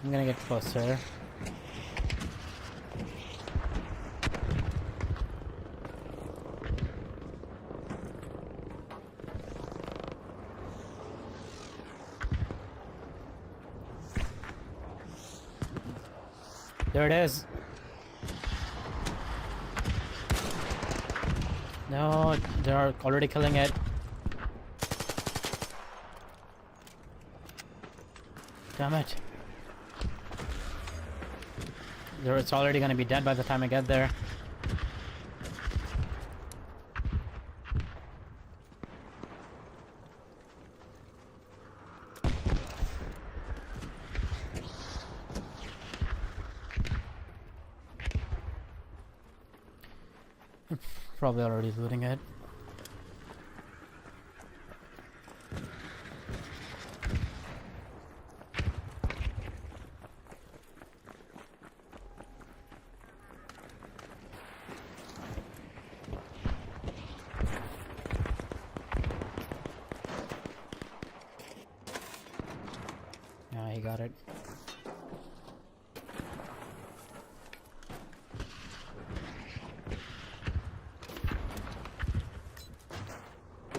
I'm gonna get closer. There it is. No, they're already killing it. Damn it. It's already gonna be dead by the time I get there. Probably already looting it. Yeah, he got it.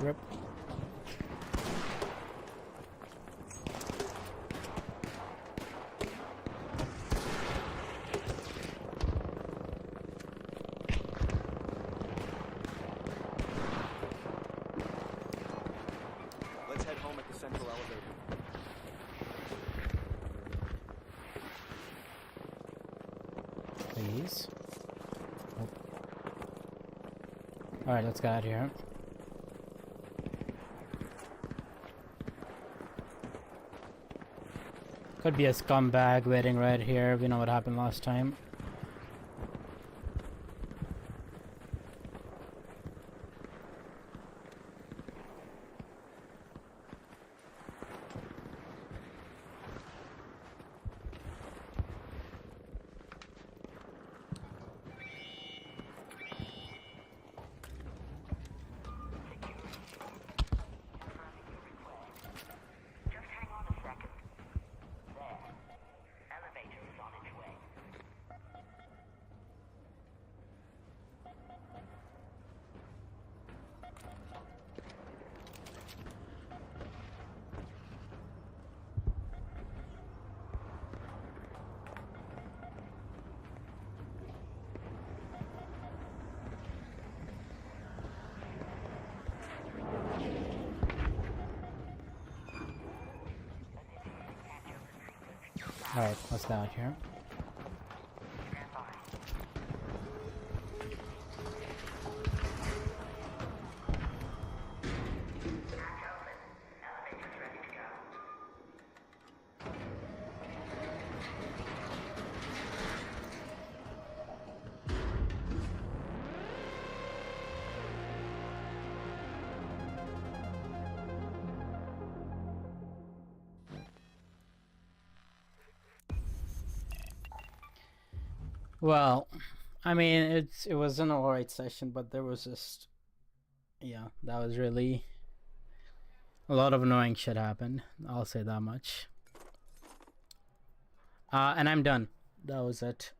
Rip. Let's head home at the central elevator. Please. Oh. Alright, let's get out of here. Could be a scumbag waiting right here. We know what happened last time. Just hang on a second. There. Elevator is on its way. Alright, let's get out of here. Well, I mean, it was an alright session, but there was just, yeah, that was really a lot of annoying shit happened. I'll say that much. And I'm done. That was it.